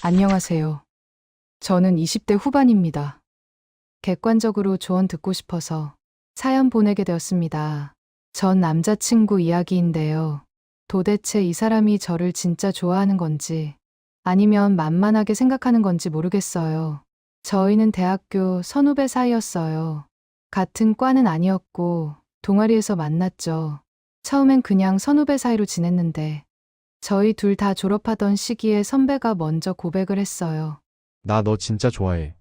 안녕하세요. 저는 20대 후반입니다. 객관적으로 조언 듣고 싶어서 사연 보내게 되었습니다. 전 남자친구 이야기인데요. 도대체 이 사람이 저를 진짜 좋아하는 건지 아니면 만만하게 생각하는 건지 모르겠어요. 저희는 대학교 선후배 사이였어요. 같은 과는 아니었고 동아리에서 만났죠. 처음엔 그냥 선후배 사이로 지냈는데 저희 둘 다 졸업하던 시기에 선배가 먼저 고백을 했어요. 나 너 진짜 좋아해.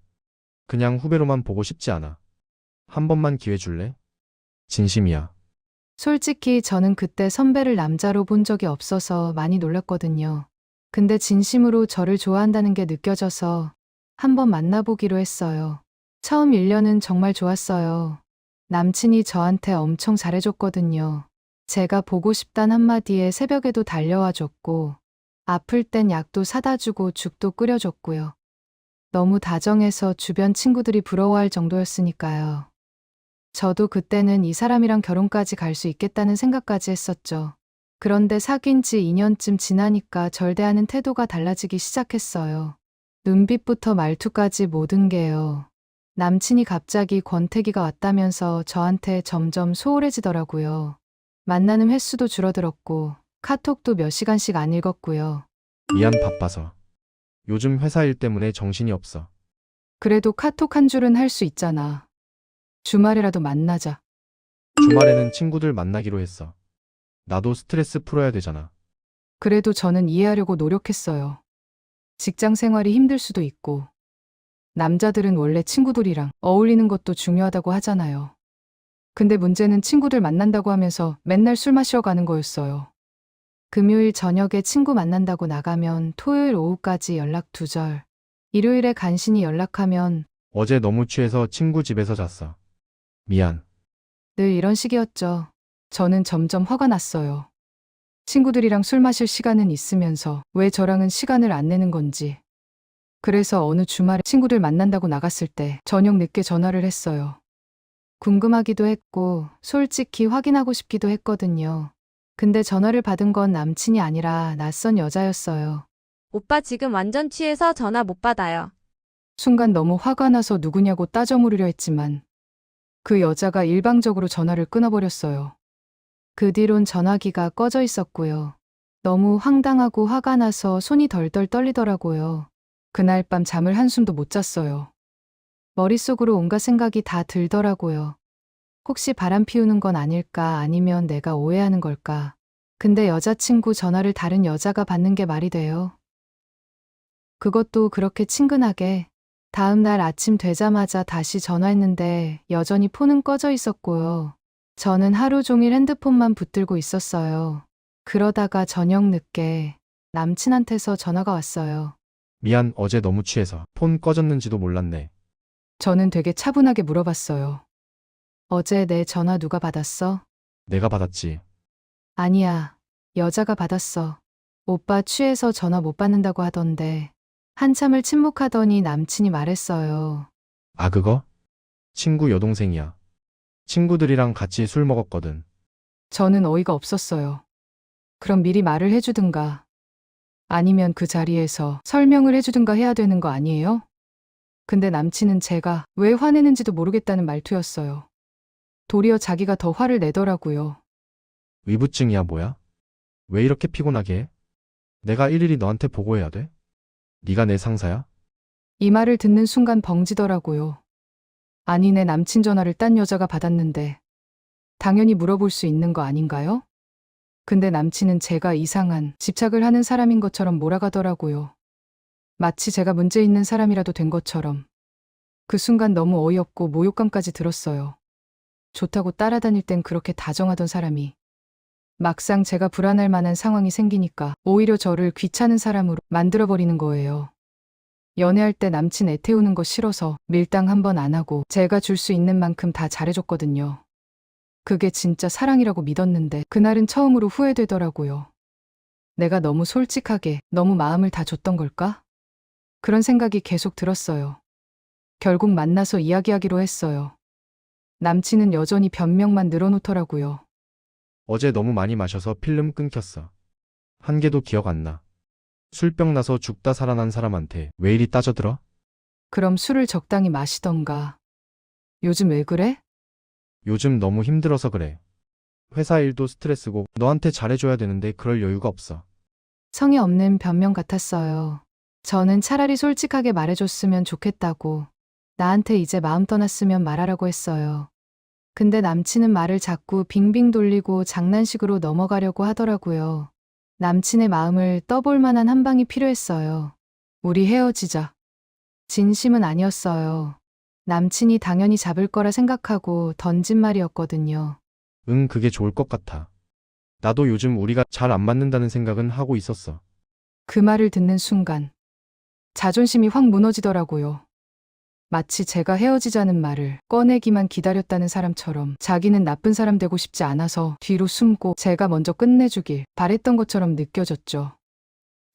그냥 후배로만 보고 싶지 않아. 한 번만 기회 줄래? 진심이야. 솔직히 저는 그때 선배를 남자로 본 적이 없어서 많이 놀랐거든요. 근데 진심으로 저를 좋아한다는 게 느껴져서 한번 만나보기로 했어요. 처음 1년은 정말 좋았어요. 남친이 저한테 엄청 잘해줬거든요. 제가 보고 싶단 한마디에 새벽에도 달려와 줬고, 아플 땐 약도 사다 주고 죽도 끓여줬고요. 너무 다정해서 주변 친구들이 부러워할 정도였으니까요. 저도 그때는 이 사람이랑 결혼까지 갈 수 있겠다는 생각까지 했었죠. 그런데 사귄 지 2년쯤 지나니까 절 대하는 태도가 달라지기 시작했어요. 눈빛부터 말투까지 모든 게요. 남친이 갑자기 권태기가 왔다면서 저한테 점점 소홀해지더라고요. 만나는 횟수도 줄어들었고 카톡도 몇 시간씩 안 읽었고요. 미안 바빠서. 요즘 회사 일 때문에 정신이 없어. 그래도 카톡 한 줄은 할 수 있잖아. 주말에라도 만나자. 주말에는 친구들 만나기로 했어. 나도 스트레스 풀어야 되잖아. 그래도 저는 이해하려고 노력했어요. 직장 생활이 힘들 수도 있고, 남자들은 원래 친구들이랑 어울리는 것도 중요하다고 하잖아요. 근데 문제는 친구들 만난다고 하면서 맨날 술 마시러 가는 거였어요. 금요일 저녁에 친구 만난다고 나가면 토요일 오후까지 연락 두절. 일요일에 간신히 연락하면 어제 너무 취해서 친구 집에서 잤어. 미안. 늘 이런 식이었죠. 저는 점점 화가 났어요. 친구들이랑 술 마실 시간은 있으면서 왜 저랑은 시간을 안 내는 건지. 그래서 어느 주말에 친구들 만난다고 나갔을 때 저녁 늦게 전화를 했어요. 궁금하기도 했고 솔직히 확인하고 싶기도 했거든요. 근데 전화를 받은 건 남친이 아니라 낯선 여자였어요. 오빠 지금 완전 취해서 전화 못 받아요. 순간 너무 화가 나서 누구냐고 따져 물으려 했지만 그 여자가 일방적으로 전화를 끊어버렸어요. 그 뒤론 전화기가 꺼져 있었고요. 너무 황당하고 화가 나서 손이 덜덜 떨리더라고요. 그날 밤 잠을 한숨도 못 잤어요. 머릿속으로 온갖 생각이 다 들더라고요. 혹시 바람 피우는 건 아닐까 아니면 내가 오해하는 걸까. 근데 여자친구 전화를 다른 여자가 받는 게 말이 돼요? 그것도 그렇게 친근하게. 다음 날 아침 되자마자 다시 전화했는데 여전히 폰은 꺼져 있었고요. 저는 하루 종일 핸드폰만 붙들고 있었어요. 그러다가 저녁 늦게 남친한테서 전화가 왔어요. 미안 어제 너무 취해서 폰 꺼졌는지도 몰랐네. 저는 되게 차분하게 물어봤어요. 어제 내 전화 누가 받았어? 내가 받았지. 아니야. 여자가 받았어. 오빠 취해서 전화 못 받는다고 하던데. 한참을 침묵하더니 남친이 말했어요. 아 그거? 친구 여동생이야. 친구들이랑 같이 술 먹었거든. 저는 어이가 없었어요. 그럼 미리 말을 해주든가. 아니면 그 자리에서 설명을 해주든가 해야 되는 거 아니에요? 근데 남친은 제가 왜 화내는지도 모르겠다는 말투였어요. 도리어 자기가 더 화를 내더라고요. 위부증이야 뭐야? 왜 이렇게 피곤하게 해? 내가 일일이 너한테 보고해야 돼? 네가 내 상사야? 이 말을 듣는 순간 벙지더라고요. 아니 내 남친 전화를 딴 여자가 받았는데 당연히 물어볼 수 있는 거 아닌가요? 근데 남친은 제가 이상한 집착을 하는 사람인 것처럼 몰아가더라고요. 마치 제가 문제 있는 사람이라도 된 것처럼. 그 순간 너무 어이없고 모욕감까지 들었어요. 좋다고 따라다닐 땐 그렇게 다정하던 사람이 막상 제가 불안할 만한 상황이 생기니까 오히려 저를 귀찮은 사람으로 만들어버리는 거예요. 연애할 때 남친 애 태우는 거 싫어서 밀당 한 번 안 하고 제가 줄 수 있는 만큼 다 잘해줬거든요. 그게 진짜 사랑이라고 믿었는데 그날은 처음으로 후회되더라고요. 내가 너무 솔직하게 너무 마음을 다 줬던 걸까? 그런 생각이 계속 들었어요. 결국 만나서 이야기하기로 했어요. 남친은 여전히 변명만 늘어놓더라고요. 어제 너무 많이 마셔서 필름 끊겼어. 한 개도 기억 안 나. 술병 나서 죽다 살아난 사람한테 왜 이리 따져들어? 그럼 술을 적당히 마시던가. 요즘 왜 그래? 요즘 너무 힘들어서 그래. 회사 일도 스트레스고 너한테 잘해줘야 되는데 그럴 여유가 없어. 성의 없는 변명 같았어요. 저는 차라리 솔직하게 말해줬으면 좋겠다고. 나한테 이제 마음 떠났으면 말하라고 했어요. 근데 남친은 말을 자꾸 빙빙 돌리고 장난식으로 넘어가려고 하더라고요. 남친의 마음을 떠볼 만한 한 방이 필요했어요. 우리 헤어지자. 진심은 아니었어요. 남친이 당연히 잡을 거라 생각하고 던진 말이었거든요. 응, 그게 좋을 것 같아. 나도 요즘 우리가 잘 안 맞는다는 생각은 하고 있었어. 그 말을 듣는 순간 자존심이 확 무너지더라고요. 마치 제가 헤어지자는 말을 꺼내기만 기다렸다는 사람처럼 자기는 나쁜 사람 되고 싶지 않아서 뒤로 숨고 제가 먼저 끝내주길 바랬던 것처럼 느껴졌죠.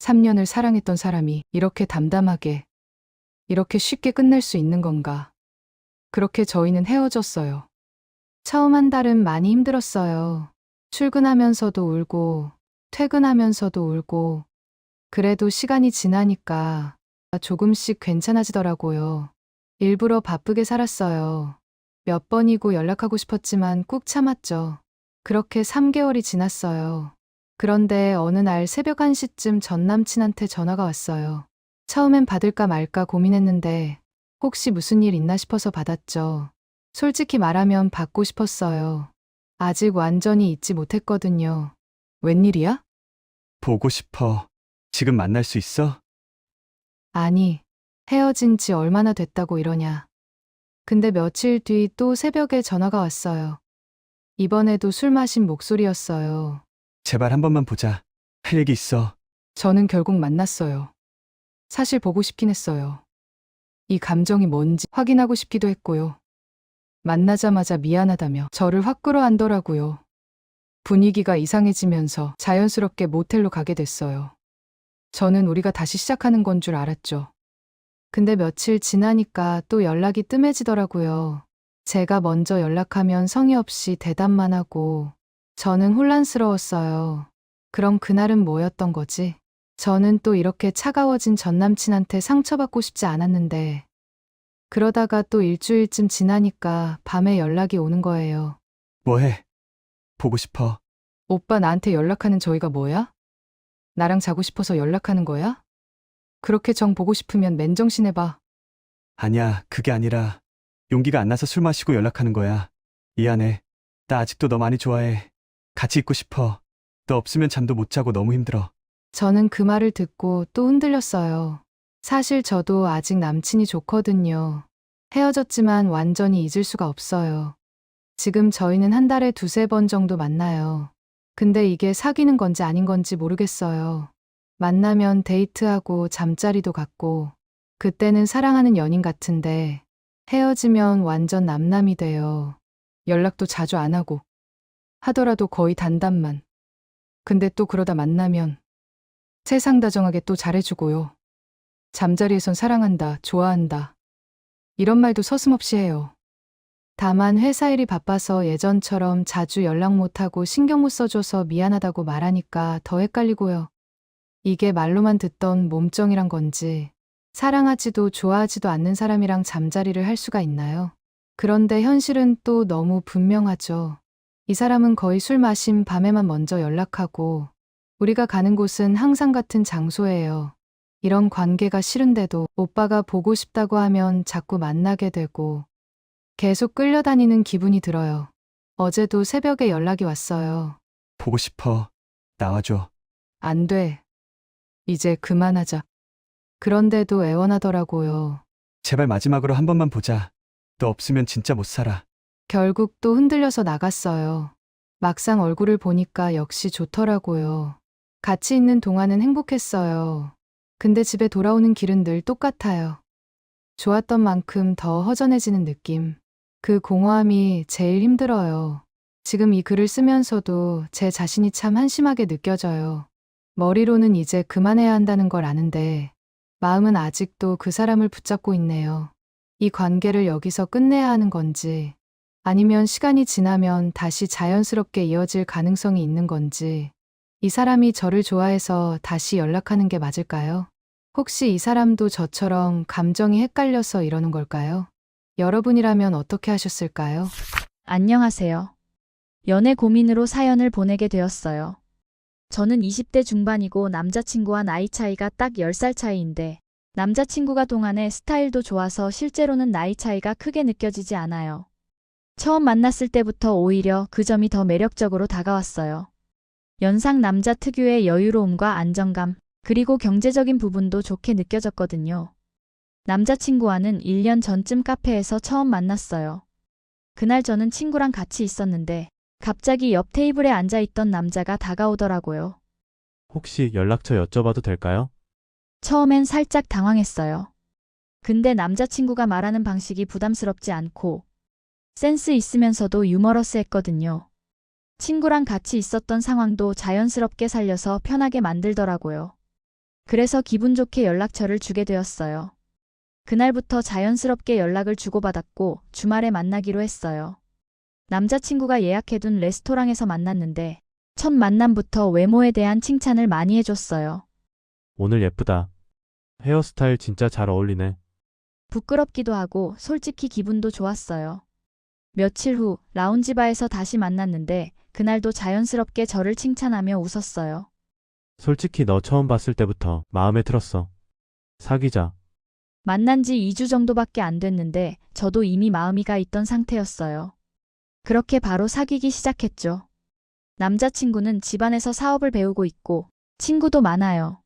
3년을 사랑했던 사람이 이렇게 담담하게, 이렇게 쉽게 끝낼 수 있는 건가. 그렇게 저희는 헤어졌어요. 처음 한 달은 많이 힘들었어요. 출근하면서도 울고, 퇴근하면서도 울고, 그래도 시간이 지나니까 조금씩 괜찮아지더라고요. 일부러 바쁘게 살았어요. 몇 번이고 연락하고 싶었지만 꾹 참았죠. 그렇게 3개월이 지났어요. 그런데 어느 날 새벽 1시쯤 전 남친한테 전화가 왔어요. 처음엔 받을까 말까 고민했는데 혹시 무슨 일 있나 싶어서 받았죠. 솔직히 말하면 받고 싶었어요. 아직 완전히 잊지 못했거든요. 웬일이야? 보고 싶어. 지금 만날 수 있어? 아니, 헤어진 지 얼마나 됐다고 이러냐. 근데 며칠 뒤 또 새벽에 전화가 왔어요. 이번에도 술 마신 목소리였어요. 제발 한 번만 보자. 할 얘기 있어. 저는 결국 만났어요. 사실 보고 싶긴 했어요. 이 감정이 뭔지 확인하고 싶기도 했고요. 만나자마자 미안하다며 저를 확 끌어안더라고요. 분위기가 이상해지면서 자연스럽게 모텔로 가게 됐어요. 저는 우리가 다시 시작하는 건 줄 알았죠. 근데 며칠 지나니까 또 연락이 뜸해지더라고요. 제가 먼저 연락하면 성의 없이 대답만 하고 저는 혼란스러웠어요. 그럼 그날은 뭐였던 거지? 저는 또 이렇게 차가워진 전 남친한테 상처받고 싶지 않았는데 그러다가 또 일주일쯤 지나니까 밤에 연락이 오는 거예요. 뭐해? 보고 싶어. 오빠 나한테 연락하는 저희가 뭐야? 나랑 자고 싶어서 연락하는 거야? 그렇게 정 보고 싶으면 맨정신 해봐. 아니야, 그게 아니라 용기가 안 나서 술 마시고 연락하는 거야. 미안해. 나 아직도 너 많이 좋아해. 같이 있고 싶어. 너 없으면 잠도 못 자고 너무 힘들어. 저는 그 말을 듣고 또 흔들렸어요. 사실 저도 아직 남친이 좋거든요. 헤어졌지만 완전히 잊을 수가 없어요. 지금 저희는 한 달에 2~3번 정도 만나요. 근데 이게 사귀는 건지 아닌 건지 모르겠어요. 만나면 데이트하고 잠자리도 갖고, 그때는 사랑하는 연인 같은데, 헤어지면 완전 남남이 돼요. 연락도 자주 안 하고, 하더라도 거의 단답만. 근데 또 그러다 만나면, 세상다정하게 또 잘해주고요. 잠자리에선 사랑한다, 좋아한다. 이런 말도 서슴없이 해요. 다만 회사 일이 바빠서 예전처럼 자주 연락 못하고 신경 못 써줘서 미안하다고 말하니까 더 헷갈리고요. 이게 말로만 듣던 몸정이란 건지 사랑하지도 좋아하지도 않는 사람이랑 잠자리를 할 수가 있나요? 그런데 현실은 또 너무 분명하죠. 이 사람은 거의 술 마신 밤에만 먼저 연락하고 우리가 가는 곳은 항상 같은 장소예요. 이런 관계가 싫은데도 오빠가 보고 싶다고 하면 자꾸 만나게 되고 계속 끌려다니는 기분이 들어요. 어제도 새벽에 연락이 왔어요. 보고 싶어. 나와줘. 안 돼. 이제 그만하자. 그런데도 애원하더라고요. 제발 마지막으로 한 번만 보자. 너 없으면 진짜 못 살아. 결국 또 흔들려서 나갔어요. 막상 얼굴을 보니까 역시 좋더라고요. 같이 있는 동안은 행복했어요. 근데 집에 돌아오는 길은 늘 똑같아요. 좋았던 만큼 더 허전해지는 느낌. 그 공허함이 제일 힘들어요. 지금 이 글을 쓰면서도 제 자신이 참 한심하게 느껴져요. 머리로는 이제 그만해야 한다는 걸 아는데 마음은 아직도 그 사람을 붙잡고 있네요. 이 관계를 여기서 끝내야 하는 건지 아니면 시간이 지나면 다시 자연스럽게 이어질 가능성이 있는 건지 이 사람이 저를 좋아해서 다시 연락하는 게 맞을까요? 혹시 이 사람도 저처럼 감정이 헷갈려서 이러는 걸까요? 여러분이라면 어떻게 하셨을까요? 안녕하세요. 연애 고민으로 사연을 보내게 되었어요. 저는 20대 중반이고 남자친구와 나이 차이가 딱 10살 차이인데 남자친구가 동안에 스타일도 좋아서 실제로는 나이 차이가 크게 느껴지지 않아요. 처음 만났을 때부터 오히려 그 점이 더 매력적으로 다가왔어요. 연상 남자 특유의 여유로움과 안정감, 그리고 경제적인 부분도 좋게 느껴졌거든요. 남자친구와는 1년 전쯤 카페에서 처음 만났어요. 그날 저는 친구랑 같이 있었는데 갑자기 옆 테이블에 앉아있던 남자가 다가오더라고요. 혹시 연락처 여쭤봐도 될까요? 처음엔 살짝 당황했어요. 근데 남자친구가 말하는 방식이 부담스럽지 않고 센스 있으면서도 유머러스했거든요. 친구랑 같이 있었던 상황도 자연스럽게 살려서 편하게 만들더라고요. 그래서 기분 좋게 연락처를 주게 되었어요. 그날부터 자연스럽게 연락을 주고받았고 주말에 만나기로 했어요. 남자친구가 예약해둔 레스토랑에서 만났는데 첫 만남부터 외모에 대한 칭찬을 많이 해줬어요. 오늘 예쁘다. 헤어스타일 진짜 잘 어울리네. 부끄럽기도 하고 솔직히 기분도 좋았어요. 며칠 후 라운지바에서 다시 만났는데 그날도 자연스럽게 저를 칭찬하며 웃었어요. 솔직히 너 처음 봤을 때부터 마음에 들었어. 사귀자. 만난 지 2주 정도밖에 안 됐는데 저도 이미 마음이 가 있던 상태였어요. 그렇게 바로 사귀기 시작했죠. 남자친구는 집안에서 사업을 배우고 있고 친구도 많아요.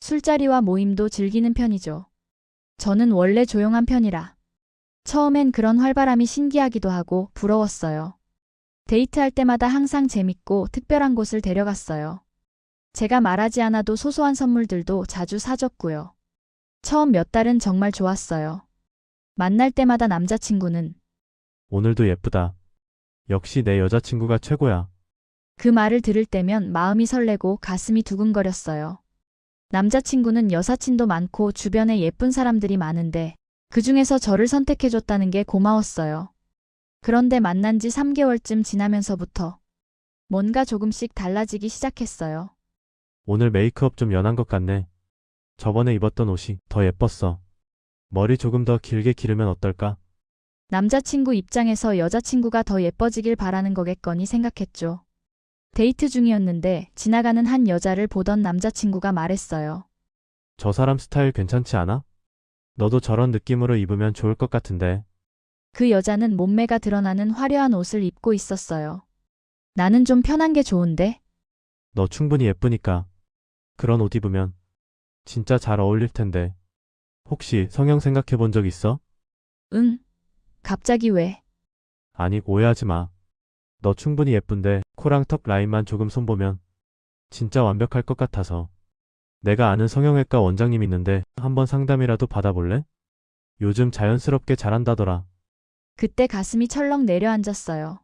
술자리와 모임도 즐기는 편이죠. 저는 원래 조용한 편이라 처음엔 그런 활발함이 신기하기도 하고 부러웠어요. 데이트할 때마다 항상 재밌고 특별한 곳을 데려갔어요. 제가 말하지 않아도 소소한 선물들도 자주 사줬고요. 처음 몇 달은 정말 좋았어요. 만날 때마다 남자친구는 오늘도 예쁘다. 역시 내 여자친구가 최고야. 그 말을 들을 때면 마음이 설레고 가슴이 두근거렸어요. 남자친구는 여사친도 많고 주변에 예쁜 사람들이 많은데 그 중에서 저를 선택해줬다는 게 고마웠어요. 그런데 만난 지 3개월쯤 지나면서부터 뭔가 조금씩 달라지기 시작했어요. 오늘 메이크업 좀 연한 것 같네. 저번에 입었던 옷이 더 예뻤어. 머리 조금 더 길게 기르면 어떨까? 남자친구 입장에서 여자친구가 더 예뻐지길 바라는 거겠거니 생각했죠. 데이트 중이었는데 지나가는 한 여자를 보던 남자친구가 말했어요. 저 사람 스타일 괜찮지 않아? 너도 저런 느낌으로 입으면 좋을 것 같은데. 그 여자는 몸매가 드러나는 화려한 옷을 입고 있었어요. 나는 좀 편한 게 좋은데? 너 충분히 예쁘니까. 그런 옷 입으면 진짜 잘 어울릴 텐데. 혹시 성형 생각해 본 적 있어? 응. 갑자기 왜? 아니, 오해하지 마. 너 충분히 예쁜데 코랑 턱 라인만 조금 손보면 진짜 완벽할 것 같아서. 내가 아는 성형외과 원장님 있는데 한번 상담이라도 받아볼래? 요즘 자연스럽게 잘한다더라. 그때 가슴이 철렁 내려앉았어요.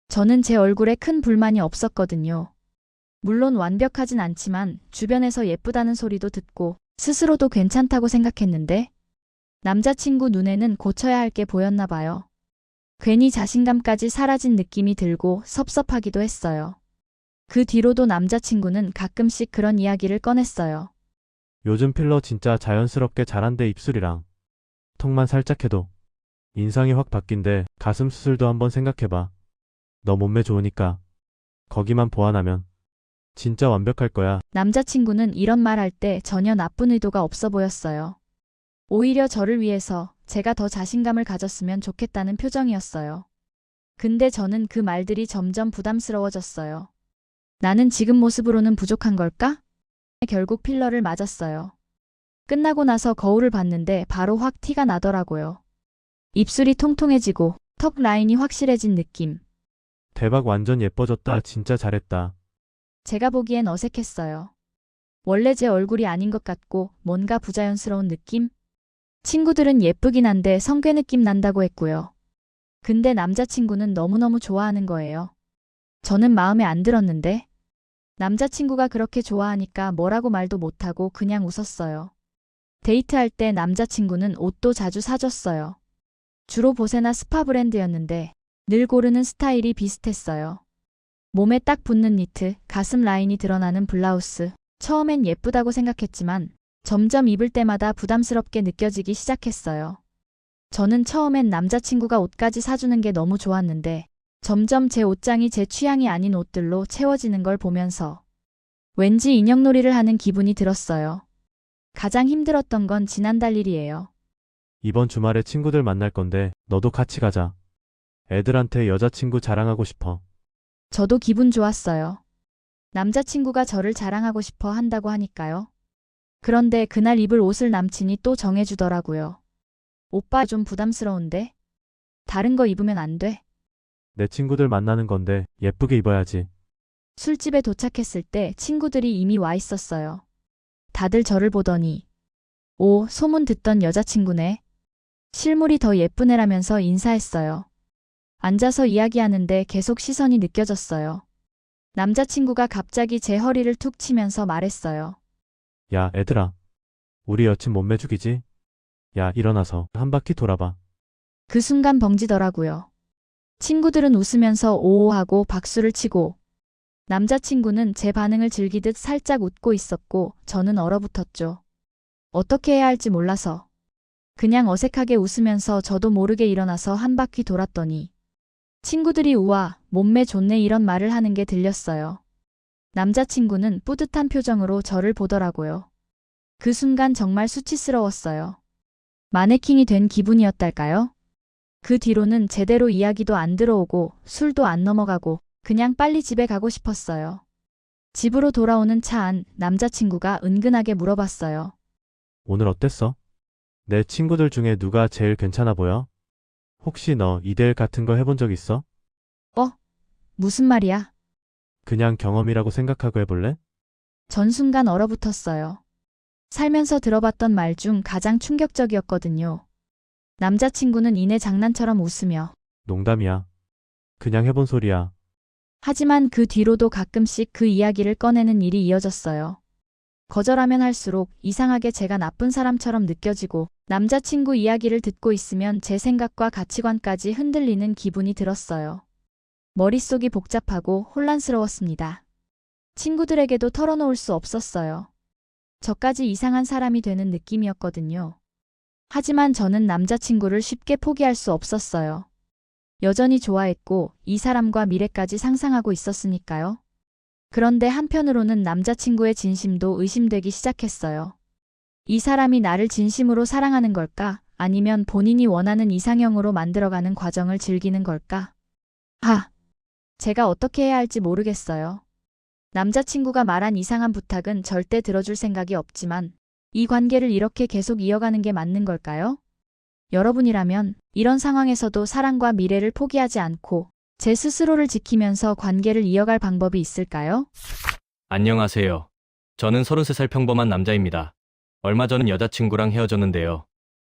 저는 제 얼굴에 큰 불만이 없었거든요. 물론 완벽하진 않지만 주변에서 예쁘다는 소리도 듣고 스스로도 괜찮다고 생각했는데 남자친구 눈에는 고쳐야 할 게 보였나 봐요. 괜히 자신감까지 사라진 느낌이 들고 섭섭하기도 했어요. 그 뒤로도 남자친구는 가끔씩 그런 이야기를 꺼냈어요. 요즘 필러 진짜 자연스럽게 잘한대. 입술이랑 턱만 살짝 해도 인상이 확 바뀐대. 가슴 수술도 한번 생각해봐. 너 몸매 좋으니까 거기만 보완하면 진짜 완벽할 거야. 남자친구는 이런 말 할 때 전혀 나쁜 의도가 없어 보였어요. 오히려 저를 위해서 제가 더 자신감을 가졌으면 좋겠다는 표정이었어요. 근데 저는 그 말들이 점점 부담스러워졌어요. 나는 지금 모습으로는 부족한 걸까? 결국 필러를 맞았어요. 끝나고 나서 거울을 봤는데 바로 확 티가 나더라고요. 입술이 통통해지고 턱 라인이 확실해진 느낌. 대박, 완전 예뻐졌다. 진짜 잘했다. 제가 보기엔 어색했어요. 원래 제 얼굴이 아닌 것 같고 뭔가 부자연스러운 느낌? 친구들은 예쁘긴 한데 성괴 느낌 난다고 했고요. 근데 남자친구는 너무너무 좋아하는 거예요. 저는 마음에 안 들었는데 남자친구가 그렇게 좋아하니까 뭐라고 말도 못하고 그냥 웃었어요. 데이트할 때 남자친구는 옷도 자주 사줬어요. 주로 보세나 스파 브랜드였는데 늘 고르는 스타일이 비슷했어요. 몸에 딱 붙는 니트, 가슴 라인이 드러나는 블라우스. 처음엔 예쁘다고 생각했지만 점점 입을 때마다 부담스럽게 느껴지기 시작했어요. 저는 처음엔 남자친구가 옷까지 사주는 게 너무 좋았는데 점점 제 옷장이 제 취향이 아닌 옷들로 채워지는 걸 보면서 왠지 인형놀이를 하는 기분이 들었어요. 가장 힘들었던 건 지난달 일이에요. 이번 주말에 친구들 만날 건데 너도 같이 가자. 애들한테 여자친구 자랑하고 싶어. 저도 기분 좋았어요. 남자친구가 저를 자랑하고 싶어 한다고 하니까요. 그런데 그날 입을 옷을 남친이 또 정해주더라고요. 오빠 좀 부담스러운데? 다른 거 입으면 안 돼? 내 친구들 만나는 건데 예쁘게 입어야지. 술집에 도착했을 때 친구들이 이미 와 있었어요. 다들 저를 보더니 오, 소문 듣던 여자친구네. 실물이 더 예쁜 애라면서 인사했어요. 앉아서 이야기하는데 계속 시선이 느껴졌어요. 남자친구가 갑자기 제 허리를 툭 치면서 말했어요. 야, 애들아. 우리 여친 몸매 죽이지? 야, 일어나서 한 바퀴 돌아봐. 그 순간 벙지더라고요. 친구들은 웃으면서 오오하고 박수를 치고 남자친구는 제 반응을 즐기듯 살짝 웃고 있었고 저는 얼어붙었죠. 어떻게 해야 할지 몰라서 그냥 어색하게 웃으면서 저도 모르게 일어나서 한 바퀴 돌았더니 친구들이 우와, 몸매 좋네 이런 말을 하는 게 들렸어요. 남자친구는 뿌듯한 표정으로 저를 보더라고요. 그 순간 정말 수치스러웠어요. 마네킹이 된 기분이었달까요? 그 뒤로는 제대로 이야기도 안 들어오고 술도 안 넘어가고 그냥 빨리 집에 가고 싶었어요. 집으로 돌아오는 차 안 남자친구가 은근하게 물어봤어요. 오늘 어땠어? 내 친구들 중에 누가 제일 괜찮아 보여? 혹시 너 이대일 같은 거 해본 적 있어? 무슨 말이야? 그냥 경험이라고 생각하고 해볼래? 전 순간 얼어붙었어요. 살면서 들어봤던 말 중 가장 충격적이었거든요. 남자친구는 이내 장난처럼 웃으며 농담이야. 그냥 해본 소리야. 하지만 그 뒤로도 가끔씩 그 이야기를 꺼내는 일이 이어졌어요. 거절하면 할수록 이상하게 제가 나쁜 사람처럼 느껴지고 남자친구 이야기를 듣고 있으면 제 생각과 가치관까지 흔들리는 기분이 들었어요. 머릿속이 복잡하고 혼란스러웠습니다. 친구들에게도 털어놓을 수 없었어요. 저까지 이상한 사람이 되는 느낌이었거든요. 하지만 저는 남자친구를 쉽게 포기할 수 없었어요. 여전히 좋아했고 이 사람과 미래까지 상상하고 있었으니까요. 그런데 한편으로는 남자친구의 진심도 의심되기 시작했어요. 이 사람이 나를 진심으로 사랑하는 걸까? 아니면 본인이 원하는 이상형으로 만들어가는 과정을 즐기는 걸까? 제가 어떻게 해야 할지 모르겠어요. 남자친구가 말한 이상한 부탁은 절대 들어줄 생각이 없지만 이 관계를 이렇게 계속 이어가는 게 맞는 걸까요? 여러분이라면 이런 상황에서도 사랑과 미래를 포기하지 않고 제 스스로를 지키면서 관계를 이어갈 방법이 있을까요? 안녕하세요. 저는 33살 평범한 남자입니다. 얼마 전 여자친구랑 헤어졌는데요.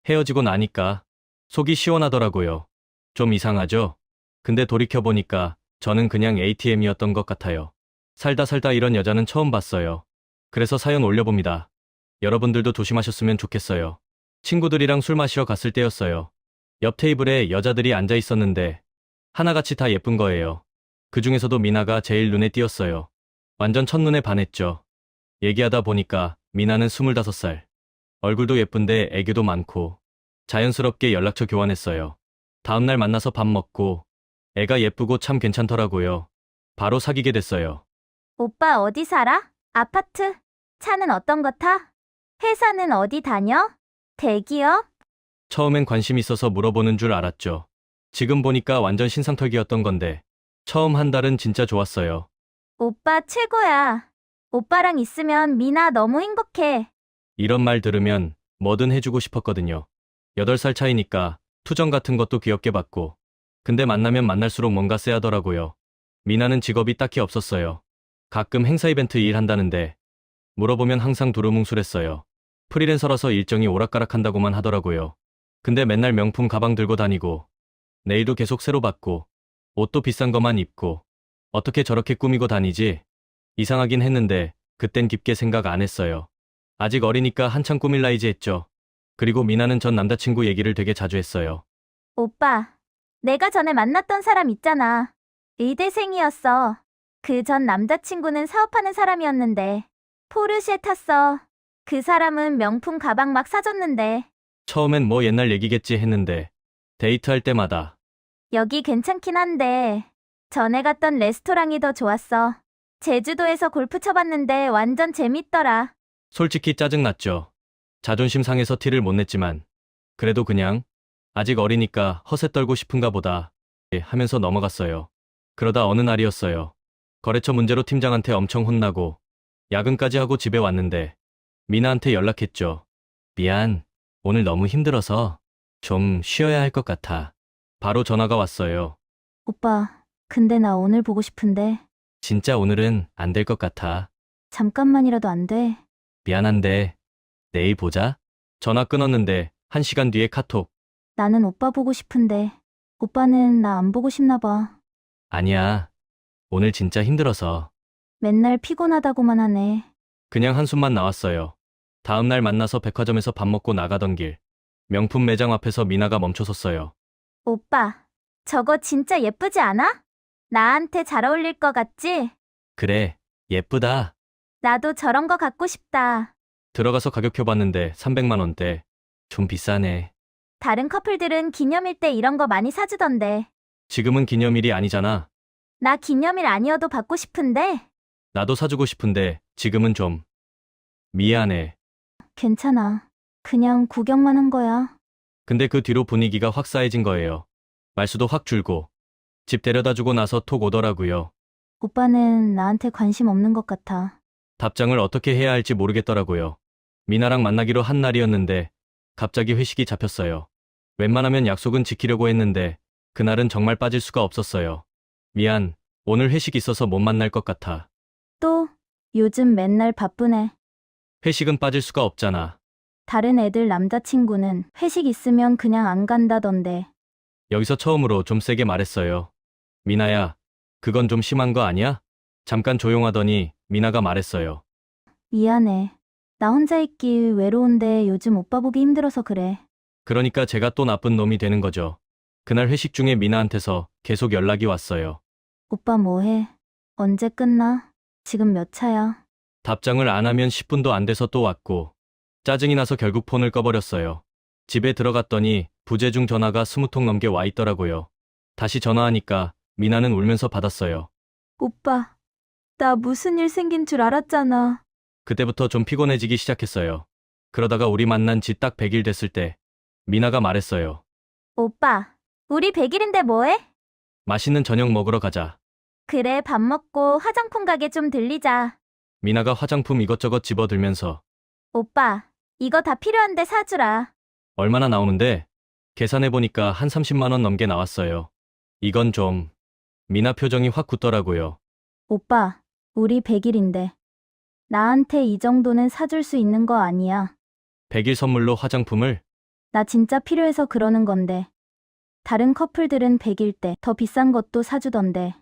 헤어지고 나니까 속이 시원하더라고요. 좀 이상하죠? 근데 돌이켜보니까 저는 그냥 ATM이었던 것 같아요. 살다 이런 여자는 처음 봤어요. 그래서 사연 올려봅니다. 여러분들도 조심하셨으면 좋겠어요. 친구들이랑 술 마시러 갔을 때였어요. 옆 테이블에 여자들이 앉아 있었는데 하나같이 다 예쁜 거예요. 그 중에서도 미나가 제일 눈에 띄었어요. 완전 첫눈에 반했죠. 얘기하다 보니까 미나는 25살. 얼굴도 예쁜데 애교도 많고 자연스럽게 연락처 교환했어요. 다음날 만나서 밥 먹고 애가 예쁘고 참 괜찮더라고요. 바로 사귀게 됐어요. 오빠 어디 살아? 아파트? 차는 어떤 거 타? 회사는 어디 다녀? 대기업? 처음엔 관심 있어서 물어보는 줄 알았죠. 지금 보니까 완전 신상털기였던 건데 처음 한 달은 진짜 좋았어요. 오빠 최고야. 오빠랑 있으면 미나 너무 행복해. 이런 말 들으면 뭐든 해주고 싶었거든요. 8살 차이니까 투정 같은 것도 귀엽게 받고. 근데 만나면 만날수록 뭔가 쎄하더라고요. 미나는 직업이 딱히 없었어요. 가끔 행사 이벤트 일한다는데 물어보면 항상 두루뭉술했어요. 프리랜서라서 일정이 오락가락한다고만 하더라고요. 근데 맨날 명품 가방 들고 다니고 네일도 계속 새로 받고 옷도 비싼 것만 입고 어떻게 저렇게 꾸미고 다니지? 이상하긴 했는데 그땐 깊게 생각 안 했어요. 아직 어리니까 한참 꾸밀 나이지 했죠. 그리고 미나는 전 남자친구 얘기를 되게 자주 했어요. 오빠, 내가 전에 만났던 사람 있잖아. 의대생이었어. 그 전 남자친구는 사업하는 사람이었는데 포르쉐 탔어. 그 사람은 명품 가방 막 사줬는데 처음엔 뭐 옛날 얘기겠지 했는데 데이트할 때마다 여기 괜찮긴 한데 전에 갔던 레스토랑이 더 좋았어. 제주도에서 골프 쳐봤는데 완전 재밌더라. 솔직히 짜증났죠. 자존심 상해서 티를 못 냈지만 그래도 그냥 아직 어리니까 허세 떨고 싶은가 보다 하면서 넘어갔어요. 그러다 어느 날이었어요. 거래처 문제로 팀장한테 엄청 혼나고 야근까지 하고 집에 왔는데 미나한테 연락했죠. 미안, 오늘 너무 힘들어서 좀 쉬어야 할 것 같아. 바로 전화가 왔어요. 오빠, 근데 나 오늘 보고 싶은데 진짜 오늘은 안 될 것 같아. 잠깐만이라도 안 돼? 미안한데 내일 보자. 전화 끊었는데 1시간 뒤에 카톡. 나는 오빠 보고 싶은데 오빠는 나 안 보고 싶나 봐. 아니야. 오늘 진짜 힘들어서. 맨날 피곤하다고만 하네. 그냥 한숨만 나왔어요. 다음날 만나서 백화점에서 밥 먹고 나가던 길. 명품 매장 앞에서 미나가 멈춰섰어요. 오빠, 저거 진짜 예쁘지 않아? 나한테 잘 어울릴 것 같지? 그래, 예쁘다. 나도 저런 거 갖고 싶다. 들어가서 가격표 봤는데 300만 원대. 좀 비싸네. 다른 커플들은 기념일 때 이런 거 많이 사주던데. 지금은 기념일이 아니잖아. 나 기념일 아니어도 받고 싶은데. 나도 사주고 싶은데 지금은 좀 미안해. 괜찮아. 그냥 구경만 한 거야. 근데 그 뒤로 분위기가 확 싸해진 거예요. 말수도 확 줄고 집 데려다 주고 나서 톡 오더라고요. 오빠는 나한테 관심 없는 것 같아. 답장을 어떻게 해야 할지 모르겠더라고요. 미나랑 만나기로 한 날이었는데 갑자기 회식이 잡혔어요. 웬만하면 약속은 지키려고 했는데 그날은 정말 빠질 수가 없었어요. 미안, 오늘 회식 있어서 못 만날 것 같아. 또, 요즘 맨날 바쁘네. 회식은 빠질 수가 없잖아. 다른 애들 남자친구는 회식 있으면 그냥 안 간다던데. 여기서 처음으로 좀 세게 말했어요. 미나야, 그건 좀 심한 거 아니야? 잠깐 조용하더니 미나가 말했어요. 미안해. 나 혼자 있기 외로운데 요즘 오빠 보기 힘들어서 그래. 그러니까 제가 또 나쁜 놈이 되는 거죠. 그날 회식 중에 미나한테서 계속 연락이 왔어요. 오빠 뭐해? 언제 끝나? 지금 몇 차야? 답장을 안 하면 10분도 안 돼서 또 왔고 짜증이 나서 결국 폰을 꺼버렸어요. 집에 들어갔더니 부재중 전화가 20통 넘게 와 있더라고요. 다시 전화하니까 미나는 울면서 받았어요. 오빠, 나 무슨 일 생긴 줄 알았잖아. 그때부터 좀 피곤해지기 시작했어요. 그러다가 우리 만난 지 딱 100일 됐을 때 미나가 말했어요. 오빠, 우리 100일인데 뭐해? 맛있는 저녁 먹으러 가자. 그래, 밥 먹고 화장품 가게 좀 들리자. 미나가 화장품 이것저것 집어들면서 오빠, 이거 다 필요한데 사주라. 얼마나 나오는데? 계산해보니까 한 30만 원 넘게 나왔어요. 이건 좀... 미나 표정이 확 굳더라고요. 오빠, 우리 100일인데. 나한테 이 정도는 사줄 수 있는 거 아니야. 100일 선물로 화장품을? 나 진짜 필요해서 그러는 건데. 다른 커플들은 100일 때 더 비싼 것도 사주던데.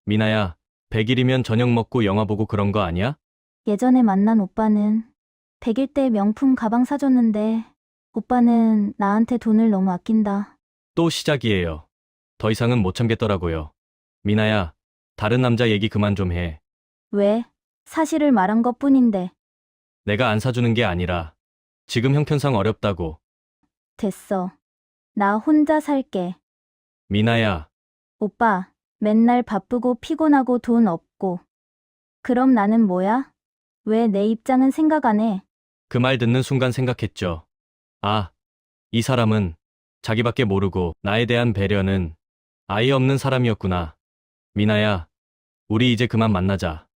미나야, 100일이면 저녁 먹고 영화 보고 그런 거 아니야? 예전에 만난 오빠는 100일 때 명품 가방 사줬는데 오빠는 나한테 돈을 너무 아낀다. 또 시작이에요. 더 이상은 못 참겠더라고요. 미나야, 다른 남자 얘기 그만 좀 해. 왜? 사실을 말한 것뿐인데. 내가 안 사주는 게 아니라 지금 형편상 어렵다고. 됐어. 나 혼자 살게. 미나야, 오빠, 맨날 바쁘고 피곤하고 돈 없고. 그럼 나는 뭐야? 왜 내 입장은 생각 안 해? 그 말 듣는 순간 생각했죠. 아, 이 사람은 자기밖에 모르고 나에 대한 배려는 아예 없는 사람이었구나. 미나야, 우리 이제 그만 만나자.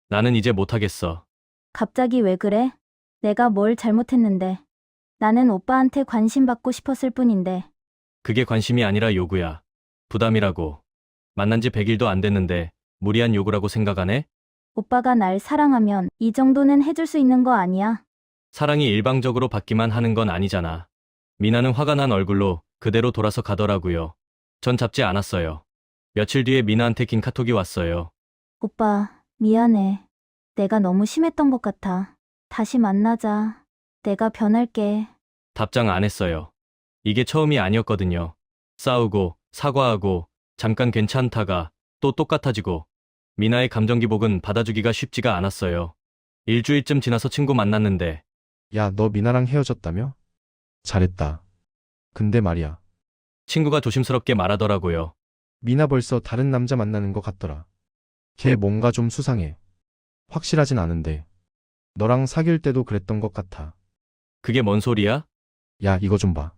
나는 이제 못하겠어. 갑자기 왜 그래? 내가 뭘 잘못했는데. 나는 오빠한테 관심 받고 싶었을 뿐인데. 그게 관심이 아니라 요구야. 부담이라고. 만난 지 100일도 안 됐는데 무리한 요구라고 생각하네? 오빠가 날 사랑하면 이 정도는 해줄 수 있는 거 아니야? 사랑이 일방적으로 받기만 하는 건 아니잖아. 미나는 화가 난 얼굴로 그대로 돌아서 가더라고요. 전 잡지 않았어요. 며칠 뒤에 미나한테 긴 카톡이 왔어요. 오빠, 미안해. 내가 너무 심했던 것 같아. 다시 만나자. 내가 변할게. 답장 안 했어요. 이게 처음이 아니었거든요. 싸우고, 사과하고, 잠깐 괜찮다가 또 똑같아지고, 미나의 감정 기복은 받아주기가 쉽지가 않았어요. 일주일쯤 지나서 친구 만났는데 야, 너 미나랑 헤어졌다며? 잘했다. 근데 말이야. 친구가 조심스럽게 말하더라고요. 미나 벌써 다른 남자 만나는 것 같더라. 걔 뭔가 좀 수상해. 확실하진 않은데. 너랑 사귈 때도 그랬던 것 같아. 그게 뭔 소리야? 야, 이거 좀 봐.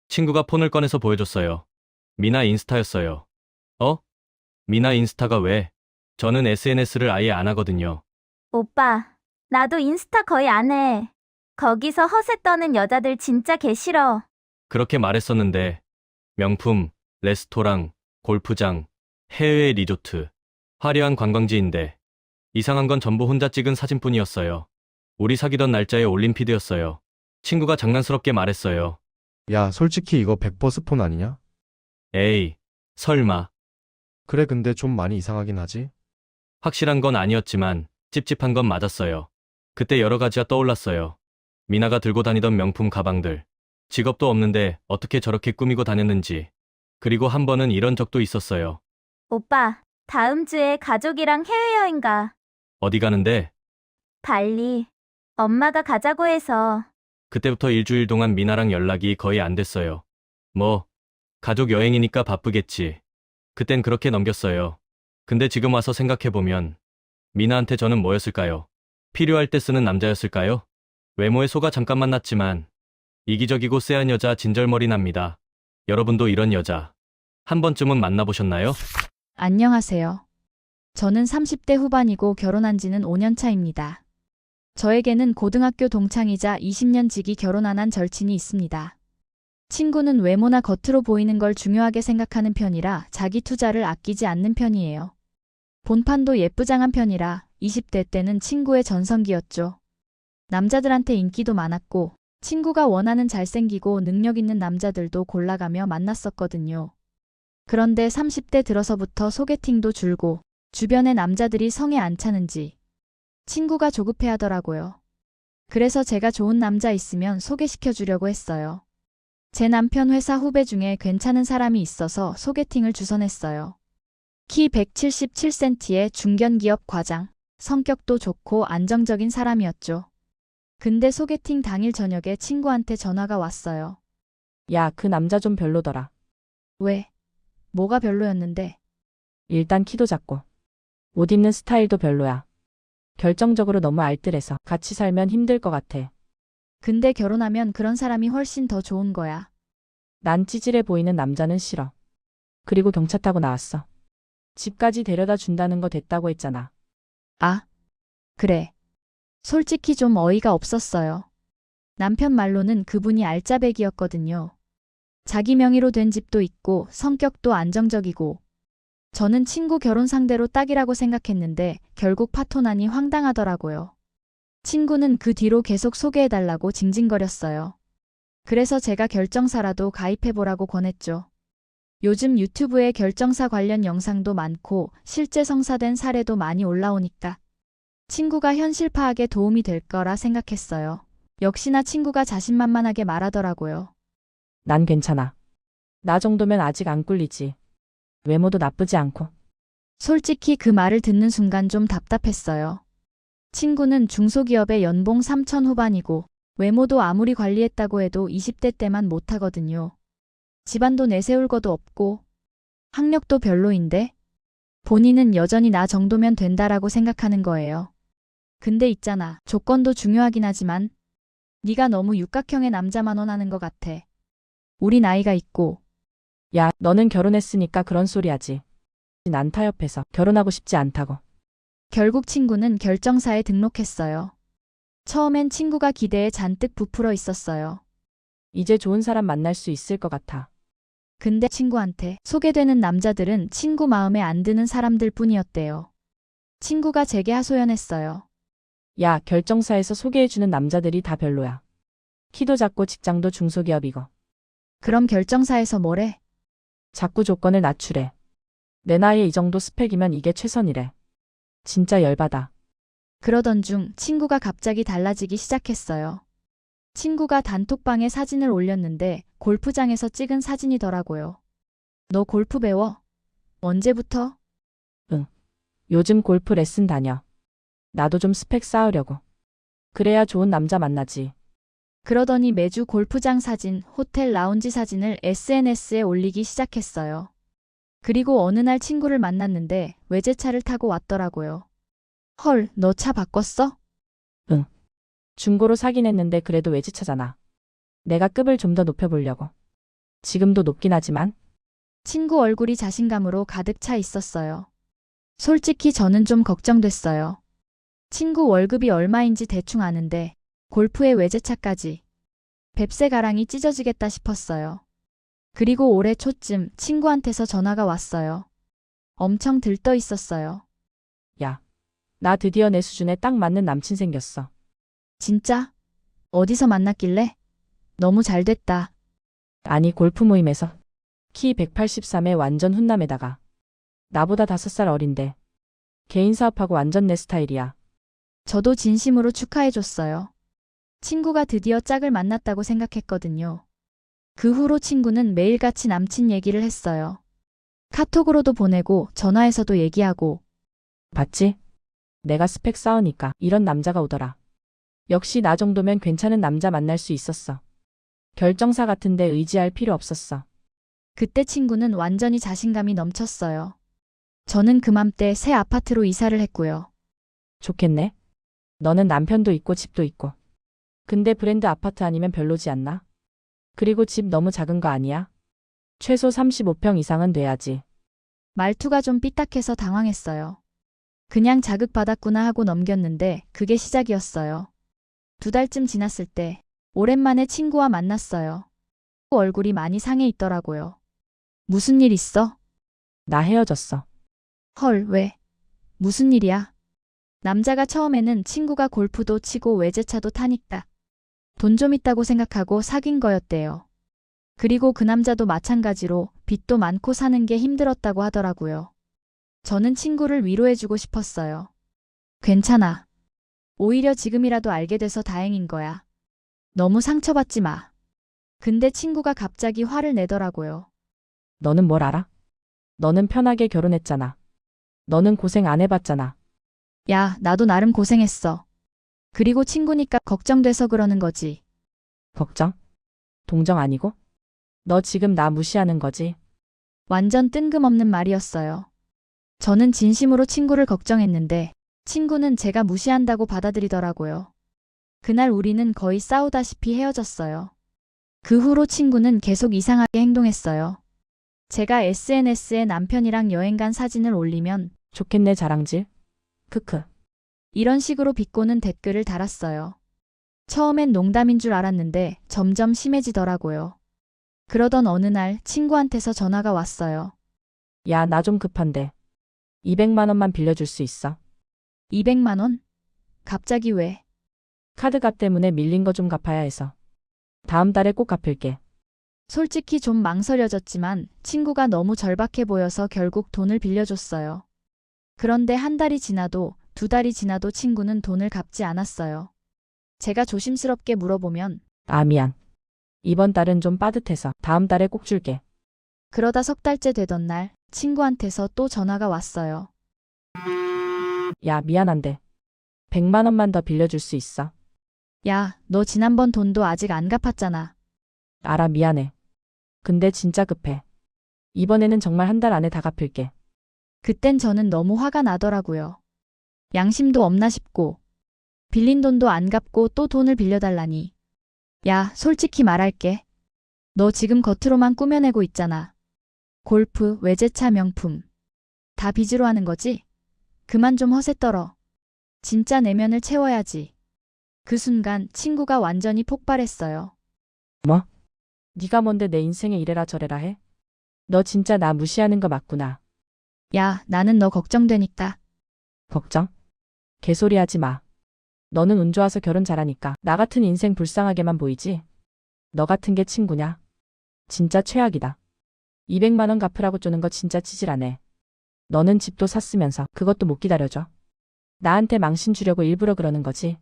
친구가 폰을 꺼내서 보여줬어요. 미나 인스타였어요. 어? 미나 인스타가 왜? 저는 SNS를 아예 안 하거든요. 오빠, 나도 인스타 거의 안 해. 거기서 허세 떠는 여자들 진짜 개 싫어. 그렇게 말했었는데 명품, 레스토랑, 골프장, 해외 리조트, 화려한 관광지인데 이상한 건 전부 혼자 찍은 사진뿐이었어요. 우리 사귀던 날짜에 올린 피드였어요. 친구가 장난스럽게 말했어요. 야, 솔직히 이거 100% 스폰 아니냐? 에이, 설마. 그래, 근데 좀 많이 이상하긴 하지? 확실한 건 아니었지만 찝찝한 건 맞았어요. 그때 여러 가지가 떠올랐어요. 미나가 들고 다니던 명품 가방들. 직업도 없는데 어떻게 저렇게 꾸미고 다녔는지. 그리고 한 번은 이런 적도 있었어요. 오빠, 다음 주에 가족이랑 해외여행 가. 어디 가는데? 발리. 엄마가 가자고 해서. 그때부터 일주일 동안 미나랑 연락이 거의 안 됐어요. 뭐, 가족 여행이니까 바쁘겠지. 그땐 그렇게 넘겼어요. 근데 지금 와서 생각해보면 미나한테 저는 뭐였을까요? 필요할 때 쓰는 남자였을까요? 외모에 속아 잠깐 만났지만 이기적이고 쎄한 여자 진절머리 납니다. 여러분도 이런 여자 한 번쯤은 만나보셨나요? 안녕하세요. 저는 30대 후반이고 결혼한 지는 5년 차입니다. 저에게는 고등학교 동창이자 20년 지기 결혼 안 한 절친이 있습니다. 친구는 외모나 겉으로 보이는 걸 중요하게 생각하는 편이라 자기 투자를 아끼지 않는 편이에요. 본판도 예쁘장한 편이라 20대 때는 친구의 전성기였죠. 남자들한테 인기도 많았고 친구가 원하는 잘생기고 능력 있는 남자들도 골라가며 만났었거든요. 그런데 30대 들어서부터 소개팅도 줄고 주변의 남자들이 성에 안 차는지 친구가 조급해하더라고요. 그래서 제가 좋은 남자 있으면 소개시켜 주려고 했어요. 제 남편 회사 후배 중에 괜찮은 사람이 있어서 소개팅을 주선했어요. 키 177cm의 중견기업 과장, 성격도 좋고 안정적인 사람이었죠. 근데 소개팅 당일 저녁에 친구한테 전화가 왔어요. 야, 그 남자 좀 별로더라. 왜? 뭐가 별로였는데? 일단 키도 작고. 옷 입는 스타일도 별로야. 결정적으로 너무 알뜰해서 같이 살면 힘들 것 같아. 근데 결혼하면 그런 사람이 훨씬 더 좋은 거야. 난 찌질해 보이는 남자는 싫어. 그리고 경차 타고 나왔어. 집까지 데려다 준다는 거 됐다고 했잖아. 아, 그래. 솔직히 좀 어이가 없었어요. 남편 말로는 그분이 알짜배기였거든요. 자기 명의로 된 집도 있고 성격도 안정적이고. 저는 친구 결혼 상대로 딱이라고 생각했는데 결국 파토나니 황당하더라고요. 친구는 그 뒤로 계속 소개해달라고 징징거렸어요. 그래서 제가 결정사라도 가입해보라고 권했죠. 요즘 유튜브에 결정사 관련 영상도 많고 실제 성사된 사례도 많이 올라오니까 친구가 현실 파악에 도움이 될 거라 생각했어요. 역시나 친구가 자신만만하게 말하더라고요. 난 괜찮아. 나 정도면 아직 안 꿀리지. 외모도 나쁘지 않고. 솔직히 그 말을 듣는 순간 좀 답답했어요. 친구는 중소기업의 연봉 3천 후반이고 외모도 아무리 관리했다고 해도 20대 때만 못하거든요. 집안도 내세울 것도 없고 학력도 별로인데 본인은 여전히 나 정도면 된다라고 생각하는 거예요. 근데 있잖아. 조건도 중요하긴 하지만 네가 너무 육각형의 남자만 원하는 것 같아. 우리 나이가 있고. 야, 너는 결혼했으니까 그런 소리 하지. 난 타협해서 결혼하고 싶지 않다고. 결국 친구는 결정사에 등록했어요. 처음엔 친구가 기대에 잔뜩 부풀어 있었어요. 이제 좋은 사람 만날 수 있을 것 같아. 근데 친구한테 소개되는 남자들은 친구 마음에 안 드는 사람들 뿐이었대요. 친구가 제게 하소연했어요. 야, 결정사에서 소개해주는 남자들이 다 별로야. 키도 작고 직장도 중소기업이고. 그럼 결정사에서 뭐래? 자꾸 조건을 낮추래. 내 나이에 이 정도 스펙이면 이게 최선이래. 진짜 열받아. 그러던 중 친구가 갑자기 달라지기 시작했어요. 친구가 단톡방에 사진을 올렸는데 골프장에서 찍은 사진이더라고요. 너 골프 배워? 언제부터? 요즘 골프 레슨 다녀. 나도 좀 스펙 쌓으려고. 그래야 좋은 남자 만나지. 그러더니 매주 골프장 사진, 호텔 라운지 사진을 SNS에 올리기 시작했어요. 그리고 어느 날 친구를 만났는데 외제차를 타고 왔더라고요. 헐, 너 차 바꿨어? 중고로 사긴 했는데 그래도 외제차잖아. 내가 급을 좀 더 높여보려고. 지금도 높긴 하지만. 친구 얼굴이 자신감으로 가득 차 있었어요. 솔직히 저는 좀 걱정됐어요. 친구 월급이 얼마인지 대충 아는데 골프에 외제차까지. 뱁새 가랑이 찢어지겠다 싶었어요. 그리고 올해 초쯤 친구한테서 전화가 왔어요. 엄청 들떠 있었어요. 야, 나 드디어 내 수준에 딱 맞는 남친 생겼어. 진짜? 어디서 만났길래? 너무 잘 됐다. 아니, 골프 모임에서. 키 183에 완전 훈남에다가. 나보다 5살 어린데. 개인 사업하고 완전 내 스타일이야. 저도 진심으로 축하해줬어요. 친구가 드디어 짝을 만났다고 생각했거든요. 그 후로 친구는 매일같이 남친 얘기를 했어요. 카톡으로도 보내고 전화해서도 얘기하고. 봤지? 내가 스펙 쌓으니까 이런 남자가 오더라. 역시 나 정도면 괜찮은 남자 만날 수 있었어. 결정사 같은데 의지할 필요 없었어. 그때 친구는 완전히 자신감이 넘쳤어요. 저는 그맘때 새 아파트로 이사를 했고요. 좋겠네. 너는 남편도 있고 집도 있고. 근데 브랜드 아파트 아니면 별로지 않나? 그리고 집 너무 작은 거 아니야? 최소 35평 이상은 돼야지. 말투가 좀 삐딱해서 당황했어요. 그냥 자극받았구나 하고 넘겼는데 그게 시작이었어요. 2달쯤 지났을 때 오랜만에 친구와 만났어요. 얼굴이 많이 상해 있더라고요. 무슨 일 있어? 나 헤어졌어. 헐, 왜? 무슨 일이야? 남자가 처음에는 친구가 골프도 치고 외제차도 타니까 돈 좀 있다고 생각하고 사귄 거였대요. 그리고 그 남자도 마찬가지로 빚도 많고 사는 게 힘들었다고 하더라고요. 저는 친구를 위로해주고 싶었어요. 괜찮아. 오히려 지금이라도 알게 돼서 다행인 거야. 너무 상처받지 마. 근데 친구가 갑자기 화를 내더라고요. 너는 뭘 알아? 너는 편하게 결혼했잖아. 너는 고생 안 해봤잖아. 야, 나도 나름 고생했어. 그리고 친구니까 걱정돼서 그러는 거지. 걱정? 동정 아니고? 너 지금 나 무시하는 거지? 완전 뜬금없는 말이었어요. 저는 진심으로 친구를 걱정했는데 친구는 제가 무시한다고 받아들이더라고요. 그날 우리는 거의 싸우다시피 헤어졌어요. 그 후로 친구는 계속 이상하게 행동했어요. 제가 SNS에 남편이랑 여행 간 사진을 올리면 좋겠네 자랑질. 크크. 이런 식으로 비꼬는 댓글을 달았어요. 처음엔 농담인 줄 알았는데 점점 심해지더라고요. 그러던 어느 날 친구한테서 전화가 왔어요. 야, 나 좀 급한데. 200만 원만 빌려줄 수 있어? 200만 원? 갑자기 왜? 카드값 때문에 밀린 거 좀 갚아야 해서. 다음 달에 꼭 갚을게. 솔직히 좀 망설여졌지만 친구가 너무 절박해 보여서 결국 돈을 빌려줬어요. 그런데 한 달이 지나도 2달이 지나도 친구는 돈을 갚지 않았어요. 제가 조심스럽게 물어보면 아, 미안. 이번 달은 좀 빠듯해서 다음 달에 꼭 줄게. 그러다 3달째 되던 날 친구한테서 또 전화가 왔어요. 야, 미안한데. 100만 원만 더 빌려줄 수 있어? 야, 너 지난번 돈도 아직 안 갚았잖아. 알아, 미안해. 근데 진짜 급해. 이번에는 정말 한 달 안에 다 갚을게. 그땐 저는 너무 화가 나더라고요. 양심도 없나 싶고 빌린 돈도 안 갚고 또 돈을 빌려달라니. 야, 솔직히 말할게. 너 지금 겉으로만 꾸며내고 있잖아. 골프, 외제차 명품. 다 빚으로 하는 거지? 그만 좀 허세 떨어. 진짜 내면을 채워야지. 그 순간 친구가 완전히 폭발했어요. 뭐? 네가 뭔데 내 인생에 이래라 저래라 해? 너 진짜 나 무시하는 거 맞구나. 야, 나는 너 걱정되니까. 걱정? 개소리 하지 마. 너는 운 좋아서 결혼 잘하니까 나 같은 인생 불쌍하게만 보이지? 너 같은 게 친구냐? 진짜 최악이다. 200만 원 갚으라고 쪼는 거 진짜 치질하네. 너는 집도 샀으면서 그것도 못 기다려줘. 나한테 망신 주려고 일부러 그러는 거지.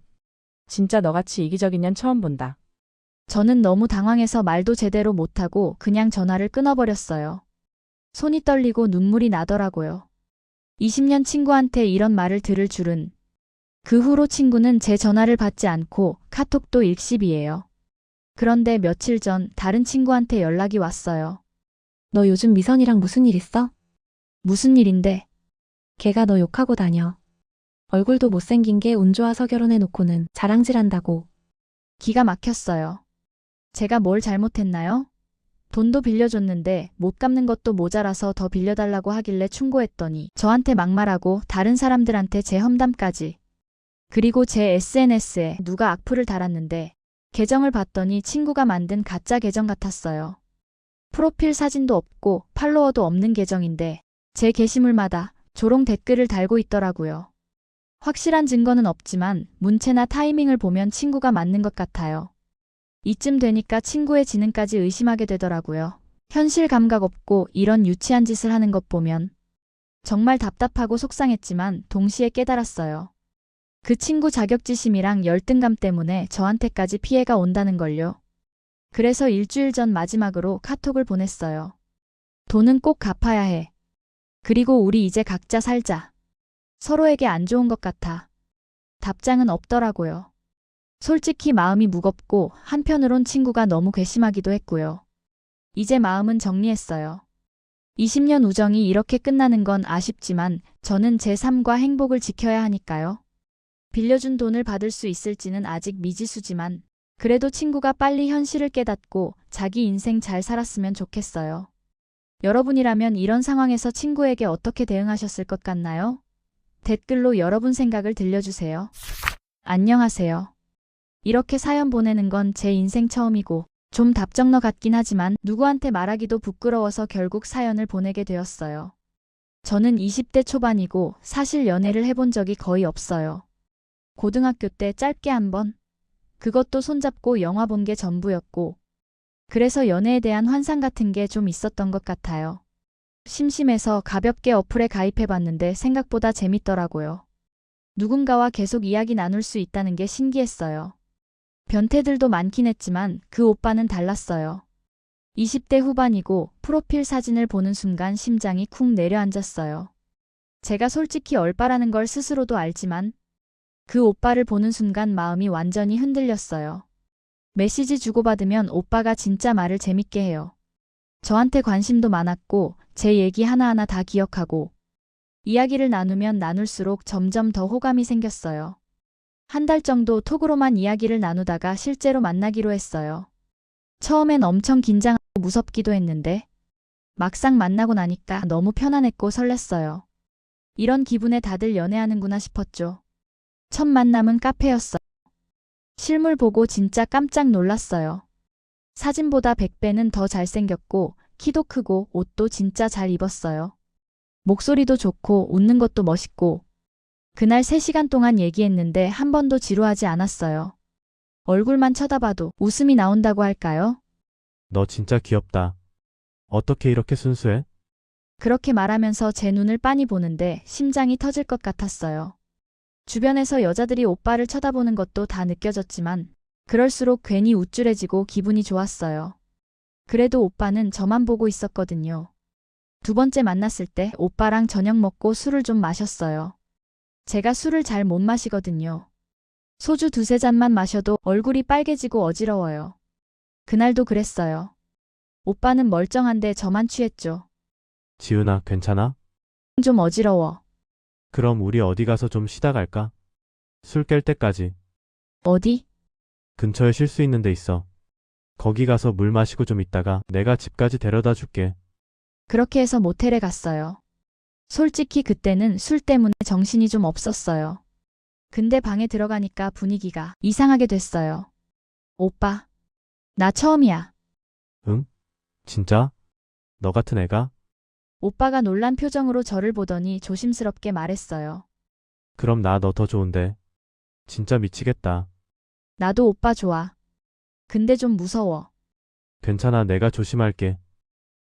진짜 너같이 이기적인 년 처음 본다. 저는 너무 당황해서 말도 제대로 못하고 그냥 전화를 끊어버렸어요. 손이 떨리고 눈물이 나더라고요. 20년 친구한테 이런 말을 들을 줄은. 그 후로 친구는 제 전화를 받지 않고 카톡도 일십이에요. 그런데 며칠 전 다른 친구한테 연락이 왔어요. 너 요즘 미선이랑 무슨 일 있어? 무슨 일인데? 걔가 너 욕하고 다녀. 얼굴도 못생긴 게 운 좋아서 결혼해놓고는 자랑질한다고. 기가 막혔어요. 제가 뭘 잘못했나요? 돈도 빌려줬는데 못 갚는 것도 모자라서 더 빌려달라고 하길래 충고했더니 저한테 막말하고 다른 사람들한테 제 험담까지. 그리고 제 SNS에 누가 악플을 달았는데 계정을 봤더니 친구가 만든 가짜 계정 같았어요. 프로필 사진도 없고 팔로워도 없는 계정인데 제 게시물마다 조롱 댓글을 달고 있더라고요. 확실한 증거는 없지만 문체나 타이밍을 보면 친구가 맞는 것 같아요. 이쯤 되니까 친구의 지능까지 의심하게 되더라고요. 현실 감각 없고 이런 유치한 짓을 하는 것 보면 정말 답답하고 속상했지만 동시에 깨달았어요. 그 친구 자격지심이랑 열등감 때문에 저한테까지 피해가 온다는 걸요. 그래서 일주일 전 마지막으로 카톡을 보냈어요. 돈은 꼭 갚아야 해. 그리고 우리 이제 각자 살자. 서로에게 안 좋은 것 같아. 답장은 없더라고요. 솔직히 마음이 무겁고 한편으론 친구가 너무 괘씸하기도 했고요. 이제 마음은 정리했어요. 20년 우정이 이렇게 끝나는 건 아쉽지만 저는 제 삶과 행복을 지켜야 하니까요. 빌려준 돈을 받을 수 있을지는 아직 미지수지만 그래도 친구가 빨리 현실을 깨닫고 자기 인생 잘 살았으면 좋겠어요. 여러분이라면 이런 상황에서 친구에게 어떻게 대응하셨을 것 같나요? 댓글로 여러분 생각을 들려주세요. 안녕하세요. 이렇게 사연 보내는 건 제 인생 처음이고 좀 답정너 같긴 하지만 누구한테 말하기도 부끄러워서 결국 사연을 보내게 되었어요. 저는 20대 초반이고 사실 연애를 해본 적이 거의 없어요. 고등학교 때 짧게 한 번? 그것도 손잡고 영화 본 게 전부였고 그래서 연애에 대한 환상 같은 게 좀 있었던 것 같아요. 심심해서 가볍게 어플에 가입해봤는데 생각보다 재밌더라고요. 누군가와 계속 이야기 나눌 수 있다는 게 신기했어요. 변태들도 많긴 했지만 그 오빠는 달랐어요. 20대 후반이고 프로필 사진을 보는 순간 심장이 쿵 내려앉았어요. 제가 솔직히 얼빠라는 걸 스스로도 알지만 그 오빠를 보는 순간 마음이 완전히 흔들렸어요. 메시지 주고받으면 오빠가 진짜 말을 재밌게 해요. 저한테 관심도 많았고 제 얘기 하나하나 다 기억하고 이야기를 나누면 나눌수록 점점 더 호감이 생겼어요. 한 달 정도 톡으로만 이야기를 나누다가 실제로 만나기로 했어요. 처음엔 엄청 긴장하고 무섭기도 했는데 막상 만나고 나니까 너무 편안했고 설렜어요. 이런 기분에 다들 연애하는구나 싶었죠. 첫 만남은 카페였어요. 실물 보고 진짜 깜짝 놀랐어요. 사진보다 100배는 더 잘생겼고 키도 크고 옷도 진짜 잘 입었어요. 목소리도 좋고 웃는 것도 멋있고 그날 3시간 동안 얘기했는데 한 번도 지루하지 않았어요. 얼굴만 쳐다봐도 웃음이 나온다고 할까요? 너 진짜 귀엽다. 어떻게 이렇게 순수해? 그렇게 말하면서 제 눈을 빤히 보는데 심장이 터질 것 같았어요. 주변에서 여자들이 오빠를 쳐다보는 것도 다 느껴졌지만 그럴수록 괜히 우쭐해지고 기분이 좋았어요. 그래도 오빠는 저만 보고 있었거든요. 두 번째 만났을 때 오빠랑 저녁 먹고 술을 좀 마셨어요. 제가 술을 잘 못 마시거든요. 소주 2-3잔만 마셔도 얼굴이 빨개지고 어지러워요. 그날도 그랬어요. 오빠는 멀쩡한데 저만 취했죠. 지은아, 괜찮아? 좀 어지러워. 그럼 우리 어디 가서 좀 쉬다 갈까? 술 깰 때까지. 어디? 근처에 쉴 수 있는 데 있어. 거기 가서 물 마시고 좀 있다가 내가 집까지 데려다 줄게. 그렇게 해서 모텔에 갔어요. 솔직히 그때는 술 때문에 정신이 좀 없었어요. 근데 방에 들어가니까 분위기가 이상하게 됐어요. 오빠, 나 처음이야. 응? 진짜? 너 같은 애가? 오빠가 놀란 표정으로 저를 보더니 조심스럽게 말했어요. 그럼 나 너 더 좋은데. 진짜 미치겠다. 나도 오빠 좋아. 근데 좀 무서워. 괜찮아, 내가 조심할게.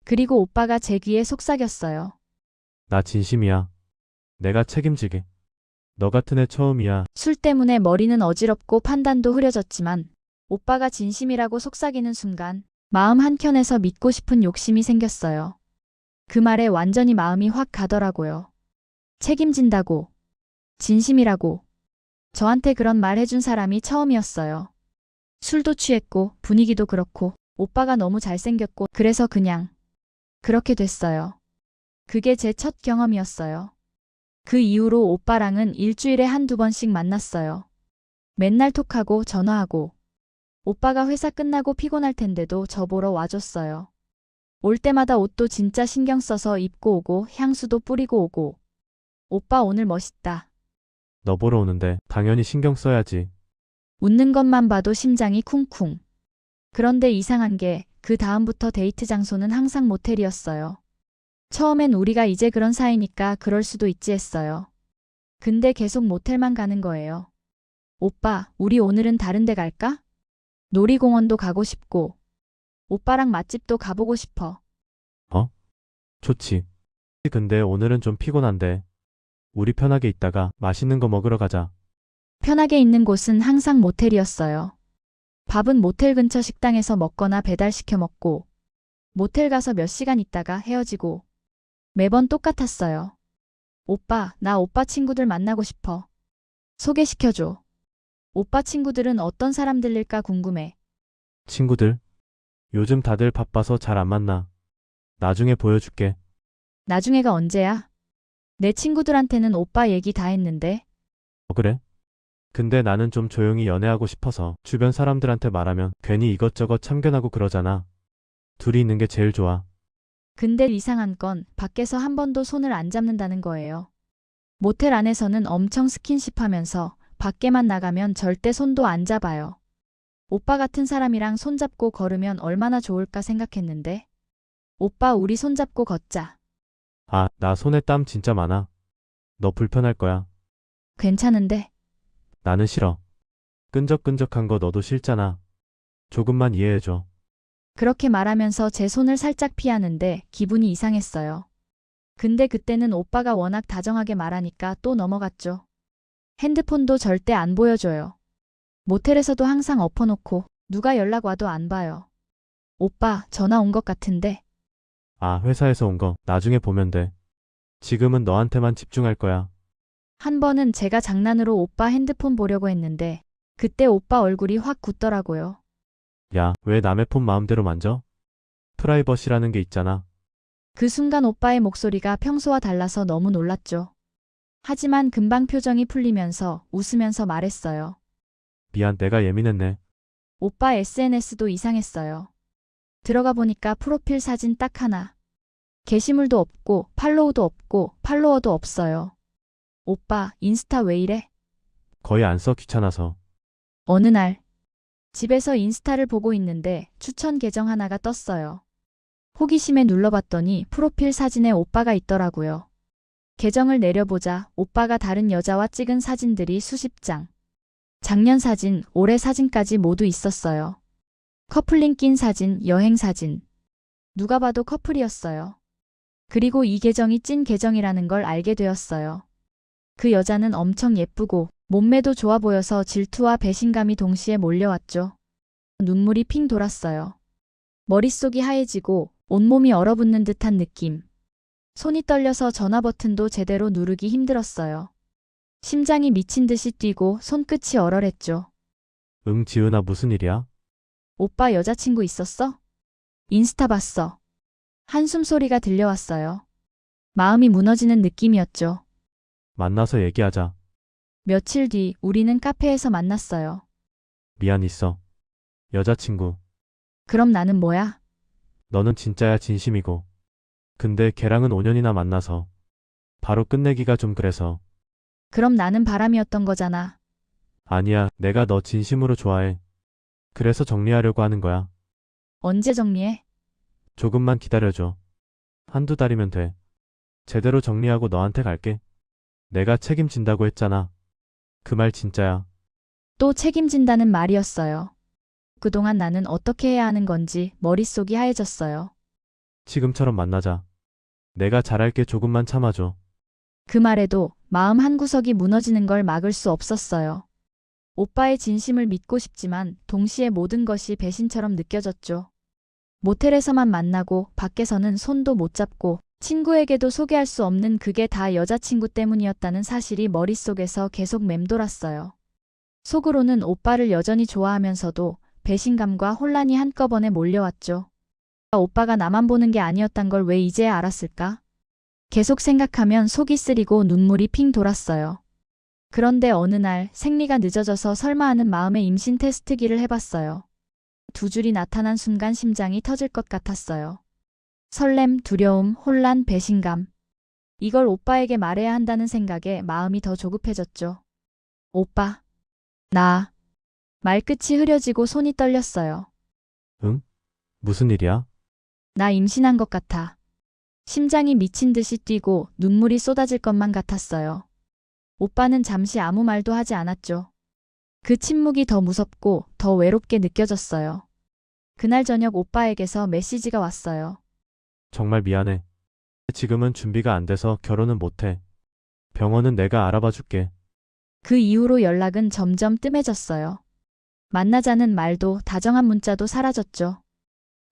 그리고 오빠가 제 귀에 속삭였어요. 나 진심이야. 내가 책임지게. 너 같은 애 처음이야. 술 때문에 머리는 어지럽고 판단도 흐려졌지만 오빠가 진심이라고 속삭이는 순간 마음 한켠에서 믿고 싶은 욕심이 생겼어요. 그 말에 완전히 마음이 확 가더라고요. 책임진다고. 진심이라고. 저한테 그런 말 해준 사람이 처음이었어요. 술도 취했고 분위기도 그렇고 오빠가 너무 잘생겼고 그래서 그냥 그렇게 됐어요. 그게 제 첫 경험이었어요. 그 이후로 오빠랑은 일주일에 한두 번씩 만났어요. 맨날 톡하고 전화하고. 오빠가 회사 끝나고 피곤할 텐데도 저 보러 와줬어요. 올 때마다 옷도 진짜 신경 써서 입고 오고 향수도 뿌리고 오고. 오빠 오늘 멋있다. 너 보러 오는데 당연히 신경 써야지. 웃는 것만 봐도 심장이 쿵쿵. 그런데 이상한 게 그 다음부터 데이트 장소는 항상 모텔이었어요. 처음엔 우리가 이제 그런 사이니까 그럴 수도 있지 했어요. 근데 계속 모텔만 가는 거예요. 오빠, 우리 오늘은 다른 데 갈까? 놀이공원도 가고 싶고. 오빠랑 맛집도 가보고 싶어. 좋지. 근데 오늘은 좀 피곤한데. 우리 편하게 있다가 맛있는 거 먹으러 가자. 편하게 있는 곳은 항상 모텔이었어요. 밥은 모텔 근처 식당에서 먹거나 배달시켜 먹고, 모텔 가서 몇 시간 있다가 헤어지고, 매번 똑같았어요. 오빠, 나 오빠 친구들 만나고 싶어. 소개시켜줘. 오빠 친구들은 어떤 사람들일까 궁금해. 친구들? 요즘 다들 바빠서 잘 안 만나. 나중에 보여줄게. 나중에가 언제야? 내 친구들한테는 오빠 얘기 다 했는데. 그래? 근데 나는 좀 조용히 연애하고 싶어서 주변 사람들한테 말하면 괜히 이것저것 참견하고 그러잖아. 둘이 있는 게 제일 좋아. 근데 이상한 건 밖에서 한 번도 손을 안 잡는다는 거예요. 모텔 안에서는 엄청 스킨십 하면서 밖에만 나가면 절대 손도 안 잡아요. 오빠 같은 사람이랑 손잡고 걸으면 얼마나 좋을까 생각했는데. 오빠 우리 손잡고 걷자. 아, 나 손에 땀 진짜 많아. 너 불편할 거야. 괜찮은데. 나는 싫어. 끈적끈적한 거 너도 싫잖아. 조금만 이해해줘. 그렇게 말하면서 제 손을 살짝 피하는데 기분이 이상했어요. 근데 그때는 오빠가 워낙 다정하게 말하니까 또 넘어갔죠. 핸드폰도 절대 안 보여줘요. 모텔에서도 항상 엎어놓고 누가 연락 와도 안 봐요. 오빠, 전화 온 것 같은데. 아, 회사에서 온 거 나중에 보면 돼. 지금은 너한테만 집중할 거야. 한 번은 제가 장난으로 오빠 핸드폰 보려고 했는데 그때 오빠 얼굴이 확 굳더라고요. 야, 왜 남의 폰 마음대로 만져? 프라이버시라는 게 있잖아. 그 순간 오빠의 목소리가 평소와 달라서 너무 놀랐죠. 하지만 금방 표정이 풀리면서 웃으면서 말했어요. 미안, 내가 예민했네. 오빠 SNS도 이상했어요. 들어가 보니까 프로필 사진 딱 하나. 게시물도 없고 팔로우도 없고 팔로워도 없어요. 오빠, 인스타 왜 이래? 거의 안 써, 귀찮아서. 어느 날 집에서 인스타를 보고 있는데 추천 계정 하나가 떴어요. 호기심에 눌러봤더니 프로필 사진에 오빠가 있더라고요. 계정을 내려보자 오빠가 다른 여자와 찍은 사진들이 수십 장. 작년 사진, 올해 사진까지 모두 있었어요. 커플링 낀 사진, 여행 사진. 누가 봐도 커플이었어요. 그리고 이 계정이 찐 계정이라는 걸 알게 되었어요. 그 여자는 엄청 예쁘고 몸매도 좋아 보여서 질투와 배신감이 동시에 몰려왔죠. 눈물이 핑 돌았어요. 머릿속이 하얘지고 온몸이 얼어붙는 듯한 느낌. 손이 떨려서 전화 버튼도 제대로 누르기 힘들었어요. 심장이 미친 듯이 뛰고 손끝이 얼얼했죠. 응, 지은아, 무슨 일이야? 오빠 여자친구 있었어? 인스타 봤어. 한숨 소리가 들려왔어요. 마음이 무너지는 느낌이었죠. 만나서 얘기하자. 며칠 뒤 우리는 카페에서 만났어요. 미안, 있어. 여자친구. 그럼 나는 뭐야? 너는 진짜야, 진심이고. 근데 걔랑은 5년이나 만나서 바로 끝내기가 좀 그래서. 그럼 나는 바람이었던 거잖아. 아니야, 내가 너 진심으로 좋아해. 그래서 정리하려고 하는 거야. 언제 정리해? 조금만 기다려줘. 한두 달이면 돼. 제대로 정리하고 너한테 갈게. 내가 책임진다고 했잖아. 그 말 진짜야. 또 책임진다는 말이었어요. 그동안 나는 어떻게 해야 하는 건지 머릿속이 하얘졌어요. 지금처럼 만나자. 내가 잘할게, 조금만 참아줘. 그 말에도 마음 한구석이 무너지는 걸 막을 수 없었어요. 오빠의 진심을 믿고 싶지만 동시에 모든 것이 배신처럼 느껴졌죠. 모텔에서만 만나고 밖에서는 손도 못 잡고 친구에게도 소개할 수 없는 그게 다 여자친구 때문이었다는 사실이 머릿속에서 계속 맴돌았어요. 속으로는 오빠를 여전히 좋아하면서도 배신감과 혼란이 한꺼번에 몰려왔죠. 오빠가 나만 보는 게 아니었단 걸 왜 이제야 알았을까? 계속 생각하면 속이 쓰리고 눈물이 핑 돌았어요. 그런데 어느 날 생리가 늦어져서 설마 하는 마음에 임신 테스트기를 해봤어요. 두 줄이 나타난 순간 심장이 터질 것 같았어요. 설렘, 두려움, 혼란, 배신감. 이걸 오빠에게 말해야 한다는 생각에 마음이 더 조급해졌죠. 오빠, 나. 말끝이 흐려지고 손이 떨렸어요. 응? 무슨 일이야? 나 임신한 것 같아. 심장이 미친 듯이 뛰고 눈물이 쏟아질 것만 같았어요. 오빠는 잠시 아무 말도 하지 않았죠. 그 침묵이 더 무섭고 더 외롭게 느껴졌어요. 그날 저녁 오빠에게서 메시지가 왔어요. 정말 미안해. 지금은 준비가 안 돼서 결혼은 못해. 병원은 내가 알아봐 줄게. 그 이후로 연락은 점점 뜸해졌어요. 만나자는 말도 다정한 문자도 사라졌죠.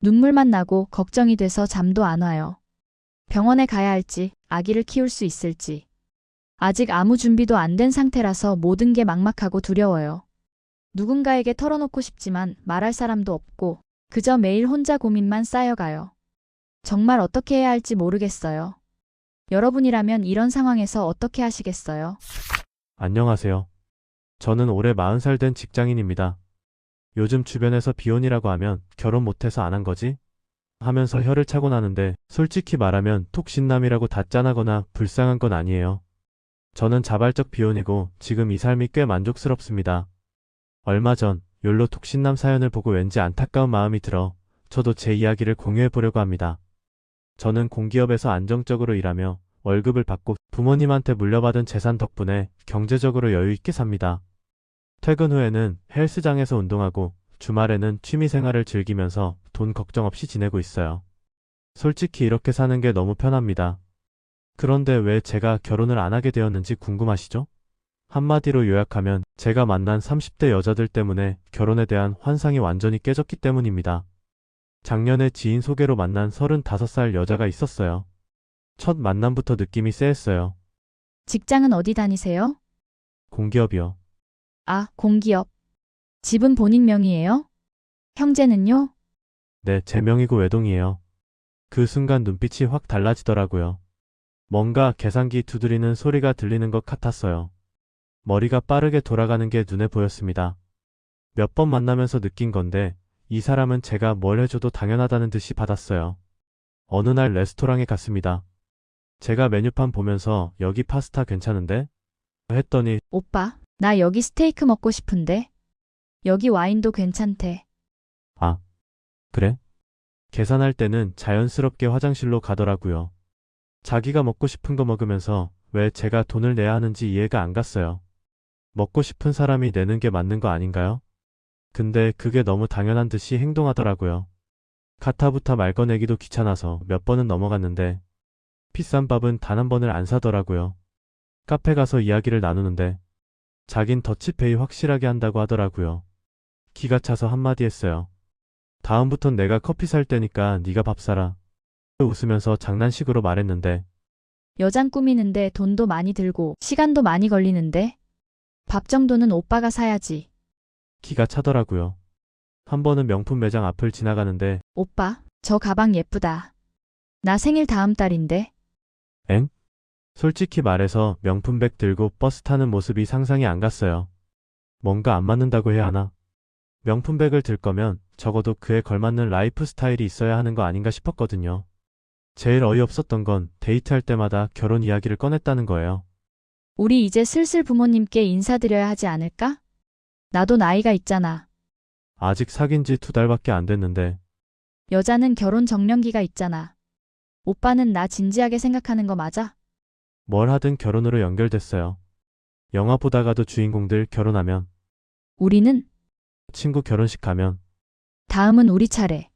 눈물만 나고 걱정이 돼서 잠도 안 와요. 병원에 가야 할지, 아기를 키울 수 있을지. 아직 아무 준비도 안 된 상태라서 모든 게 막막하고 두려워요. 누군가에게 털어놓고 싶지만 말할 사람도 없고 그저 매일 혼자 고민만 쌓여가요. 정말 어떻게 해야 할지 모르겠어요. 여러분이라면 이런 상황에서 어떻게 하시겠어요? 안녕하세요. 저는 올해 40살 된 직장인입니다. 요즘 주변에서 비혼이라고 하면 결혼 못해서 안 한 거지? 하면서 혀를 차고 나는데 솔직히 말하면 톡신남이라고 다 짠하거나 불쌍한 건 아니에요. 저는 자발적 비혼이고 지금 이 삶이 꽤 만족스럽습니다. 얼마 전 욜로 톡신남 사연을 보고 왠지 안타까운 마음이 들어 저도 제 이야기를 공유해 보려고 합니다. 저는 공기업에서 안정적으로 일하며 월급을 받고 부모님한테 물려받은 재산 덕분에 경제적으로 여유 있게 삽니다. 퇴근 후에는 헬스장에서 운동하고 주말에는 취미생활을 즐기면서 돈 걱정 없이 지내고 있어요. 솔직히 이렇게 사는 게 너무 편합니다. 그런데 왜 제가 결혼을 안 하게 되었는지 궁금하시죠? 한마디로 요약하면 제가 만난 30대 여자들 때문에 결혼에 대한 환상이 완전히 깨졌기 때문입니다. 작년에 지인 소개로 만난 35살 여자가 있었어요. 첫 만남부터 느낌이 쎄했어요. 직장은 어디 다니세요? 공기업이요. 아, 공기업. 집은 본인 명의예요? 형제는요? 네, 제 명이고 외동이에요. 그 순간 눈빛이 확 달라지더라고요. 뭔가 계산기 두드리는 소리가 들리는 것 같았어요. 머리가 빠르게 돌아가는 게 눈에 보였습니다. 몇 번 만나면서 느낀 건데 이 사람은 제가 뭘 해줘도 당연하다는 듯이 받았어요. 어느 날 레스토랑에 갔습니다. 제가 메뉴판 보면서 여기 파스타 괜찮은데? 했더니 오빠, 나 여기 스테이크 먹고 싶은데. 여기 와인도 괜찮대. 아, 그래? 계산할 때는 자연스럽게 화장실로 가더라고요. 자기가 먹고 싶은 거 먹으면서 왜 제가 돈을 내야 하는지 이해가 안 갔어요. 먹고 싶은 사람이 내는 게 맞는 거 아닌가요? 근데 그게 너무 당연한 듯이 행동하더라고요. 가타부타 말 꺼내기도 귀찮아서 몇 번은 넘어갔는데 비싼 밥은 단 한 번을 안 사더라고요. 카페 가서 이야기를 나누는데 자긴 더치페이 확실하게 한다고 하더라고요. 기가 차서 한마디 했어요. 다음부턴 내가 커피 살 테니까 네가 밥 사라. 웃으면서 장난식으로 말했는데 여잔 꾸미는데 돈도 많이 들고 시간도 많이 걸리는데. 밥 정도는 오빠가 사야지. 기가 차더라고요. 한 번은 명품 매장 앞을 지나가는데 오빠, 저 가방 예쁘다. 나 생일 다음 달인데. 엥? 솔직히 말해서 명품백 들고 버스 타는 모습이 상상이 안 갔어요. 뭔가 안 맞는다고 해야 하나? 명품백을 들 거면 적어도 그에 걸맞는 라이프 스타일이 있어야 하는 거 아닌가 싶었거든요. 제일 어이없었던 건 데이트할 때마다 결혼 이야기를 꺼냈다는 거예요. 우리 이제 슬슬 부모님께 인사드려야 하지 않을까? 나도 나이가 있잖아. 아직 사귄 지 2달밖에 안 됐는데 여자는 결혼 정년기가 있잖아. 오빠는 나 진지하게 생각하는 거 맞아? 뭘 하든 결혼으로 연결됐어요. 영화 보다가도 주인공들 결혼하면, 우리는? 친구 결혼식 가면 다음은 우리 차례.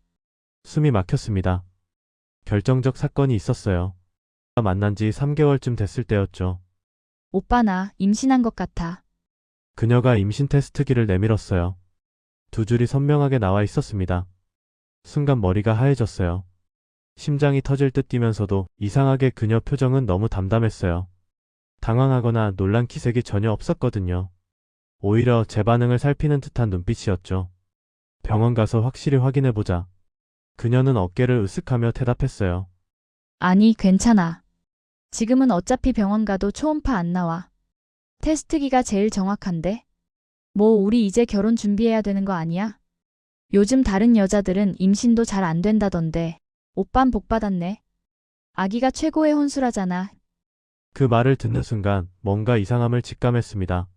숨이 막혔습니다. 결정적 사건이 있었어요. 만난 지 3개월쯤 됐을 때였죠. 오빠 나 임신한 것 같아. 그녀가 임신 테스트기를 내밀었어요. 두 줄이 선명하게 나와 있었습니다. 순간 머리가 하얘졌어요. 심장이 터질 듯 뛰면서도 이상하게 그녀 표정은 너무 담담했어요. 당황하거나 놀란 기색이 전혀 없었거든요. 오히려 제 반응을 살피는 듯한 눈빛이었죠. 병원 가서 확실히 확인해보자. 그녀는 어깨를 으쓱하며 대답했어요. 아니, 괜찮아. 지금은 어차피 병원 가도 초음파 안 나와. 테스트기가 제일 정확한데? 뭐, 우리 이제 결혼 준비해야 되는 거 아니야? 요즘 다른 여자들은 임신도 잘 안 된다던데. 오빤 복 받았네. 아기가 최고의 혼수라잖아. 그 말을 듣는 순간 뭔가 이상함을 직감했습니다.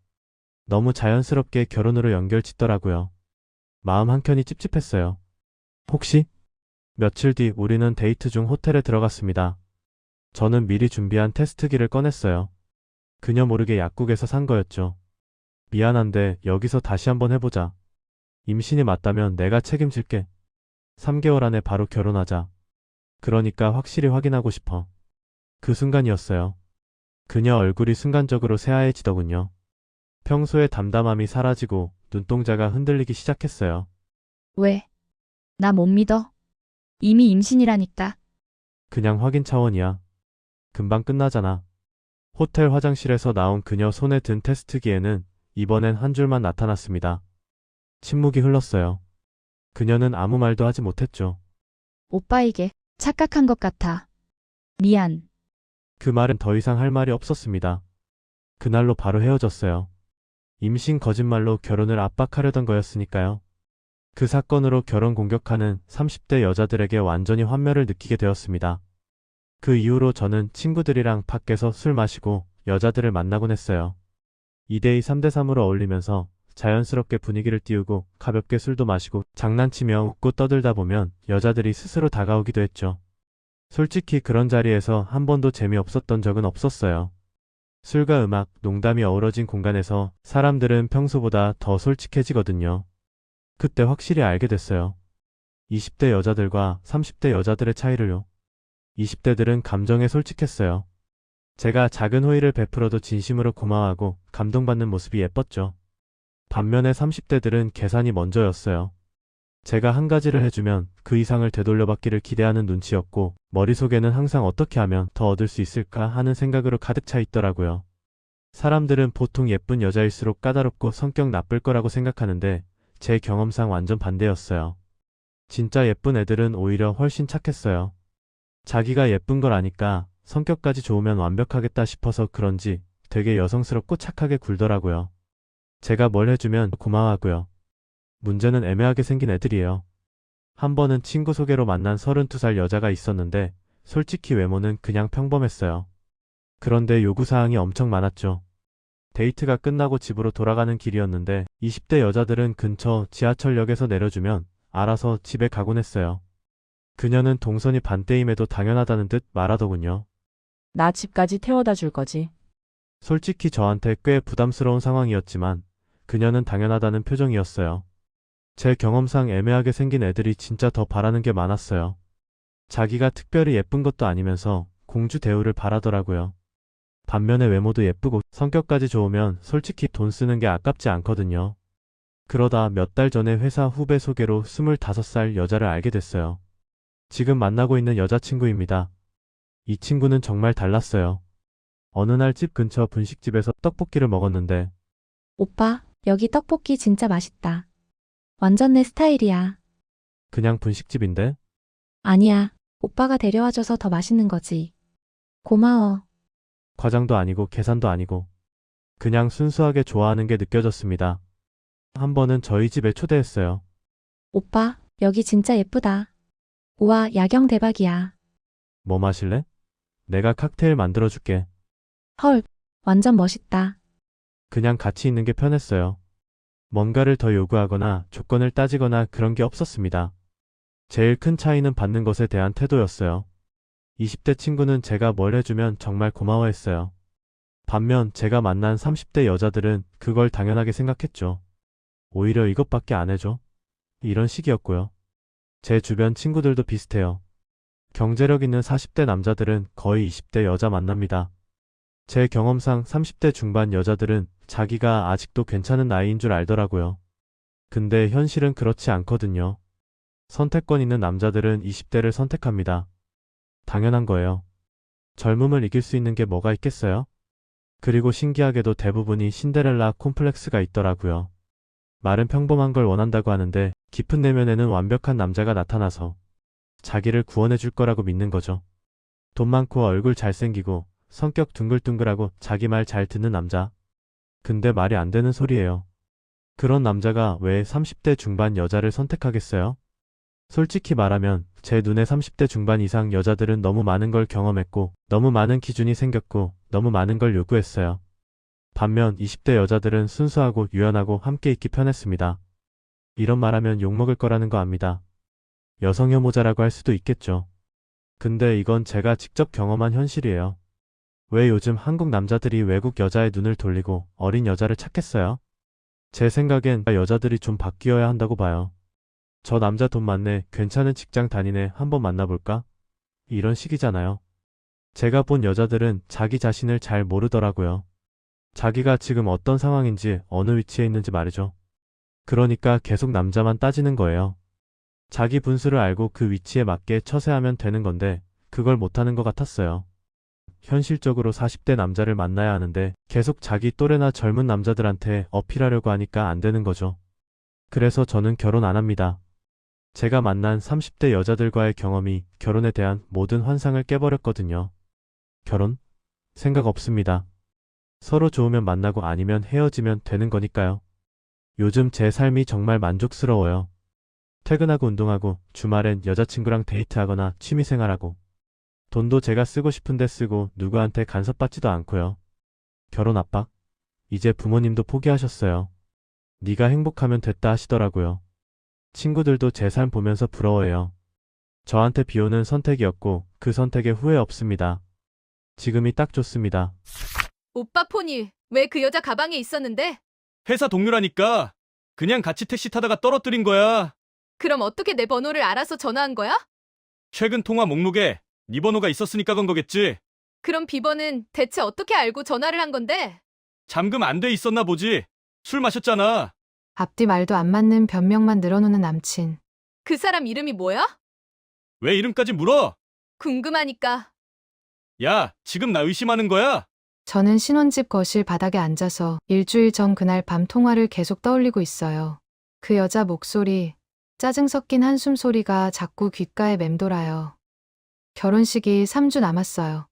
너무 자연스럽게 결혼으로 연결짓더라고요. 마음 한켠이 찝찝했어요. 혹시? 며칠 뒤 우리는 데이트 중 호텔에 들어갔습니다. 저는 미리 준비한 테스트기를 꺼냈어요. 그녀 모르게 약국에서 산 거였죠. 미안한데 여기서 다시 한번 해보자. 임신이 맞다면 내가 책임질게. 3개월 안에 바로 결혼하자. 그러니까 확실히 확인하고 싶어. 그 순간이었어요. 그녀 얼굴이 순간적으로 새하얘지더군요. 평소의 담담함이 사라지고 눈동자가 흔들리기 시작했어요. 왜? 나 못 믿어. 이미 임신이라니까. 그냥 확인 차원이야. 금방 끝나잖아. 호텔 화장실에서 나온 그녀 손에 든 테스트기에는 이번엔 한 줄만 나타났습니다. 침묵이 흘렀어요. 그녀는 아무 말도 하지 못했죠. 오빠에게 착각한 것 같아. 미안. 그 말은 더 이상 할 말이 없었습니다. 그날로 바로 헤어졌어요. 임신 거짓말로 결혼을 압박하려던 거였으니까요. 그 사건으로 결혼 공격하는 30대 여자들에게 완전히 환멸을 느끼게 되었습니다. 그 이후로 저는 친구들이랑 밖에서 술 마시고 여자들을 만나곤 했어요. 2대2, 3대3으로 어울리면서 자연스럽게 분위기를 띄우고 가볍게 술도 마시고 장난치며 웃고 떠들다 보면 여자들이 스스로 다가오기도 했죠. 솔직히 그런 자리에서 한 번도 재미없었던 적은 없었어요. 술과 음악, 농담이 어우러진 공간에서 사람들은 평소보다 더 솔직해지거든요. 그때 확실히 알게 됐어요. 20대 여자들과 30대 여자들의 차이를요. 20대들은 감정에 솔직했어요. 제가 작은 호의를 베풀어도 진심으로 고마워하고 감동받는 모습이 예뻤죠. 반면에 30대들은 계산이 먼저였어요. 제가 한 가지를 해주면 그 이상을 되돌려받기를 기대하는 눈치였고 머릿속에는 항상 어떻게 하면 더 얻을 수 있을까 하는 생각으로 가득 차 있더라고요. 사람들은 보통 예쁜 여자일수록 까다롭고 성격 나쁠 거라고 생각하는데 제 경험상 완전 반대였어요. 진짜 예쁜 애들은 오히려 훨씬 착했어요. 자기가 예쁜 걸 아니까 성격까지 좋으면 완벽하겠다 싶어서 그런지 되게 여성스럽고 착하게 굴더라고요. 제가 뭘 해주면 고마워하고요. 문제는 애매하게 생긴 애들이에요. 한 번은 친구 소개로 만난 32살 여자가 있었는데 솔직히 외모는 그냥 평범했어요. 그런데 요구사항이 엄청 많았죠. 데이트가 끝나고 집으로 돌아가는 길이었는데 20대 여자들은 근처 지하철역에서 내려주면 알아서 집에 가곤 했어요. 그녀는 동선이 반대임에도 당연하다는 듯 말하더군요. 나 집까지 태워다 줄 거지. 솔직히 저한테 꽤 부담스러운 상황이었지만 그녀는 당연하다는 표정이었어요. 제 경험상 애매하게 생긴 애들이 진짜 더 바라는 게 많았어요. 자기가 특별히 예쁜 것도 아니면서 공주 대우를 바라더라고요. 반면에 외모도 예쁘고 성격까지 좋으면 솔직히 돈 쓰는 게 아깝지 않거든요. 그러다 몇 달 전에 회사 후배 소개로 25살 여자를 알게 됐어요. 지금 만나고 있는 여자친구입니다. 이 친구는 정말 달랐어요. 어느 날 집 근처 분식집에서 떡볶이를 먹었는데 오빠, 여기 떡볶이 진짜 맛있다. 완전 내 스타일이야. 그냥 분식집인데? 아니야, 오빠가 데려와줘서 더 맛있는 거지. 고마워. 과장도 아니고 계산도 아니고 그냥 순수하게 좋아하는 게 느껴졌습니다. 한 번은 저희 집에 초대했어요. 오빠, 여기 진짜 예쁘다. 우와, 야경 대박이야. 뭐 마실래? 내가 칵테일 만들어줄게. 헐, 완전 멋있다. 그냥 같이 있는 게 편했어요. 뭔가를 더 요구하거나 조건을 따지거나 그런 게 없었습니다. 제일 큰 차이는 받는 것에 대한 태도였어요. 20대 친구는 제가 뭘 해주면 정말 고마워했어요. 반면 제가 만난 30대 여자들은 그걸 당연하게 생각했죠. 오히려 이것밖에 안 해줘? 이런 식이었고요. 제 주변 친구들도 비슷해요. 경제력 있는 40대 남자들은 거의 20대 여자 만납니다. 제 경험상 30대 중반 여자들은 자기가 아직도 괜찮은 나이인 줄 알더라고요. 근데 현실은 그렇지 않거든요. 선택권 있는 남자들은 20대를 선택합니다. 당연한 거예요. 젊음을 이길 수 있는 게 뭐가 있겠어요? 그리고 신기하게도 대부분이 신데렐라 콤플렉스가 있더라고요. 말은 평범한 걸 원한다고 하는데 깊은 내면에는 완벽한 남자가 나타나서 자기를 구원해 줄 거라고 믿는 거죠. 돈 많고 얼굴 잘생기고 성격 둥글둥글하고 자기 말 잘 듣는 남자. 근데 말이 안 되는 소리예요. 그런 남자가 왜 30대 중반 여자를 선택하겠어요? 솔직히 말하면 제 눈에 30대 중반 이상 여자들은 너무 많은 걸 경험했고 너무 많은 기준이 생겼고 너무 많은 걸 요구했어요. 반면 20대 여자들은 순수하고 유연하고 함께 있기 편했습니다. 이런 말하면 욕먹을 거라는 거 압니다. 여성 혐오자라고 할 수도 있겠죠. 근데 이건 제가 직접 경험한 현실이에요. 왜 요즘 한국 남자들이 외국 여자의 눈을 돌리고 어린 여자를 찾겠어요? 제 생각엔 여자들이 좀 바뀌어야 한다고 봐요. 저 남자 돈 많네, 괜찮은 직장 다니네, 한번 만나볼까? 이런 식이잖아요. 제가 본 여자들은 자기 자신을 잘 모르더라고요. 자기가 지금 어떤 상황인지 어느 위치에 있는지 말이죠. 그러니까 계속 남자만 따지는 거예요. 자기 분수를 알고 그 위치에 맞게 처세하면 되는 건데 그걸 못하는 것 같았어요. 현실적으로 40대 남자를 만나야 하는데 계속 자기 또래나 젊은 남자들한테 어필하려고 하니까 안 되는 거죠. 그래서 저는 결혼 안 합니다. 제가 만난 30대 여자들과의 경험이 결혼에 대한 모든 환상을 깨버렸거든요. 결혼? 생각 없습니다. 서로 좋으면 만나고 아니면 헤어지면 되는 거니까요. 요즘 제 삶이 정말 만족스러워요. 퇴근하고 운동하고 주말엔 여자친구랑 데이트하거나 취미생활하고 돈도 제가 쓰고 싶은데 쓰고 누구한테 간섭받지도 않고요. 결혼 압박? 이제 부모님도 포기하셨어요. 네가 행복하면 됐다 하시더라고요. 친구들도 제 삶 보면서 부러워해요. 저한테 비오는 선택이었고 그 선택에 후회 없습니다. 지금이 딱 좋습니다. 오빠 폰이 왜 그 여자 가방에 있었는데? 회사 동료라니까. 그냥 같이 택시 타다가 떨어뜨린 거야. 그럼 어떻게 내 번호를 알아서 전화한 거야? 최근 통화 목록에 네 번호가 있었으니까 건 거겠지. 그럼 비번은 대체 어떻게 알고 전화를 한 건데? 잠금 안 돼 있었나 보지. 술 마셨잖아. 앞뒤 말도 안 맞는 변명만 늘어놓는 남친. 그 사람 이름이 뭐야? 왜 이름까지 물어? 궁금하니까. 야, 지금 나 의심하는 거야? 저는 신혼집 거실 바닥에 앉아서 일주일 전 그날 밤 통화를 계속 떠올리고 있어요. 그 여자 목소리, 짜증 섞인 한숨 소리가 자꾸 귓가에 맴돌아요. 결혼식이 3주 남았어요.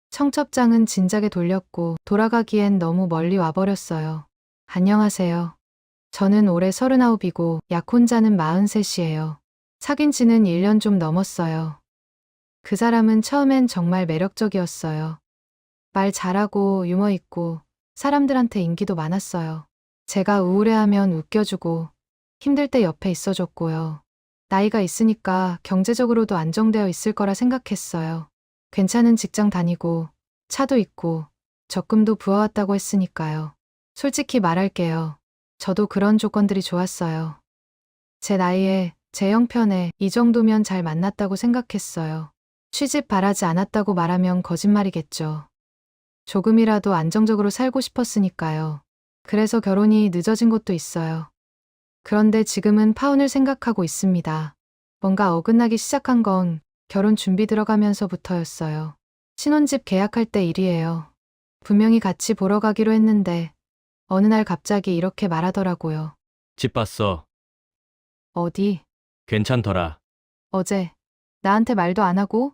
청첩장은 진작에 돌렸고 돌아가기엔 너무 멀리 와버렸어요. 안녕하세요. 저는 올해 39이고 약혼자는 43이에요. 사귄 지는 1년 좀 넘었어요. 그 사람은 처음엔 정말 매력적이었어요. 말 잘하고 유머 있고 사람들한테 인기도 많았어요. 제가 우울해하면 웃겨주고 힘들 때 옆에 있어줬고요. 나이가 있으니까 경제적으로도 안정되어 있을 거라 생각했어요. 괜찮은 직장 다니고 차도 있고 적금도 부어왔다고 했으니까요. 솔직히 말할게요. 저도 그런 조건들이 좋았어요. 제 나이에 제 형편에 이 정도면 잘 만났다고 생각했어요. 취직 바라지 않았다고 말하면 거짓말이겠죠. 조금이라도 안정적으로 살고 싶었으니까요. 그래서 결혼이 늦어진 것도 있어요. 그런데 지금은 파혼을 생각하고 있습니다. 뭔가 어긋나기 시작한 건 결혼 준비 들어가면서부터였어요. 신혼집 계약할 때 일이에요. 분명히 같이 보러 가기로 했는데 어느 날 갑자기 이렇게 말하더라고요. 집 봤어. 어디? 괜찮더라. 어제. 나한테 말도 안 하고?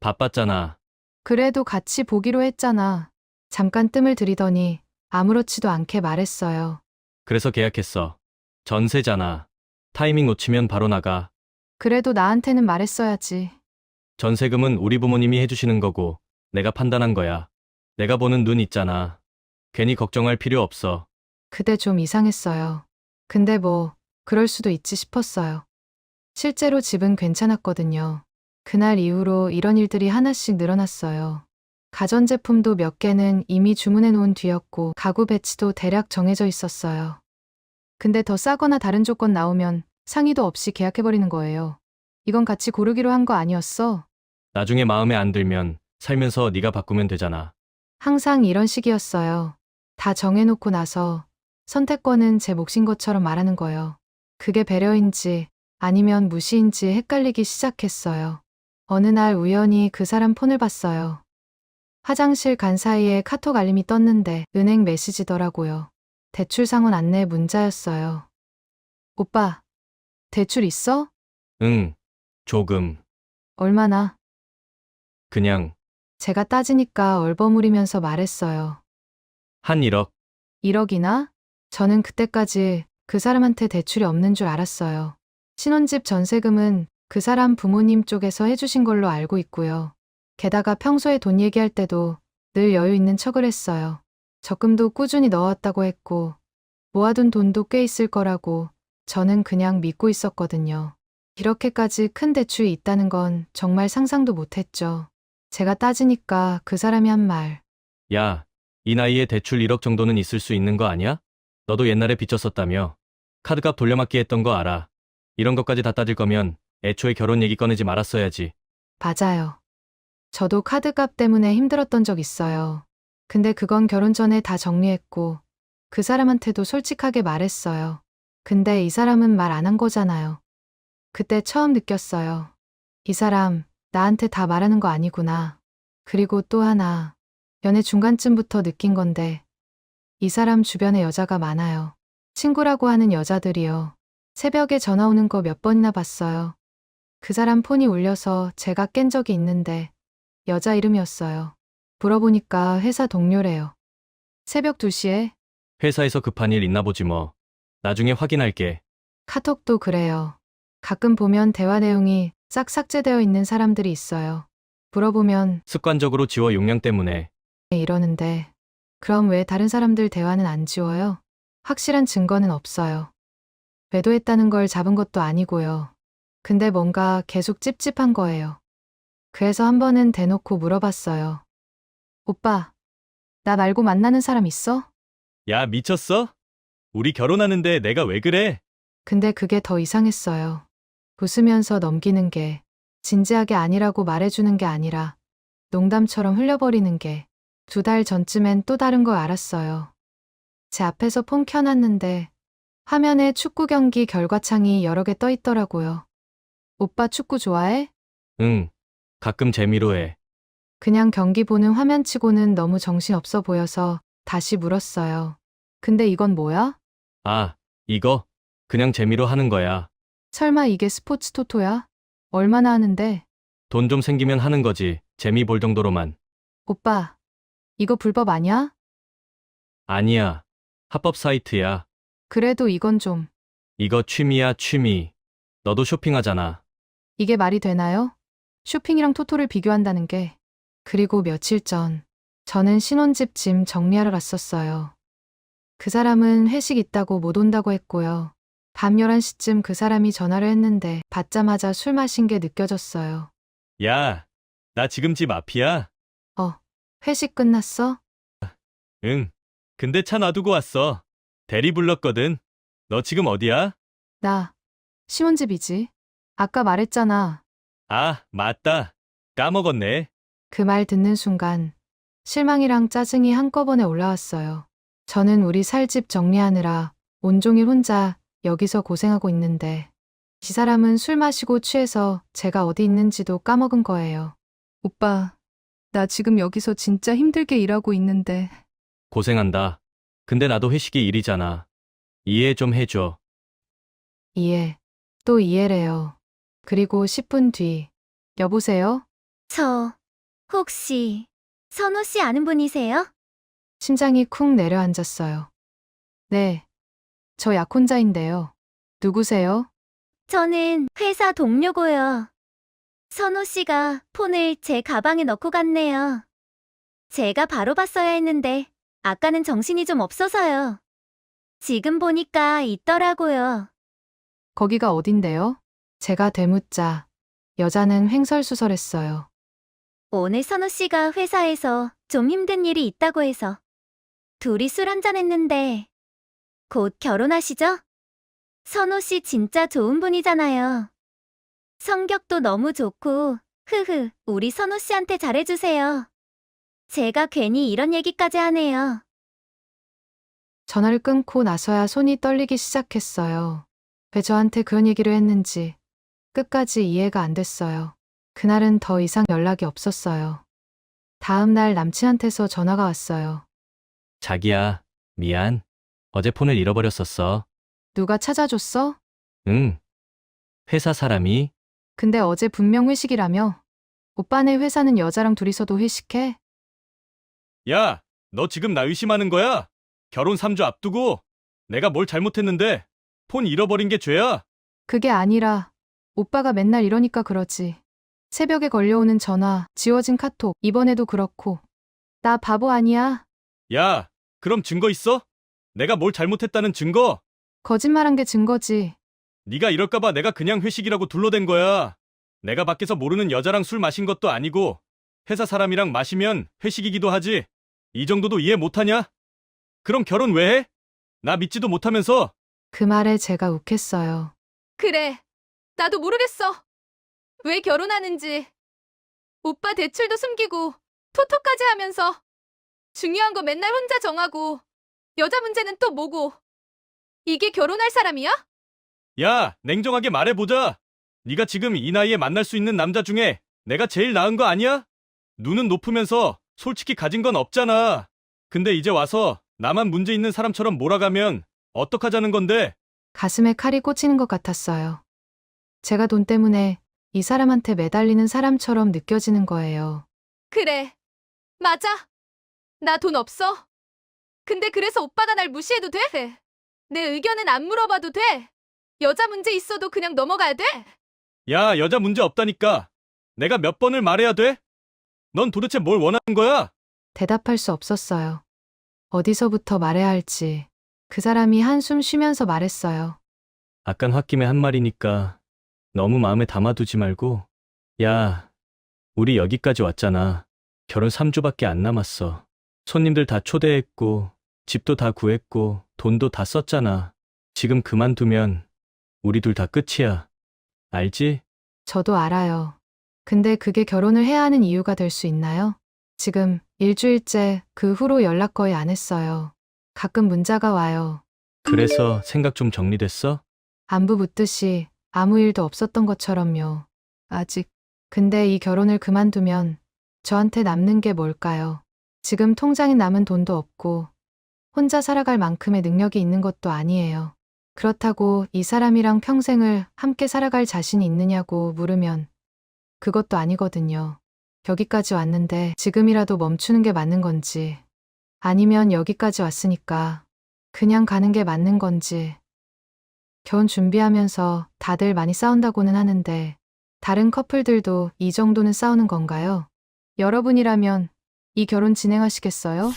바빴잖아. 그래도 같이 보기로 했잖아. 잠깐 뜸을 들이더니 아무렇지도 않게 말했어요. 그래서 계약했어. 전세잖아. 타이밍 놓치면 바로 나가. 그래도 나한테는 말했어야지. 전세금은 우리 부모님이 해주시는 거고 내가 판단한 거야. 내가 보는 눈 있잖아. 괜히 걱정할 필요 없어. 그때 좀 이상했어요. 근데 뭐 그럴 수도 있지 싶었어요. 실제로 집은 괜찮았거든요. 그날 이후로 이런 일들이 하나씩 늘어났어요. 가전제품도 몇 개는 이미 주문해 놓은 뒤였고 가구 배치도 대략 정해져 있었어요. 근데 더 싸거나 다른 조건 나오면 상의도 없이 계약해버리는 거예요. 이건 같이 고르기로 한 거 아니었어? 나중에 마음에 안 들면 살면서 네가 바꾸면 되잖아. 항상 이런 식이었어요. 다 정해놓고 나서 선택권은 제 몫인 것처럼 말하는 거예요. 그게 배려인지 아니면 무시인지 헷갈리기 시작했어요. 어느 날 우연히 그 사람 폰을 봤어요. 화장실 간 사이에 카톡 알림이 떴는데 은행 메시지더라고요. 대출 상환 안내 문자였어요. 오빠, 대출 있어? 응, 조금. 얼마나? 그냥 제가 따지니까 얼버무리면서 말했어요. 한 1억. 1억이나? 저는 그때까지 그 사람한테 대출이 없는 줄 알았어요. 신혼집 전세금은 그 사람 부모님 쪽에서 해주신 걸로 알고 있고요. 게다가 평소에 돈 얘기할 때도 늘 여유 있는 척을 했어요. 적금도 꾸준히 넣어왔다고 했고 모아둔 돈도 꽤 있을 거라고 저는 그냥 믿고 있었거든요. 이렇게까지 큰 대출이 있다는 건 정말 상상도 못했죠. 제가 따지니까 그 사람이 한 말. 야, 이 나이에 대출 1억 정도는 있을 수 있는 거 아니야? 너도 옛날에 빚졌었다며. 카드값 돌려막기 했던 거 알아. 이런 것까지 다 따질 거면 애초에 결혼 얘기 꺼내지 말았어야지. 맞아요. 저도 카드값 때문에 힘들었던 적 있어요. 근데 그건 결혼 전에 다 정리했고 그 사람한테도 솔직하게 말했어요. 근데 이 사람은 말 안 한 거잖아요. 그때 처음 느꼈어요. 이 사람 나한테 다 말하는 거 아니구나. 그리고 또 하나, 연애 중간쯤부터 느낀 건데 이 사람 주변에 여자가 많아요. 친구라고 하는 여자들이요. 새벽에 전화 오는 거 몇 번이나 봤어요. 그 사람 폰이 울려서 제가 깬 적이 있는데 여자 이름이었어요. 물어보니까 회사 동료래요. 새벽 2시에 회사에서 급한 일 있나 보지 뭐. 나중에 확인할게. 카톡도 그래요. 가끔 보면 대화 내용이 싹 삭제되어 있는 사람들이 있어요. 물어보면 습관적으로 지워 용량 때문에. 이러는데 그럼 왜 다른 사람들 대화는 안 지워요? 확실한 증거는 없어요. 외도했다는 걸 잡은 것도 아니고요. 근데 뭔가 계속 찝찝한 거예요. 그래서 한 번은 대놓고 물어봤어요. 오빠, 나 말고 만나는 사람 있어? 야, 미쳤어? 우리 결혼하는데 내가 왜 그래? 근데 그게 더 이상했어요. 웃으면서 넘기는 게 진지하게 아니라고 말해주는 게 아니라 농담처럼 흘려버리는 게 2달 전쯤엔 또 다른 걸 알았어요. 제 앞에서 폰 켜놨는데 화면에 축구 경기 결과창이 여러 개 떠 있더라고요. 오빠 축구 좋아해? 응, 가끔 재미로 해. 그냥 경기 보는 화면치고는 너무 정신없어 보여서 다시 물었어요. 근데 이건 뭐야? 아, 이거? 그냥 재미로 하는 거야. 설마 이게 스포츠 토토야? 얼마나 하는데? 돈 좀 생기면 하는 거지. 재미 볼 정도로만. 오빠, 이거 불법 아니야? 아니야. 합법 사이트야. 그래도 이건 좀. 이거 취미야, 취미. 너도 쇼핑하잖아. 이게 말이 되나요? 쇼핑이랑 토토를 비교한다는 게. 그리고 며칠 전, 저는 신혼집 짐 정리하러 갔었어요. 그 사람은 회식 있다고 못 온다고 했고요. 밤 11시쯤 그 사람이 전화를 했는데 받자마자 술 마신 게 느껴졌어요. 야, 나 지금 집 앞이야? 회식 끝났어? 응. 근데 차 놔두고 왔어. 대리 불렀거든. 너 지금 어디야? 나, 신혼집이지. 아까 말했잖아. 아, 맞다. 까먹었네. 그 말 듣는 순간 실망이랑 짜증이 한꺼번에 올라왔어요. 저는 우리 살 집 정리하느라 온종일 혼자 여기서 고생하고 있는데 이 사람은 술 마시고 취해서 제가 어디 있는지도 까먹은 거예요. 오빠, 나 지금 여기서 진짜 힘들게 일하고 있는데. 고생한다. 근데 나도 회식이 일이잖아. 이해 좀 해줘. 이해, 또 이해래요. 그리고 10분 뒤. 여보세요? 저, 혹시, 선호 씨 아는 분이세요? 심장이 쿵 내려앉았어요. 네, 저 약혼자인데요. 누구세요? 저는 회사 동료고요. 선호 씨가 폰을 제 가방에 넣고 갔네요. 제가 바로 봤어야 했는데, 아까는 정신이 좀 없어서요. 지금 보니까 있더라고요. 거기가 어딘데요? 제가 되묻자 여자는 횡설수설했어요. 오늘 선호 씨가 회사에서 좀 힘든 일이 있다고 해서 둘이 술 한잔 했는데 곧 결혼하시죠? 선호 씨 진짜 좋은 분이잖아요. 성격도 너무 좋고 우리 선호 씨한테 잘해주세요. 제가 괜히 이런 얘기까지 하네요. 전화를 끊고 나서야 손이 떨리기 시작했어요. 왜 저한테 그런 얘기를 했는지 끝까지 이해가 안 됐어요. 그날은 더 이상 연락이 없었어요. 다음 날 남친한테서 전화가 왔어요. 자기야, 미안. 어제 폰을 잃어버렸었어. 누가 찾아줬어? 응. 회사 사람이? 근데 어제 분명 회식이라며? 오빠네 회사는 여자랑 둘이서도 회식해? 야, 너 지금 나 의심하는 거야? 결혼 3주 앞두고 내가 뭘 잘못했는데 폰 잃어버린 게 죄야? 그게 아니라 오빠가 맨날 이러니까 그러지. 새벽에 걸려오는 전화, 지워진 카톡, 이번에도 그렇고. 나 바보 아니야. 야, 그럼 증거 있어? 내가 뭘 잘못했다는 증거? 거짓말한 게 증거지. 네가 이럴까봐 내가 그냥 회식이라고 둘러댄 거야. 내가 밖에서 모르는 여자랑 술 마신 것도 아니고 회사 사람이랑 마시면 회식이기도 하지. 이 정도도 이해 못하냐? 그럼 결혼 왜 해? 나 믿지도 못하면서. 그 말에 제가 욱했어요. 그래. 나도 모르겠어. 왜 결혼하는지. 오빠 대출도 숨기고 토토까지 하면서 중요한 거 맨날 혼자 정하고 여자 문제는 또 뭐고. 이게 결혼할 사람이야? 야, 냉정하게 말해보자. 네가 지금 이 나이에 만날 수 있는 남자 중에 내가 제일 나은 거 아니야? 눈은 높으면서 솔직히 가진 건 없잖아. 근데 이제 와서 나만 문제 있는 사람처럼 몰아가면 어떡하자는 건데? 가슴에 칼이 꽂히는 것 같았어요. 제가 돈 때문에 이 사람한테 매달리는 사람처럼 느껴지는 거예요. 그래. 맞아. 나 돈 없어. 근데 그래서 오빠가 날 무시해도 돼? 내 의견은 안 물어봐도 돼. 여자 문제 있어도 그냥 넘어가야 돼. 야, 여자 문제 없다니까. 내가 몇 번을 말해야 돼? 넌 도대체 뭘 원하는 거야? 대답할 수 없었어요. 어디서부터 말해야 할지. 그 사람이 한숨 쉬면서 말했어요. 아깐 홧김에 한 말이니까 너무 마음에 담아두지 말고. 야, 우리 여기까지 왔잖아. 결혼 3주밖에 안 남았어. 손님들 다 초대했고 집도 다 구했고 돈도 다 썼잖아. 지금 그만두면 우리 둘 다 끝이야. 알지? 저도 알아요. 근데 그게 결혼을 해야 하는 이유가 될 수 있나요? 지금 일주일째 그 후로 연락 거의 안 했어요. 가끔 문자가 와요. 그래서 생각 좀 정리됐어? 안부 묻듯이 아무 일도 없었던 것처럼요. 아직. 근데 이 결혼을 그만두면 저한테 남는 게 뭘까요? 지금 통장에 남은 돈도 없고 혼자 살아갈 만큼의 능력이 있는 것도 아니에요. 그렇다고 이 사람이랑 평생을 함께 살아갈 자신이 있느냐고 물으면 그것도 아니거든요. 여기까지 왔는데 지금이라도 멈추는 게 맞는 건지 아니면 여기까지 왔으니까 그냥 가는 게 맞는 건지. 결혼 준비하면서 다들 많이 싸운다고는 하는데 다른 커플들도 이 정도는 싸우는 건가요? 여러분이라면 이 결혼 진행하시겠어요?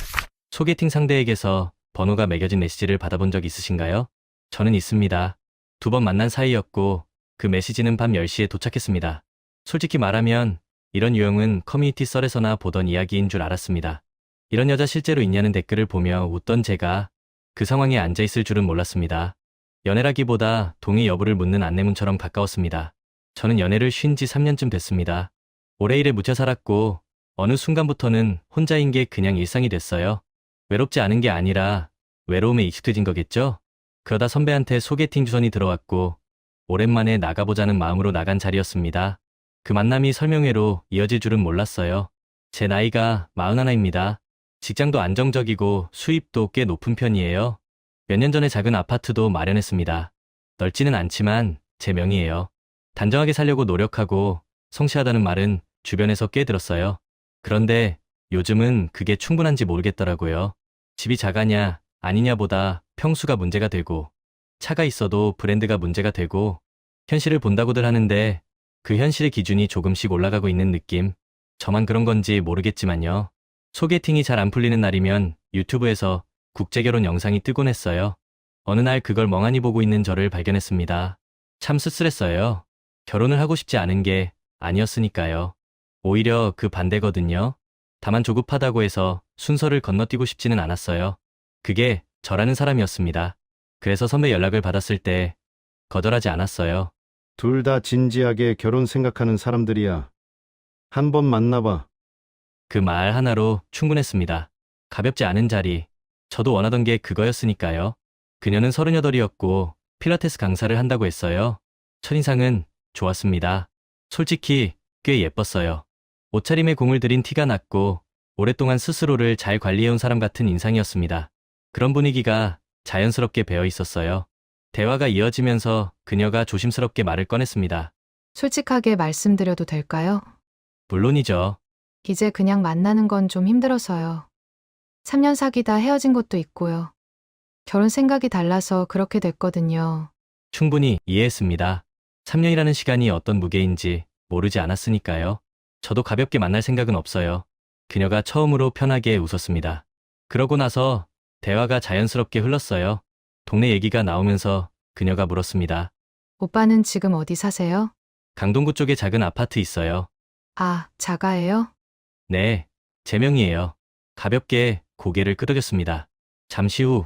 소개팅 상대에게서 번호가 매겨진 메시지를 받아본 적 있으신가요? 저는 있습니다. 2번 만난 사이였고 그 메시지는 밤 10시에 도착했습니다. 솔직히 말하면 이런 유형은 커뮤니티 썰에서나 보던 이야기인 줄 알았습니다. 이런 여자 실제로 있냐는 댓글을 보며 웃던 제가 그 상황에 앉아있을 줄은 몰랐습니다. 연애라기보다 동의 여부를 묻는 안내문처럼 가까웠습니다. 저는 연애를 쉰 지 3년쯤 됐습니다. 오래 일에 묻혀 살았고 어느 순간부터는 혼자인 게 그냥 일상이 됐어요. 외롭지 않은 게 아니라 외로움에 익숙해진 거겠죠? 그러다 선배한테 소개팅 주선이 들어왔고 오랜만에 나가보자는 마음으로 나간 자리였습니다. 그 만남이 설명회로 이어질 줄은 몰랐어요. 제 나이가 41입니다. 직장도 안정적이고 수입도 꽤 높은 편이에요. 몇 년 전에 작은 아파트도 마련했습니다. 넓지는 않지만 제 명의예요. 단정하게 살려고 노력하고 성실하다는 말은 주변에서 꽤 들었어요. 그런데 요즘은 그게 충분한지 모르겠더라고요. 집이 작아냐 아니냐보다 평수가 문제가 되고 차가 있어도 브랜드가 문제가 되고 현실을 본다고들 하는데 그 현실의 기준이 조금씩 올라가고 있는 느낌. 저만 그런 건지 모르겠지만요. 소개팅이 잘 안 풀리는 날이면 유튜브에서 국제결혼 영상이 뜨곤 했어요. 어느 날 그걸 멍하니 보고 있는 저를 발견했습니다. 참 씁쓸했어요. 결혼을 하고 싶지 않은 게 아니었으니까요. 오히려 그 반대거든요. 다만 조급하다고 해서 순서를 건너뛰고 싶지는 않았어요. 그게 저라는 사람이었습니다. 그래서 선배 연락을 받았을 때 거절하지 않았어요. 둘 다 진지하게 결혼 생각하는 사람들이야. 한번 만나봐. 그 말 하나로 충분했습니다. 가볍지 않은 자리. 저도 원하던 게 그거였으니까요. 그녀는 38이었고 필라테스 강사를 한다고 했어요. 첫인상은 좋았습니다. 솔직히 꽤 예뻤어요. 옷차림에 공을 들인 티가 났고 오랫동안 스스로를 잘 관리해온 사람 같은 인상이었습니다. 그런 분위기가 자연스럽게 배어 있었어요. 대화가 이어지면서 그녀가 조심스럽게 말을 꺼냈습니다. 솔직하게 말씀드려도 될까요? 물론이죠. 이제 그냥 만나는 건 좀 힘들어서요. 3년 사귀다 헤어진 것도 있고요. 결혼 생각이 달라서 그렇게 됐거든요. 충분히 이해했습니다. 3년이라는 시간이 어떤 무게인지 모르지 않았으니까요. 저도 가볍게 만날 생각은 없어요. 그녀가 처음으로 편하게 웃었습니다. 그러고 나서 대화가 자연스럽게 흘렀어요. 동네 얘기가 나오면서 그녀가 물었습니다. 오빠는 지금 어디 사세요? 강동구 쪽에 작은 아파트 있어요. 아, 자가예요? 네, 제 명이에요. 가볍게 고개를 끄덕였습니다. 잠시 후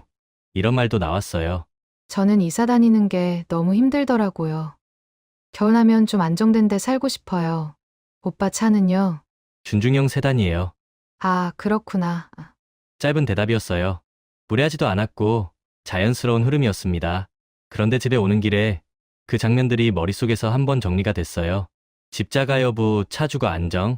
이런 말도 나왔어요. 저는 이사 다니는 게 너무 힘들더라고요. 결혼하면 좀 안정된 데 살고 싶어요. 오빠 차는요? 준중형 세단이에요. 아, 그렇구나. 짧은 대답이었어요. 무례하지도 않았고 자연스러운 흐름이었습니다. 그런데 집에 오는 길에 그 장면들이 머릿속에서 한번 정리가 됐어요. 집자가 여부, 차 주거 안정.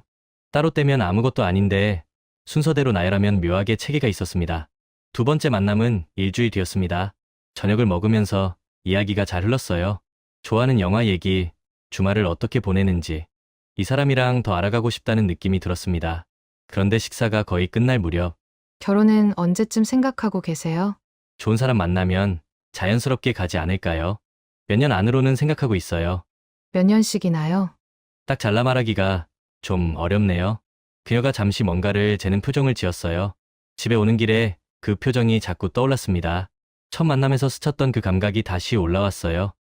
따로 떼면 아무것도 아닌데 순서대로 나열하면 묘하게 체계가 있었습니다. 두 번째 만남은 일주일 뒤였습니다. 저녁을 먹으면서 이야기가 잘 흘렀어요. 좋아하는 영화 얘기, 주말을 어떻게 보내는지, 이 사람이랑 더 알아가고 싶다는 느낌이 들었습니다. 그런데 식사가 거의 끝날 무렵 결혼은 언제쯤 생각하고 계세요? 좋은 사람 만나면 자연스럽게 가지 않을까요? 몇 년 안으로는 생각하고 있어요. 몇 년씩이나요? 딱 잘라 말하기가 좀 어렵네요. 그녀가 잠시 뭔가를 재는 표정을 지었어요. 집에 오는 길에 그 표정이 자꾸 떠올랐습니다. 첫 만남에서 스쳤던 그 감각이 다시 올라왔어요.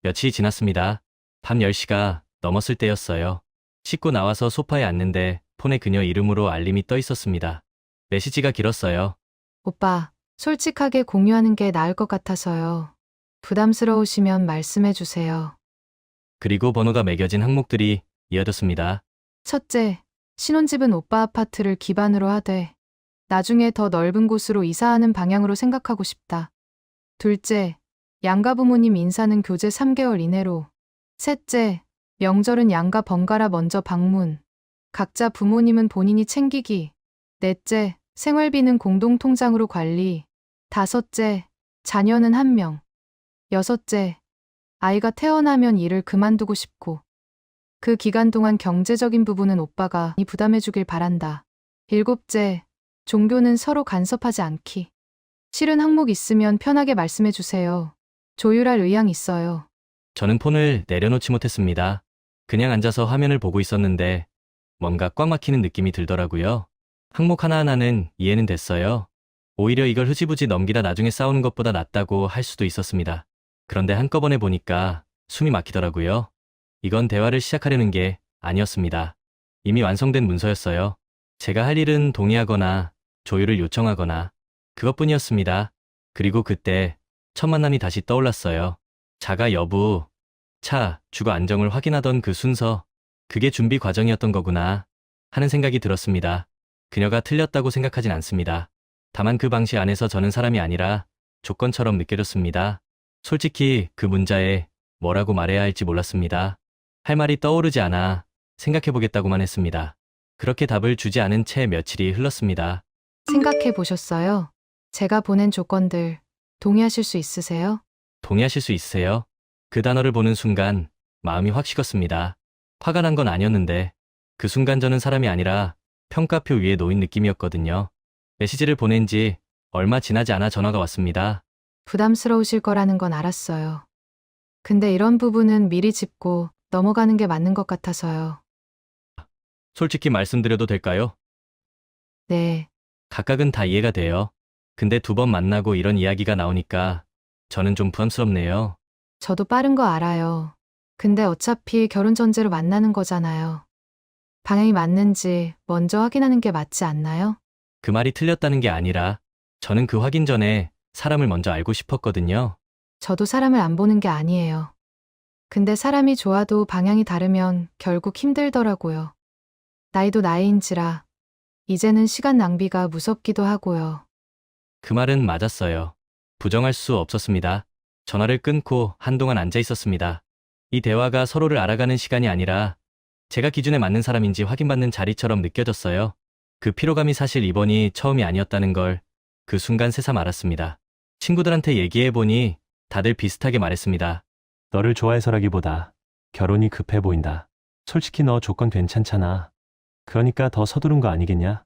며칠이 지났습니다. 밤 10시가 넘었을 때였어요. 씻고 나와서 소파에 앉는데 폰에 그녀 이름으로 알림이 떠 있었습니다. 메시지가 길었어요. 오빠, 솔직하게 공유하는 게 나을 것 같아서요. 부담스러우시면 말씀해 주세요. 그리고 번호가 매겨진 항목들이 이어졌습니다. 첫째, 신혼집은 오빠 아파트를 기반으로 하되 나중에 더 넓은 곳으로 이사하는 방향으로 생각하고 싶다. 둘째, 양가 부모님 인사는 교제 3개월 이내로. 셋째, 명절은 양가 번갈아 먼저 방문. 각자 부모님은 본인이 챙기기. 넷째, 생활비는 공동통장으로 관리. 다섯째, 자녀는 1명. 여섯째, 아이가 태어나면 일을 그만두고 싶고. 그 기간 동안 경제적인 부분은 오빠가 부담해주길 바란다. 일곱째, 종교는 서로 간섭하지 않기. 싫은 항목 있으면 편하게 말씀해 주세요. 조율할 의향 있어요. 저는 폰을 내려놓지 못했습니다. 그냥 앉아서 화면을 보고 있었는데 뭔가 꽉 막히는 느낌이 들더라고요. 항목 하나하나는 이해는 됐어요. 오히려 이걸 흐지부지 넘기다 나중에 싸우는 것보다 낫다고 할 수도 있었습니다. 그런데 한꺼번에 보니까 숨이 막히더라고요. 이건 대화를 시작하려는 게 아니었습니다. 이미 완성된 문서였어요. 제가 할 일은 동의하거나 조율을 요청하거나 그것뿐이었습니다. 그리고 그때 첫 만남이 다시 떠올랐어요. 자가 여부, 차, 주거 안정을 확인하던 그 순서, 그게 준비 과정이었던 거구나 하는 생각이 들었습니다. 그녀가 틀렸다고 생각하진 않습니다. 다만 그 방식 안에서 저는 사람이 아니라 조건처럼 느껴졌습니다. 솔직히 그 문자에 뭐라고 말해야 할지 몰랐습니다. 할 말이 떠오르지 않아 생각해보겠다고만 했습니다. 그렇게 답을 주지 않은 채 며칠이 흘렀습니다. 생각해 보셨어요? 제가 보낸 조건들 동의하실 수 있으세요? 동의하실 수 있으세요? 그 단어를 보는 순간 마음이 확 식었습니다. 화가 난 건 아니었는데 그 순간 저는 사람이 아니라 평가표 위에 놓인 느낌이었거든요. 메시지를 보낸 지 얼마 지나지 않아 전화가 왔습니다. 부담스러우실 거라는 건 알았어요. 근데 이런 부분은 미리 짚고 넘어가는 게 맞는 것 같아서요. 솔직히 말씀드려도 될까요? 네, 각각은 다 이해가 돼요. 근데 2번 만나고 이런 이야기가 나오니까 저는 좀 부담스럽네요. 저도 빠른 거 알아요. 근데 어차피 결혼 전제로 만나는 거잖아요. 방향이 맞는지 먼저 확인하는 게 맞지 않나요? 그 말이 틀렸다는 게 아니라 저는 그 확인 전에 사람을 먼저 알고 싶었거든요. 저도 사람을 안 보는 게 아니에요. 근데 사람이 좋아도 방향이 다르면 결국 힘들더라고요. 나이도 나이인지라 이제는 시간 낭비가 무섭기도 하고요. 그 말은 맞았어요. 부정할 수 없었습니다. 전화를 끊고 한동안 앉아 있었습니다. 이 대화가 서로를 알아가는 시간이 아니라 제가 기준에 맞는 사람인지 확인받는 자리처럼 느껴졌어요. 그 피로감이 사실 이번이 처음이 아니었다는 걸 그 순간 새삼 알았습니다. 친구들한테 얘기해보니 다들 비슷하게 말했습니다. 너를 좋아해서라기보다 결혼이 급해 보인다. 솔직히 너 조건 괜찮잖아. 그러니까 더 서두른 거 아니겠냐?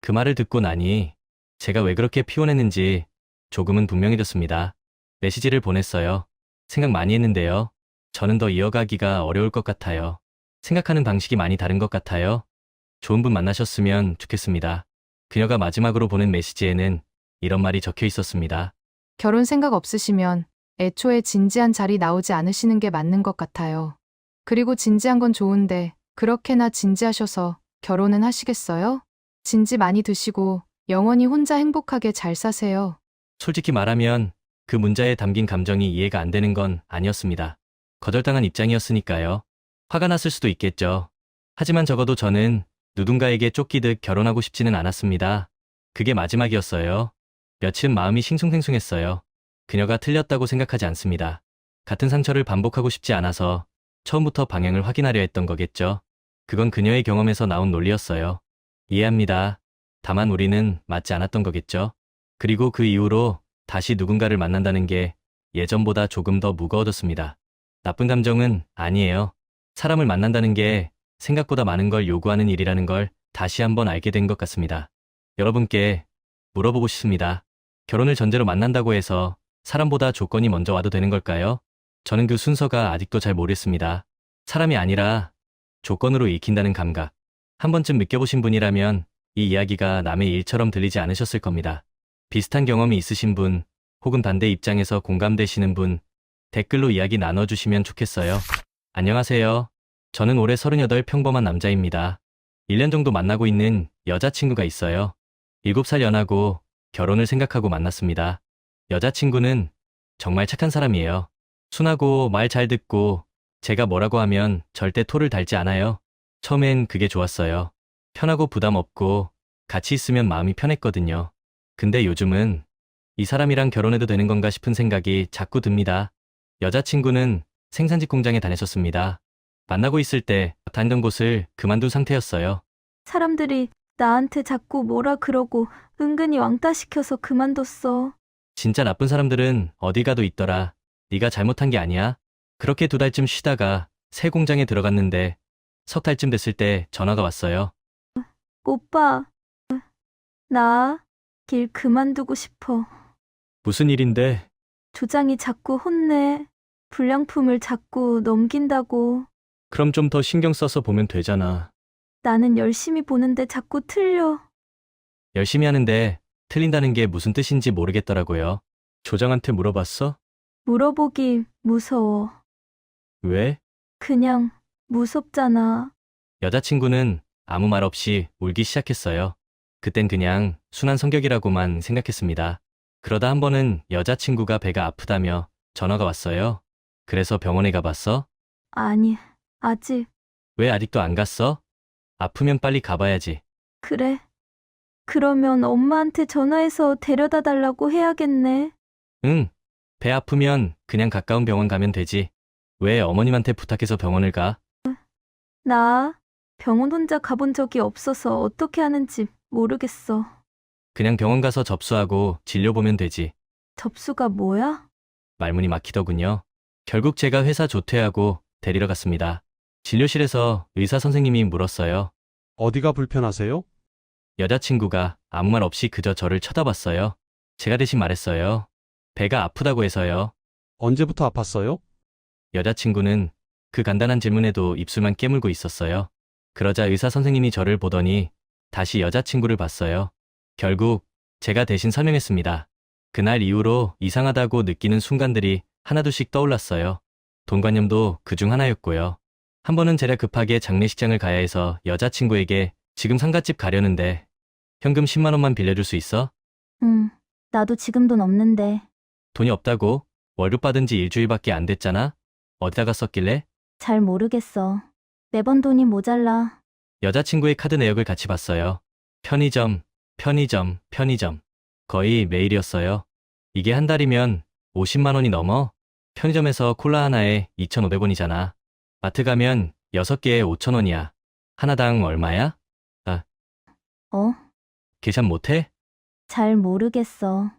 그 말을 듣고 나니 제가 왜 그렇게 피곤했는지 조금은 분명해졌습니다. 메시지를 보냈어요. 생각 많이 했는데요. 저는 더 이어가기가 어려울 것 같아요. 생각하는 방식이 많이 다른 것 같아요. 좋은 분 만나셨으면 좋겠습니다. 그녀가 마지막으로 보낸 메시지에는 이런 말이 적혀 있었습니다. 결혼 생각 없으시면 애초에 진지한 자리 나오지 않으시는 게 맞는 것 같아요. 그리고 진지한 건 좋은데 그렇게나 진지하셔서 결혼은 하시겠어요? 진지 많이 드시고 영원히 혼자 행복하게 잘 사세요. 솔직히 말하면 그 문자에 담긴 감정이 이해가 안 되는 건 아니었습니다. 거절당한 입장이었으니까요. 화가 났을 수도 있겠죠. 하지만 적어도 저는 누군가에게 쫓기듯 결혼하고 싶지는 않았습니다. 그게 마지막이었어요. 며칠 마음이 싱숭생숭했어요. 그녀가 틀렸다고 생각하지 않습니다. 같은 상처를 반복하고 싶지 않아서 처음부터 방향을 확인하려 했던 거겠죠. 그건 그녀의 경험에서 나온 논리였어요. 이해합니다. 다만 우리는 맞지 않았던 거겠죠. 그리고 그 이후로 다시 누군가를 만난다는 게 예전보다 조금 더 무거워졌습니다. 나쁜 감정은 아니에요. 사람을 만난다는 게 생각보다 많은 걸 요구하는 일이라는 걸 다시 한번 알게 된 것 같습니다. 여러분께 물어보고 싶습니다. 결혼을 전제로 만난다고 해서 사람보다 조건이 먼저 와도 되는 걸까요? 저는 그 순서가 아직도 잘 모르겠습니다. 사람이 아니라 조건으로 익힌다는 감각. 한 번쯤 느껴보신 분이라면 이 이야기가 남의 일처럼 들리지 않으셨을 겁니다. 비슷한 경험이 있으신 분, 혹은 반대 입장에서 공감되시는 분, 댓글로 이야기 나눠주시면 좋겠어요. 안녕하세요. 저는 올해 38 평범한 남자입니다. 1년 정도 만나고 있는 여자친구가 있어요. 7살 연하고 결혼을 생각하고 만났습니다. 여자친구는 정말 착한 사람이에요. 순하고 말 잘 듣고 제가 뭐라고 하면 절대 토를 달지 않아요. 처음엔 그게 좋았어요. 편하고 부담 없고 같이 있으면 마음이 편했거든요. 근데 요즘은 이 사람이랑 결혼해도 되는 건가 싶은 생각이 자꾸 듭니다. 여자친구는 생산직 공장에 다녔었습니다. 만나고 있을 때 다니던 곳을 그만둔 상태였어요. 사람들이 나한테 자꾸 뭐라 그러고 은근히 왕따 시켜서 그만뒀어. 진짜 나쁜 사람들은 어디 가도 있더라. 네가 잘못한 게 아니야. 그렇게 2달쯤 쉬다가 새 공장에 들어갔는데 석 달쯤 됐을 때 전화가 왔어요. 오빠, 나 일 그만두고 싶어. 무슨 일인데? 조장이 자꾸 혼내. 불량품을 자꾸 넘긴다고. 그럼 좀 더 신경 써서 보면 되잖아. 나는 열심히 보는데 자꾸 틀려. 열심히 하는데 틀린다는 게 무슨 뜻인지 모르겠더라고요. 조장한테 물어봤어? 물어보기 무서워. 왜? 그냥 무섭잖아. 여자친구는 아무 말 없이 울기 시작했어요. 그땐 그냥 순한 성격이라고만 생각했습니다. 그러다 한 번은 여자친구가 배가 아프다며 전화가 왔어요. 그래서 병원에 가봤어? 아니, 아직. 왜 아직도 안 갔어? 아프면 빨리 가봐야지. 그래. 그러면 엄마한테 전화해서 데려다 달라고 해야겠네. 응. 배 아프면 그냥 가까운 병원 가면 되지. 왜 어머님한테 부탁해서 병원을 가? 나 병원 혼자 가본 적이 없어서 어떻게 하는지 모르겠어. 그냥 병원 가서 접수하고 진료 보면 되지. 접수가 뭐야? 말문이 막히더군요. 결국 제가 회사 조퇴하고 데리러 갔습니다. 진료실에서 의사 선생님이 물었어요. 어디가 불편하세요? 여자친구가 아무 말 없이 그저 저를 쳐다봤어요. 제가 대신 말했어요. 배가 아프다고 해서요. 언제부터 아팠어요? 여자친구는 그 간단한 질문에도 입술만 깨물고 있었어요. 그러자 의사 선생님이 저를 보더니 다시 여자친구를 봤어요. 결국 제가 대신 설명했습니다. 그날 이후로 이상하다고 느끼는 순간들이 하나둘씩 떠올랐어요. 돈관념도 그중 하나였고요. 한 번은 제가 급하게 장례식장을 가야 해서 여자친구에게 지금 상갓집 가려는데 현금 10만 원만 빌려줄 수 있어? 나도 지금 돈 없는데. 돈이 없다고? 월급 받은 지 일주일밖에 안 됐잖아? 어디다가 썼길래? 잘 모르겠어. 매번 돈이 모자라. 여자친구의 카드 내역을 같이 봤어요. 편의점. 거의 매일이었어요. 이게 한 달이면 50만 원이 넘어? 편의점에서 콜라 하나에 2,500원이잖아. 마트 가면 6개에 5,000원이야. 하나당 얼마야? 어? 계산 못해? 잘 모르겠어.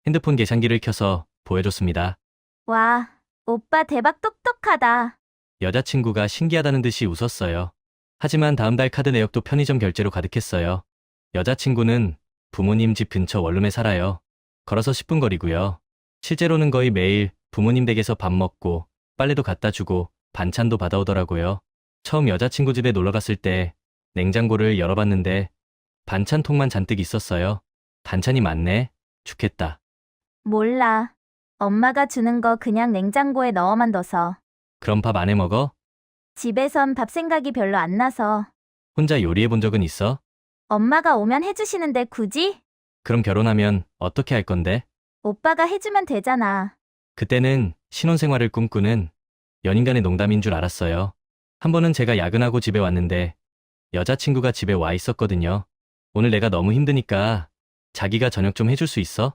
핸드폰 계산기를 켜서 보여줬습니다. 와, 오빠 대박 똑똑하다. 여자친구가 신기하다는 듯이 웃었어요. 하지만 다음 달 카드 내역도 편의점 결제로 가득했어요. 여자친구는 부모님 집 근처 원룸에 살아요. 걸어서 10분 거리고요. 실제로는 거의 매일 부모님 댁에서 밥 먹고 빨래도 갖다 주고 반찬도 받아오더라고요. 처음 여자친구 집에 놀러 갔을 때 냉장고를 열어봤는데 반찬통만 잔뜩 있었어요. 반찬이 많네. 죽겠다. 몰라. 엄마가 주는 거 그냥 냉장고에 넣어만 둬서. 그럼 밥 안 해 먹어? 집에선 밥 생각이 별로 안 나서. 혼자 요리해 본 적은 있어? 엄마가 오면 해주시는데 굳이? 그럼 결혼하면 어떻게 할 건데? 오빠가 해주면 되잖아. 그때는 신혼생활을 꿈꾸는 연인간의 농담인 줄 알았어요. 한 번은 제가 야근하고 집에 왔는데 여자친구가 집에 와 있었거든요. 오늘 내가 너무 힘드니까 자기가 저녁 좀 해줄 수 있어?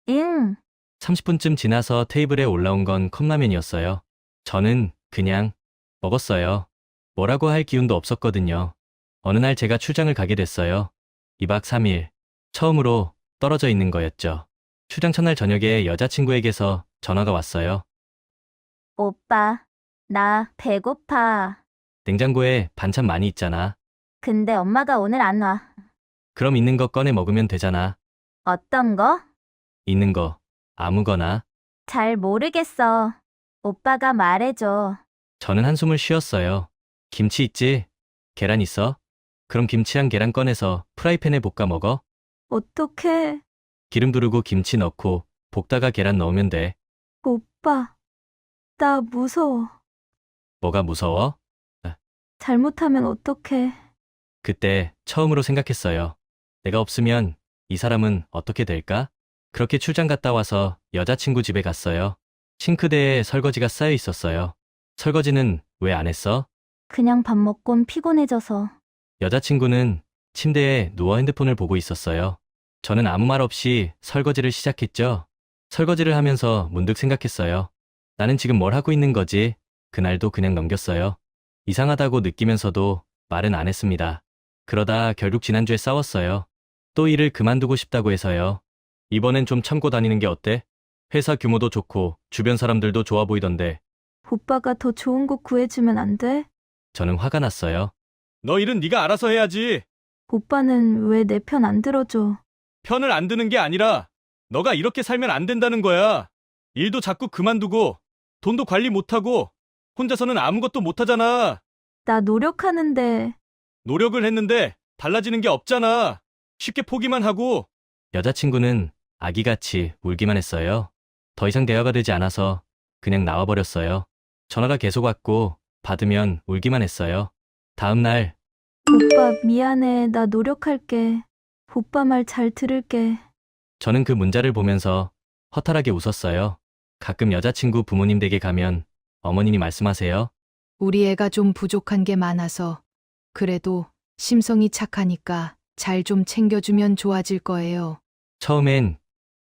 응. 30분쯤 지나서 테이블에 올라온 건 컵라면이었어요. 저는 그냥 먹었어요. 뭐라고 할 기운도 없었거든요. 어느 날 제가 출장을 가게 됐어요. 2박 3일. 처음으로 떨어져 있는 거였죠. 출장 첫날 저녁에 여자친구에게서 전화가 왔어요. 오빠, 나 배고파. 냉장고에 반찬 많이 있잖아. 근데 엄마가 오늘 안 와. 그럼 있는 거 꺼내 먹으면 되잖아. 어떤 거? 있는 거. 아무거나. 잘 모르겠어. 오빠가 말해줘. 저는 한숨을 쉬었어요. 김치 있지? 계란 있어? 그럼 김치랑 계란 꺼내서 프라이팬에 볶아 먹어? 어떡해. 기름 두르고 김치 넣고 볶다가 계란 넣으면 돼. 오빠, 나 무서워. 뭐가 무서워? 잘못하면 어떡해. 그때 처음으로 생각했어요. 내가 없으면 이 사람은 어떻게 될까? 그렇게 출장 갔다 와서 여자친구 집에 갔어요. 싱크대에 설거지가 쌓여 있었어요. 설거지는 왜 안 했어? 그냥 밥 먹곤 피곤해져서. 여자친구는 침대에 누워 핸드폰을 보고 있었어요. 저는 아무 말 없이 설거지를 시작했죠. 설거지를 하면서 문득 생각했어요. 나는 지금 뭘 하고 있는 거지? 그날도 그냥 넘겼어요. 이상하다고 느끼면서도 말은 안 했습니다. 그러다 결국 지난주에 싸웠어요. 또 일을 그만두고 싶다고 해서요. 이번엔 좀 참고 다니는 게 어때? 회사 규모도 좋고 주변 사람들도 좋아 보이던데. 오빠가 더 좋은 곳 구해주면 안 돼? 저는 화가 났어요. 너 일은 네가 알아서 해야지. 오빠는 왜 내 편 안 들어줘? 편을 안 드는 게 아니라 너가 이렇게 살면 안 된다는 거야. 일도 자꾸 그만두고 돈도 관리 못하고 혼자서는 아무것도 못하잖아. 나 노력하는데. 노력을 했는데 달라지는 게 없잖아. 쉽게 포기만 하고. 여자친구는 아기같이 울기만 했어요. 더 이상 대화가 되지 않아서 그냥 나와버렸어요. 전화가 계속 왔고 받으면 울기만 했어요. 다음 날 오빠 미안해. 나 노력할게. 오빠 말 잘 들을게. 저는 그 문자를 보면서 허탈하게 웃었어요. 가끔 여자친구 부모님 댁에 가면 어머님이 말씀하세요. 우리 애가 좀 부족한 게 많아서 그래도 심성이 착하니까 잘 좀 챙겨주면 좋아질 거예요. 처음엔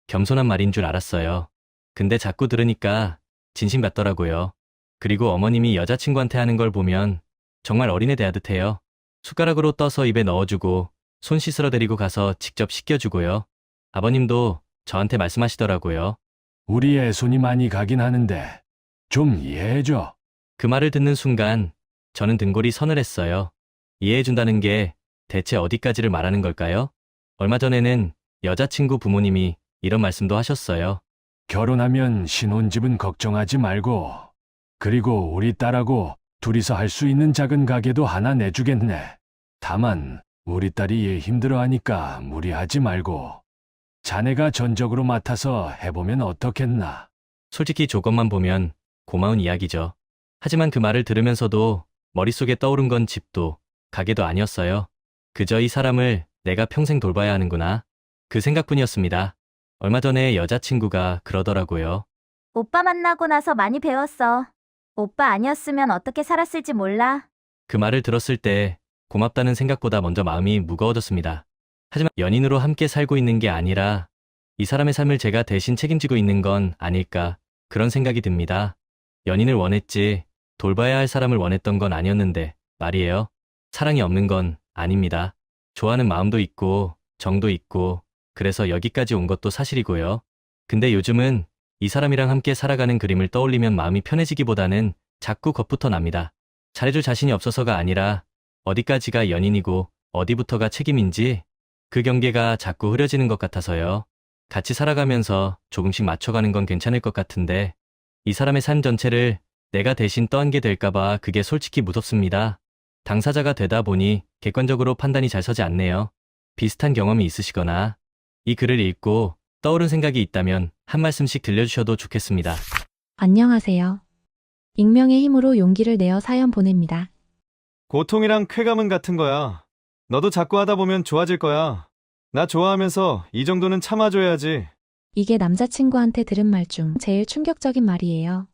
겸손한 말인 줄 알았어요. 근데 자꾸 들으니까 진심 같더라고요. 그리고 어머님이 여자친구한테 하는 걸 보면 정말 어린애 대하듯 해요. 숟가락으로 떠서 입에 넣어주고 손 씻으러 데리고 가서 직접 씻겨주고요. 아버님도 저한테 말씀하시더라고요. 우리 애 손이 많이 가긴 하는데 좀 이해해줘. 그 말을 듣는 순간 저는 등골이 서늘했어요. 이해해준다는 게 대체 어디까지를 말하는 걸까요? 얼마 전에는 여자친구 부모님이 이런 말씀도 하셨어요. 결혼하면 신혼집은 걱정하지 말고 그리고 우리 딸하고 둘이서 할 수 있는 작은 가게도 하나 내주겠네. 다만 우리 딸이 일 힘들어하니까 무리하지 말고 자네가 전적으로 맡아서 해보면 어떻겠나. 솔직히 조건만 보면 고마운 이야기죠. 하지만 그 말을 들으면서도 머릿속에 떠오른 건 집도 가게도 아니었어요. 그저 이 사람을 내가 평생 돌봐야 하는구나. 그 생각뿐이었습니다. 얼마 전에 여자친구가 그러더라고요. 오빠 만나고 나서 많이 배웠어. 오빠 아니었으면 어떻게 살았을지 몰라. 그 말을 들었을 때 고맙다는 생각보다 먼저 마음이 무거워졌습니다. 하지만 연인으로 함께 살고 있는 게 아니라 이 사람의 삶을 제가 대신 책임지고 있는 건 아닐까 그런 생각이 듭니다. 연인을 원했지 돌봐야 할 사람을 원했던 건 아니었는데 말이에요. 사랑이 없는 건 아닙니다. 좋아하는 마음도 있고 정도 있고 그래서 여기까지 온 것도 사실이고요. 근데 요즘은 이 사람이랑 함께 살아가는 그림을 떠올리면 마음이 편해지기보다는 자꾸 겁부터 납니다. 잘해줄 자신이 없어서가 아니라 어디까지가 연인이고 어디부터가 책임인지 그 경계가 자꾸 흐려지는 것 같아서요. 같이 살아가면서 조금씩 맞춰가는 건 괜찮을 것 같은데 이 사람의 삶 전체를 내가 대신 떠안게 될까봐 그게 솔직히 무섭습니다. 당사자가 되다 보니 객관적으로 판단이 잘 서지 않네요. 비슷한 경험이 있으시거나 이 글을 읽고 떠오른 생각이 있다면 한 말씀씩 들려주셔도 좋겠습니다. 안녕하세요. 익명의 힘으로 용기를 내어 사연 보냅니다. 고통이랑 쾌감은 같은 거야. 너도 자꾸 하다 보면 좋아질 거야. 나 좋아하면서 이 정도는 참아줘야지. 이게 남자친구한테 들은 말 중 제일 충격적인 말이에요.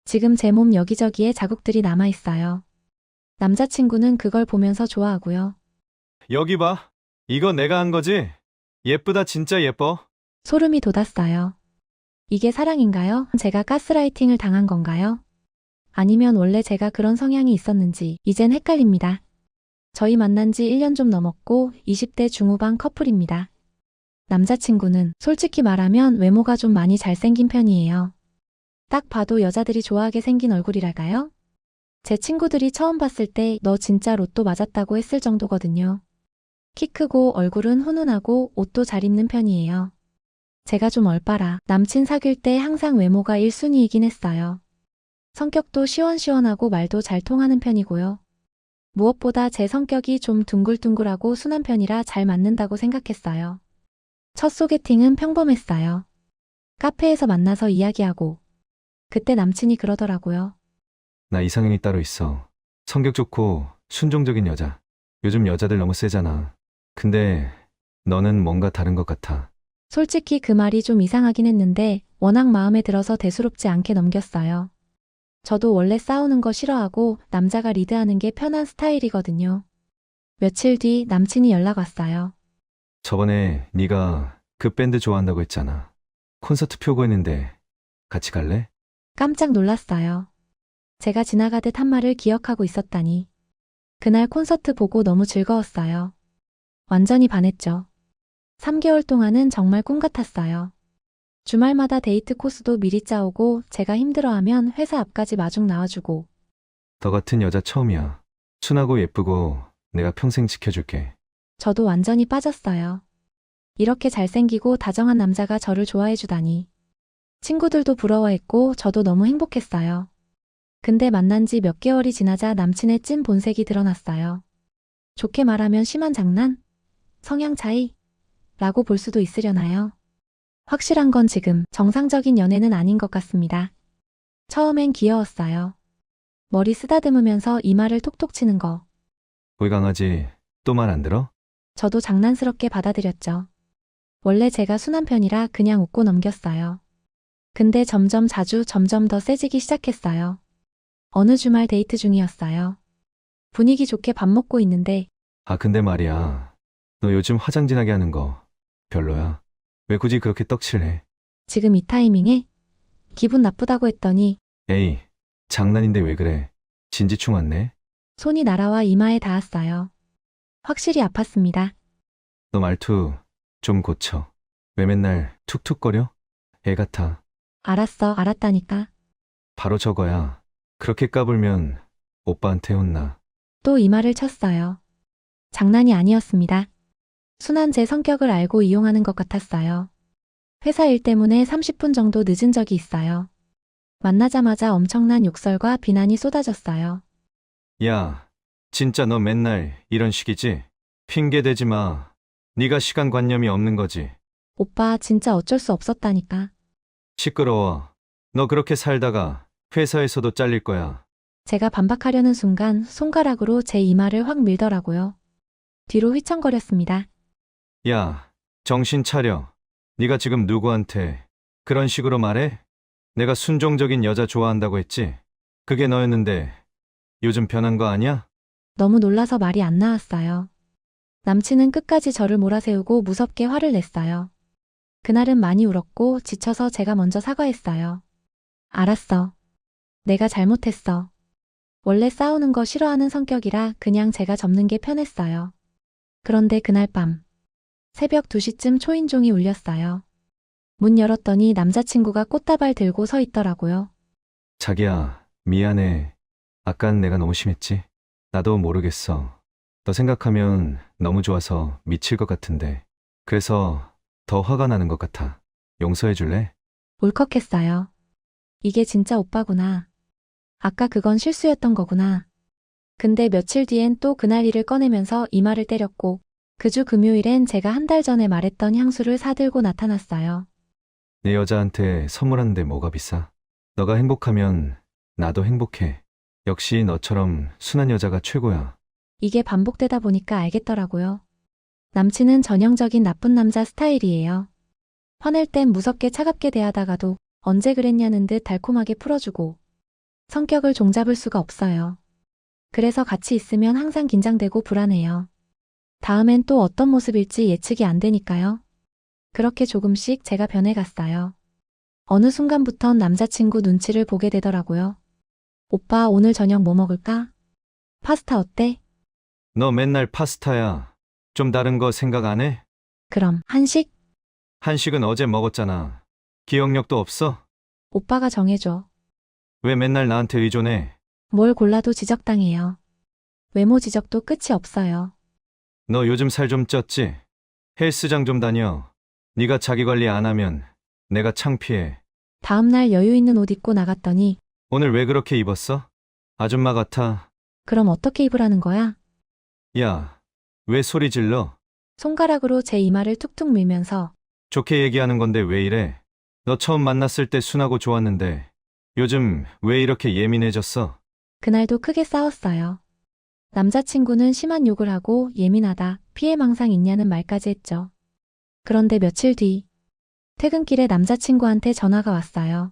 지금 제 몸 여기저기에 자국들이 남아있어요. 남자친구는 그걸 보면서 좋아하고요. 여기 봐. 이거 내가 한 거지? 예쁘다, 진짜 예뻐. 소름이 돋았어요. 이게 사랑인가요? 제가 가스라이팅을 당한 건가요? 아니면 원래 제가 그런 성향이 있었는지 이젠 헷갈립니다. 저희 만난 지 1년 좀 넘었고 20대 중후반 커플입니다. 남자친구는 솔직히 말하면 외모가 좀 많이 잘생긴 편이에요. 딱 봐도 여자들이 좋아하게 생긴 얼굴이랄까요? 제 친구들이 처음 봤을 때 너 진짜 로또 맞았다고 했을 정도거든요. 키 크고 얼굴은 훈훈하고 옷도 잘 입는 편이에요. 제가 좀 얼빠라 남친 사귈 때 항상 외모가 1순위이긴 했어요. 성격도 시원시원하고 말도 잘 통하는 편이고요. 무엇보다 제 성격이 좀 둥글둥글하고 순한 편이라 잘 맞는다고 생각했어요. 첫 소개팅은 평범했어요. 카페에서 만나서 이야기하고 그때 남친이 그러더라고요. 나 이상형이 따로 있어. 성격 좋고 순종적인 여자. 요즘 여자들 너무 세잖아. 근데 너는 뭔가 다른 것 같아. 솔직히 그 말이 좀 이상하긴 했는데 워낙 마음에 들어서 대수롭지 않게 넘겼어요. 저도 원래 싸우는 거 싫어하고 남자가 리드하는 게 편한 스타일이거든요. 며칠 뒤 남친이 연락 왔어요. 저번에 네가 그 밴드 좋아한다고 했잖아. 콘서트 표 구했는데 같이 갈래? 깜짝 놀랐어요. 제가 지나가듯 한 말을 기억하고 있었다니. 그날 콘서트 보고 너무 즐거웠어요. 완전히 반했죠. 3개월 동안은 정말 꿈 같았어요. 주말마다 데이트 코스도 미리 짜오고 제가 힘들어하면 회사 앞까지 마중 나와주고. 너 같은 여자 처음이야. 순하고 예쁘고 내가 평생 지켜줄게. 저도 완전히 빠졌어요. 이렇게 잘생기고 다정한 남자가 저를 좋아해주다니. 친구들도 부러워했고 저도 너무 행복했어요. 근데 만난 지 몇 개월이 지나자 남친의 찐 본색이 드러났어요. 좋게 말하면 심한 장난? 성향 차이? 라고 볼 수도 있으려나요? 확실한 건 지금 정상적인 연애는 아닌 것 같습니다. 처음엔 귀여웠어요. 머리 쓰다듬으면서 이마를 톡톡 치는 거. 우리 강아지 또 말 안 들어? 저도 장난스럽게 받아들였죠. 원래 제가 순한 편이라 그냥 웃고 넘겼어요. 근데 점점 더 세지기 시작했어요. 어느 주말 데이트 중이었어요. 분위기 좋게 밥 먹고 있는데 아, 근데 말이야. 너 요즘 화장 진하게 하는 거 별로야. 왜 굳이 그렇게 떡칠해? 지금 이 타이밍에 기분 나쁘다고 했더니 에이, 장난인데 왜 그래? 진지충 왔네? 손이 날아와 이마에 닿았어요. 확실히 아팠습니다. 너 말투 좀 고쳐. 왜 맨날 툭툭거려? 애 같아. 알았어, 알았다니까. 바로 저거야. 그렇게 까불면 오빠한테 혼나. 또 이마를 쳤어요. 장난이 아니었습니다. 순한 제 성격을 알고 이용하는 것 같았어요. 회사 일 때문에 30분 정도 늦은 적이 있어요. 만나자마자 엄청난 욕설과 비난이 쏟아졌어요. 야, 진짜 너 맨날 이런 식이지? 핑계 대지 마. 네가 시간관념이 없는 거지. 오빠 진짜 어쩔 수 없었다니까. 시끄러워. 너 그렇게 살다가 회사에서도 잘릴 거야. 제가 반박하려는 순간 손가락으로 제 이마를 확 밀더라고요. 뒤로 휘청거렸습니다. 야, 정신 차려. 네가 지금 누구한테 그런 식으로 말해? 내가 순종적인 여자 좋아한다고 했지? 그게 너였는데 요즘 변한 거 아니야? 너무 놀라서 말이 안 나왔어요. 남친은 끝까지 저를 몰아세우고 무섭게 화를 냈어요. 그날은 많이 울었고 지쳐서 제가 먼저 사과했어요. 알았어. 내가 잘못했어. 원래 싸우는 거 싫어하는 성격이라 그냥 제가 접는 게 편했어요. 그런데 그날 밤, 새벽 2시쯤 초인종이 울렸어요. 문 열었더니 남자친구가 꽃다발 들고 서 있더라고요. 자기야, 미안해. 아깐 내가 너무 심했지? 나도 모르겠어. 너 생각하면 너무 좋아서 미칠 것 같은데. 그래서 더 화가 나는 것 같아. 용서해 줄래? 울컥했어요. 이게 진짜 오빠구나. 아까 그건 실수였던 거구나. 근데 며칠 뒤엔 또 그날 일을 꺼내면서 이마를 때렸고, 그 주 금요일엔 제가 한 달 전에 말했던 향수를 사들고 나타났어요. 내 여자한테 선물하는데 뭐가 비싸? 너가 행복하면 나도 행복해. 역시 너처럼 순한 여자가 최고야. 이게 반복되다 보니까 알겠더라고요. 남친은 전형적인 나쁜 남자 스타일이에요. 화낼 땐 무섭게 차갑게 대하다가도 언제 그랬냐는 듯 달콤하게 풀어주고 성격을 종잡을 수가 없어요. 그래서 같이 있으면 항상 긴장되고 불안해요. 다음엔 또 어떤 모습일지 예측이 안 되니까요. 그렇게 조금씩 제가 변해갔어요. 어느 순간부턴 남자친구 눈치를 보게 되더라고요. 오빠 오늘 저녁 뭐 먹을까? 파스타 어때? 너 맨날 파스타야. 좀 다른 거 생각 안 해? 그럼 한식? 한식은 어제 먹었잖아. 기억력도 없어? 오빠가 정해줘. 왜 맨날 나한테 의존해? 뭘 골라도 지적당해요. 외모 지적도 끝이 없어요. 너 요즘 살 좀 쪘지? 헬스장 좀 다녀. 네가 자기 관리 안 하면 내가 창피해. 다음날 여유 있는 옷 입고 나갔더니 오늘 왜 그렇게 입었어? 아줌마 같아. 그럼 어떻게 입으라는 거야? 야, 왜 소리 질러? 손가락으로 제 이마를 툭툭 밀면서 좋게 얘기하는 건데 왜 이래? 너 처음 만났을 때 순하고 좋았는데 요즘 왜 이렇게 예민해졌어? 그날도 크게 싸웠어요. 남자친구는 심한 욕을 하고 예민하다, 피해망상 있냐는 말까지 했죠. 그런데 며칠 뒤 퇴근길에 남자친구한테 전화가 왔어요.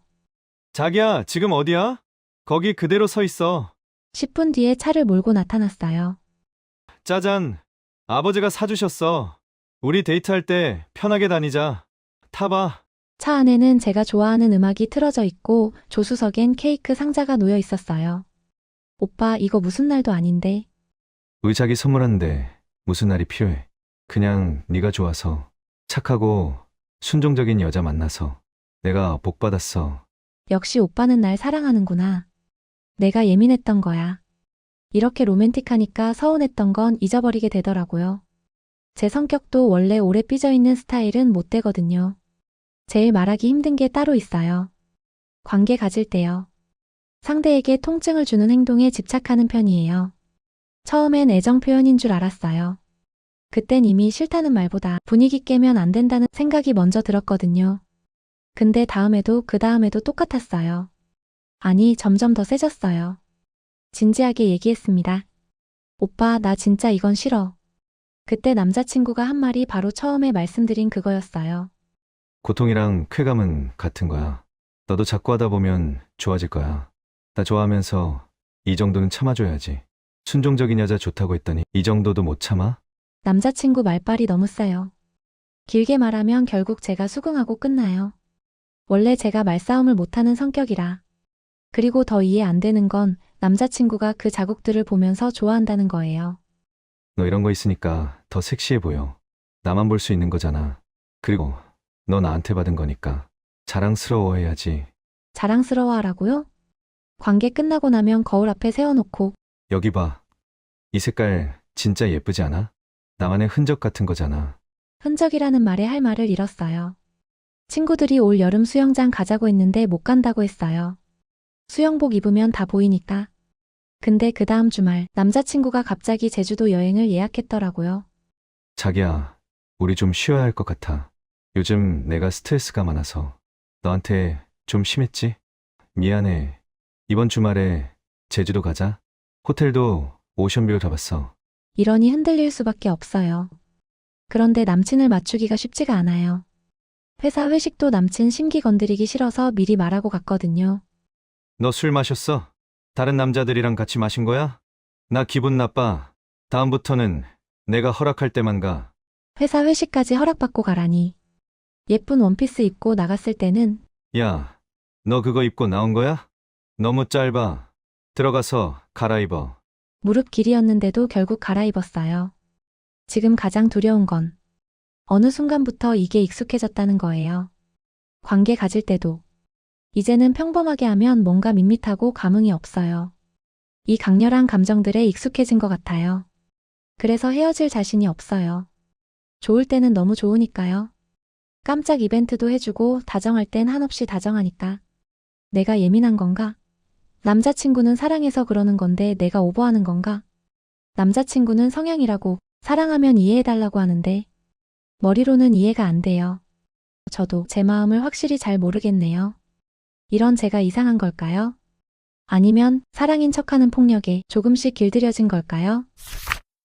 자기야, 지금 어디야? 거기 그대로 서 있어. 10분 뒤에 차를 몰고 나타났어요. 짜잔, 아버지가 사주셨어. 우리 데이트할 때 편하게 다니자. 타봐. 차 안에는 제가 좋아하는 음악이 틀어져 있고 조수석엔 케이크 상자가 놓여 있었어요. 오빠 이거 무슨 날도 아닌데. 의자기 선물하는데 무슨 날이 필요해? 그냥 네가 좋아서 착하고 순종적인 여자 만나서 내가 복 받았어. 역시 오빠는 날 사랑하는구나. 내가 예민했던 거야. 이렇게 로맨틱하니까 서운했던 건 잊어버리게 되더라고요. 제 성격도 원래 오래 삐져있는 스타일은 못 되거든요. 제일 말하기 힘든 게 따로 있어요. 관계 가질 때요. 상대에게 통증을 주는 행동에 집착하는 편이에요. 처음엔 애정 표현인 줄 알았어요. 그땐 이미 싫다는 말보다 분위기 깨면 안 된다는 생각이 먼저 들었거든요. 근데 다음에도 그 다음에도 똑같았어요. 아니, 점점 더 세졌어요. 진지하게 얘기했습니다. 오빠, 나 진짜 이건 싫어. 그때 남자친구가 한 말이 바로 처음에 말씀드린 그거였어요. 고통이랑 쾌감은 같은 거야. 너도 자꾸 하다 보면 좋아질 거야. 나 좋아하면서 이 정도는 참아줘야지. 순종적인 여자 좋다고 했더니 이 정도도 못 참아? 남자친구 말빨이 너무 세요. 길게 말하면 결국 제가 수긍하고 끝나요. 원래 제가 말싸움을 못하는 성격이라. 그리고 더 이해 안 되는 건 남자친구가 그 자국들을 보면서 좋아한다는 거예요. 너 이런 거 있으니까 더 섹시해 보여. 나만 볼 수 있는 거잖아. 그리고 너 나한테 받은 거니까 자랑스러워해야지. 자랑스러워하라고요? 관계 끝나고 나면 거울 앞에 세워놓고 여기 봐. 이 색깔 진짜 예쁘지 않아? 나만의 흔적 같은 거잖아. 흔적이라는 말에 할 말을 잃었어요. 친구들이 올 여름 수영장 가자고 했는데 못 간다고 했어요. 수영복 입으면 다 보이니까. 근데 그 다음 주말 남자친구가 갑자기 제주도 여행을 예약했더라고요. 자기야, 우리 좀 쉬어야 할 것 같아. 요즘 내가 스트레스가 많아서 너한테 좀 심했지? 미안해. 이번 주말에 제주도 가자. 호텔도 오션뷰 잡았어. 이러니 흔들릴 수밖에 없어요. 그런데 남친을 맞추기가 쉽지가 않아요. 회사 회식도 남친 심기 건드리기 싫어서 미리 말하고 갔거든요. 너 술 마셨어? 다른 남자들이랑 같이 마신 거야? 나 기분 나빠. 다음부터는 내가 허락할 때만 가. 회사 회식까지 허락받고 가라니. 예쁜 원피스 입고 나갔을 때는 야, 너 그거 입고 나온 거야? 너무 짧아. 들어가서 갈아입어. 무릎 길이였는데도 결국 갈아입었어요. 지금 가장 두려운 건 어느 순간부터 이게 익숙해졌다는 거예요. 관계 가질 때도 이제는 평범하게 하면 뭔가 밋밋하고 감흥이 없어요. 이 강렬한 감정들에 익숙해진 것 같아요. 그래서 헤어질 자신이 없어요. 좋을 때는 너무 좋으니까요. 깜짝 이벤트도 해주고 다정할 땐 한없이 다정하니까. 내가 예민한 건가? 남자친구는 사랑해서 그러는 건데 내가 오버하는 건가? 남자친구는 성향이라고 사랑하면 이해해달라고 하는데 머리로는 이해가 안 돼요. 저도 제 마음을 확실히 잘 모르겠네요. 이런 제가 이상한 걸까요? 아니면 사랑인 척하는 폭력에 조금씩 길들여진 걸까요?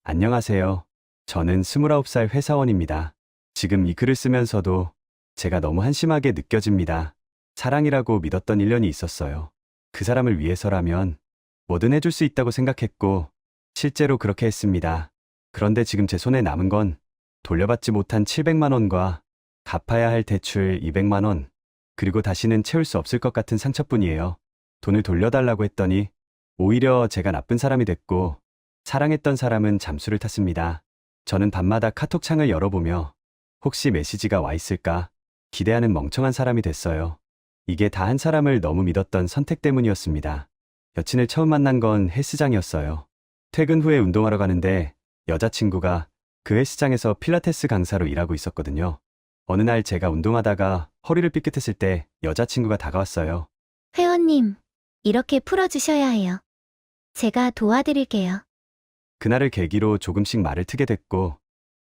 안녕하세요. 저는 29살 회사원입니다. 지금 이 글을 쓰면서도 제가 너무 한심하게 느껴집니다. 사랑이라고 믿었던 1년이 있었어요. 그 사람을 위해서라면 뭐든 해줄 수 있다고 생각했고 실제로 그렇게 했습니다. 그런데 지금 제 손에 남은 건 돌려받지 못한 700만 원과 갚아야 할 대출 200만 원, 그리고 다시는 채울 수 없을 것 같은 상처뿐이에요. 돈을 돌려달라고 했더니 오히려 제가 나쁜 사람이 됐고 사랑했던 사람은 잠수를 탔습니다. 저는 밤마다 카톡창을 열어보며 혹시 메시지가 와 있을까 기대하는 멍청한 사람이 됐어요. 이게 다 한 사람을 너무 믿었던 선택 때문이었습니다. 여친을 처음 만난 건 헬스장이었어요. 퇴근 후에 운동하러 가는데 여자친구가 그 헬스장에서 필라테스 강사로 일하고 있었거든요. 어느 날 제가 운동하다가 허리를 삐끗했을 때 여자친구가 다가왔어요. 회원님, 이렇게 풀어주셔야 해요. 제가 도와드릴게요. 그날을 계기로 조금씩 말을 트게 됐고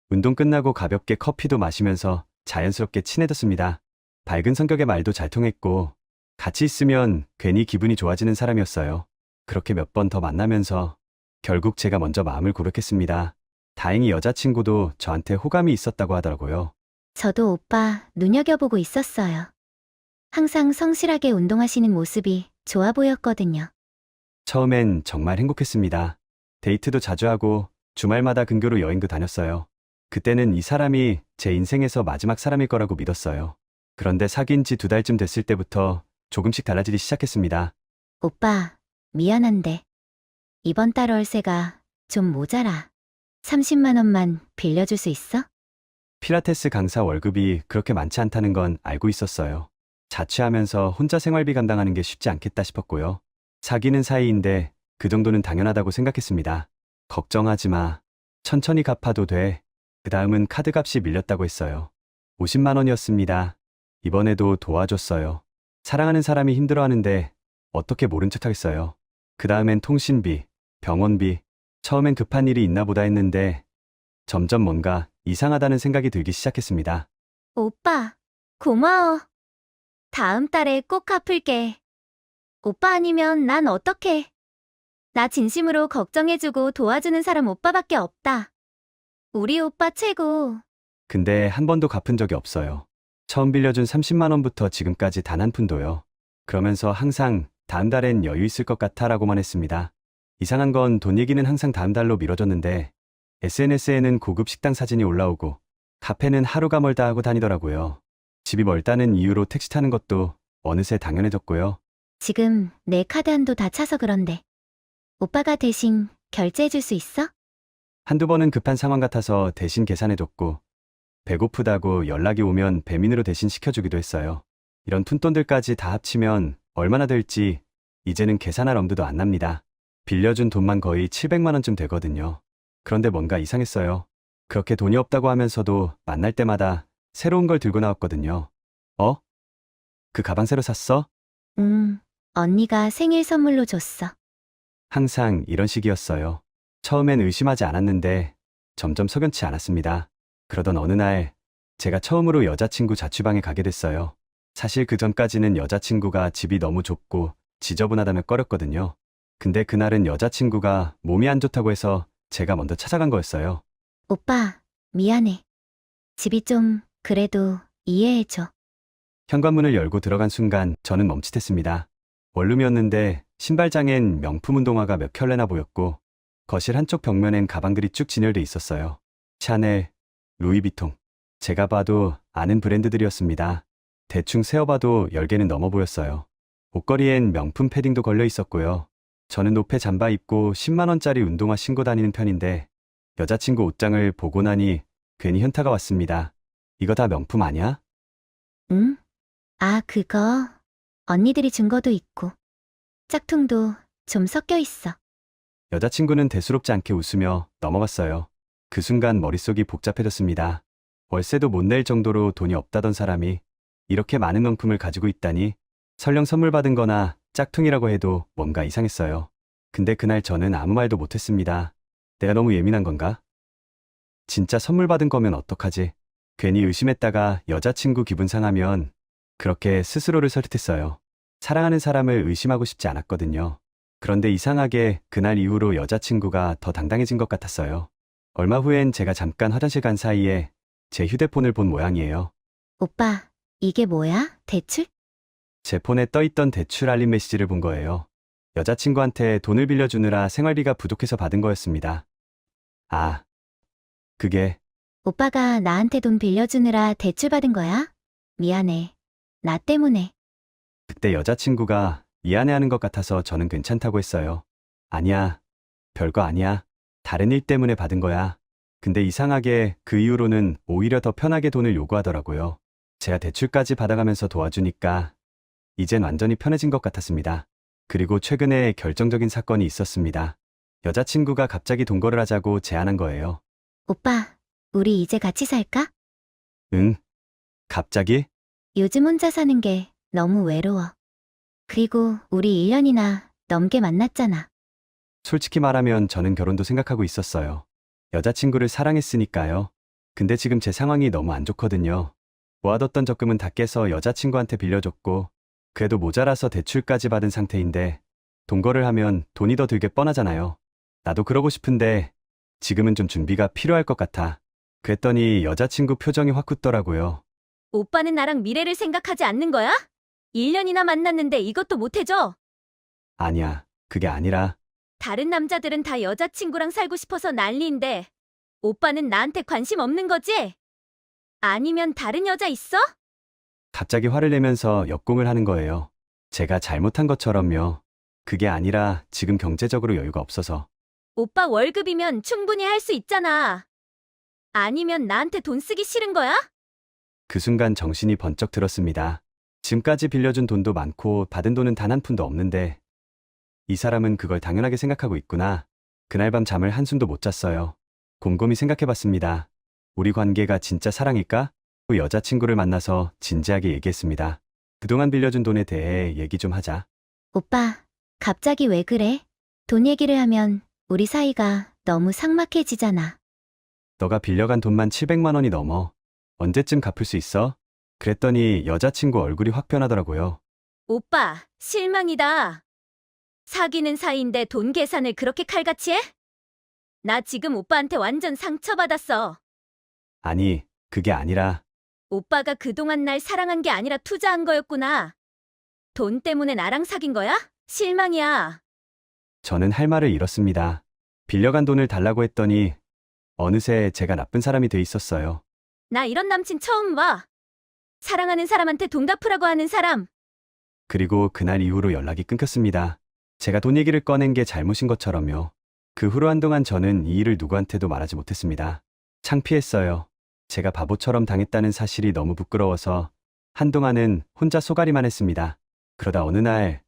운동 끝나고 가볍게 커피도 마시면서 자연스럽게 친해졌습니다. 밝은 성격의 말도 잘 통했고 같이 있으면 괜히 기분이 좋아지는 사람이었어요. 그렇게 몇 번 더 만나면서 결국 제가 먼저 마음을 고백했습니다. 다행히 여자친구도 저한테 호감이 있었다고 하더라고요. 저도 오빠 눈여겨보고 있었어요. 항상 성실하게 운동하시는 모습이 좋아 보였거든요. 처음엔 정말 행복했습니다. 데이트도 자주 하고 주말마다 근교로 여행도 다녔어요. 그때는 이 사람이 제 인생에서 마지막 사람일 거라고 믿었어요. 그런데 사귄 지 2달쯤 됐을 때부터 조금씩 달라지기 시작했습니다. 오빠, 미안한데 이번 달 월세가 좀 모자라. 30만 원만 빌려줄 수 있어? 필라테스 강사 월급이 그렇게 많지 않다는 건 알고 있었어요. 자취하면서 혼자 생활비 감당하는 게 쉽지 않겠다 싶었고요. 사귀는 사이인데 그 정도는 당연하다고 생각했습니다. 걱정하지 마. 천천히 갚아도 돼. 그 다음은 카드값이 밀렸다고 했어요. 50만 원이었습니다. 이번에도 도와줬어요. 사랑하는 사람이 힘들어하는데 어떻게 모른 척 하겠어요. 그 다음엔 통신비, 병원비, 처음엔 급한 일이 있나 보다 했는데 점점 뭔가 이상하다는 생각이 들기 시작했습니다. 오빠, 고마워. 다음 달에 꼭 갚을게. 오빠 아니면 난 어떡해. 나 진심으로 걱정해주고 도와주는 사람 오빠밖에 없다. 우리 오빠 최고. 근데 한 번도 갚은 적이 없어요. 처음 빌려준 30만 원부터 지금까지 단 한 푼도요. 그러면서 항상 다음 달엔 여유 있을 것 같아 라고만 했습니다. 이상한 건 돈 얘기는 항상 다음 달로 미뤄졌는데 SNS에는 고급 식당 사진이 올라오고 카페는 하루가 멀다 하고 다니더라고요. 집이 멀다는 이유로 택시 타는 것도 어느새 당연해졌고요. 지금 내 카드 한도 다 차서 그런데 오빠가 대신 결제해줄 수 있어? 한두 번은 급한 상황 같아서 대신 계산해줬고 배고프다고 연락이 오면 배민으로 대신 시켜주기도 했어요. 이런 푼돈들까지 다 합치면 얼마나 될지 이제는 계산할 엄두도 안 납니다. 빌려준 돈만 거의 700만 원쯤 되거든요. 그런데 뭔가 이상했어요. 그렇게 돈이 없다고 하면서도 만날 때마다 새로운 걸 들고 나왔거든요. 어? 그 가방 새로 샀어? 언니가 생일 선물로 줬어. 항상 이런 식이었어요. 처음엔 의심하지 않았는데 점점 석연치 않았습니다. 그러던 어느 날 제가 처음으로 여자친구 자취방에 가게 됐어요. 사실 그 전까지는 여자친구가 집이 너무 좁고 지저분하다며 꺼렸거든요. 근데 그날은 여자친구가 몸이 안 좋다고 해서 제가 먼저 찾아간 거였어요. 오빠, 미안해. 집이 좀 그래도 이해해줘. 현관문을 열고 들어간 순간 저는 멈칫했습니다. 원룸이었는데 신발장엔 명품 운동화가 몇 켤레나 보였고 거실 한쪽 벽면엔 가방들이 쭉 진열돼 있었어요. 샤넬, 루이비통. 제가 봐도 아는 브랜드들이었습니다. 대충 세어봐도 10개는 넘어 보였어요. 옷걸이엔 명품 패딩도 걸려 있었고요. 저는 노페 잠바 입고 10만 원짜리 운동화 신고 다니는 편인데 여자친구 옷장을 보고 나니 괜히 현타가 왔습니다. 이거 다 명품 아니야? 응? 아, 그거. 언니들이 준 거도 있고. 짝퉁도 좀 섞여 있어. 여자친구는 대수롭지 않게 웃으며 넘어갔어요. 그 순간 머릿속이 복잡해졌습니다. 월세도 못 낼 정도로 돈이 없다던 사람이 이렇게 많은 명품을 가지고 있다니 설령 선물 받은 거나 짝퉁이라고 해도 뭔가 이상했어요. 근데 그날 저는 아무 말도 못했습니다. 내가 너무 예민한 건가? 진짜 선물 받은 거면 어떡하지? 괜히 의심했다가 여자친구 기분 상하면 그렇게 스스로를 설득했어요. 사랑하는 사람을 의심하고 싶지 않았거든요. 그런데 이상하게 그날 이후로 여자친구가 더 당당해진 것 같았어요. 얼마 후엔 제가 잠깐 화장실 간 사이에 제 휴대폰을 본 모양이에요. 오빠, 이게 뭐야? 대출? 제 폰에 떠있던 대출 알림 메시지를 본 거예요. 여자친구한테 돈을 빌려주느라 생활비가 부족해서 받은 거였습니다. 아, 그게 오빠가 나한테 돈 빌려주느라 대출 받은 거야? 미안해. 나 때문에. 그때 여자친구가 미안해하는 것 같아서 저는 괜찮다고 했어요. 아니야, 별거 아니야. 다른 일 때문에 받은 거야. 근데 이상하게 그 이후로는 오히려 더 편하게 돈을 요구하더라고요. 제가 대출까지 받아가면서 도와주니까 이젠 완전히 편해진 것 같았습니다. 그리고 최근에 결정적인 사건이 있었습니다. 여자친구가 갑자기 동거를 하자고 제안한 거예요. 오빠, 우리 이제 같이 살까? 응? 갑자기? 요즘 혼자 사는 게 너무 외로워. 그리고 우리 1년이나 넘게 만났잖아. 솔직히 말하면 저는 결혼도 생각하고 있었어요. 여자친구를 사랑했으니까요. 근데 지금 제 상황이 너무 안 좋거든요. 모아뒀던 적금은 다 깨서 여자친구한테 빌려줬고 그래도 모자라서 대출까지 받은 상태인데 동거를 하면 돈이 더 들게 뻔하잖아요. 나도 그러고 싶은데 지금은 좀 준비가 필요할 것 같아. 그랬더니 여자친구 표정이 확 굳더라고요. 오빠는 나랑 미래를 생각하지 않는 거야? 1년이나 만났는데 이것도 못 해줘? 아니야, 그게 아니라 다른 남자들은 다 여자친구랑 살고 싶어서 난리인데 오빠는 나한테 관심 없는 거지? 아니면 다른 여자 있어? 갑자기 화를 내면서 역공을 하는 거예요. 제가 잘못한 것처럼요. 그게 아니라 지금 경제적으로 여유가 없어서. 오빠 월급이면 충분히 할 수 있잖아. 아니면 나한테 돈 쓰기 싫은 거야? 그 순간 정신이 번쩍 들었습니다. 지금까지 빌려준 돈도 많고 받은 돈은 단 한 푼도 없는데 이 사람은 그걸 당연하게 생각하고 있구나. 그날 밤 잠을 한숨도 못 잤어요. 곰곰이 생각해봤습니다. 우리 관계가 진짜 사랑일까? 그 여자친구를 만나서 진지하게 얘기했습니다. 그동안 빌려준 돈에 대해 얘기 좀 하자. 오빠, 갑자기 왜 그래? 돈 얘기를 하면 우리 사이가 너무 삭막해지잖아. 너가 빌려간 돈만 700만 원이 넘어. 언제쯤 갚을 수 있어? 그랬더니 여자친구 얼굴이 확 변하더라고요. 오빠, 실망이다. 사귀는 사이인데 돈 계산을 그렇게 칼같이 해? 나 지금 오빠한테 완전 상처받았어. 아니, 그게 아니라 오빠가 그동안 날 사랑한 게 아니라 투자한 거였구나. 돈 때문에 나랑 사귄 거야? 실망이야. 저는 할 말을 잃었습니다. 빌려간 돈을 달라고 했더니 어느새 제가 나쁜 사람이 돼 있었어요. 나 이런 남친 처음 봐. 사랑하는 사람한테 돈 갚으라고 하는 사람. 그리고 그날 이후로 연락이 끊겼습니다. 제가 돈 얘기를 꺼낸 게 잘못인 것처럼요. 그 후로 한동안 저는 이 일을 누구한테도 말하지 못했습니다. 창피했어요. 제가 바보처럼 당했다는 사실이 너무 부끄러워서 한동안은 혼자 쏘가리만 했습니다. 그러다 어느 날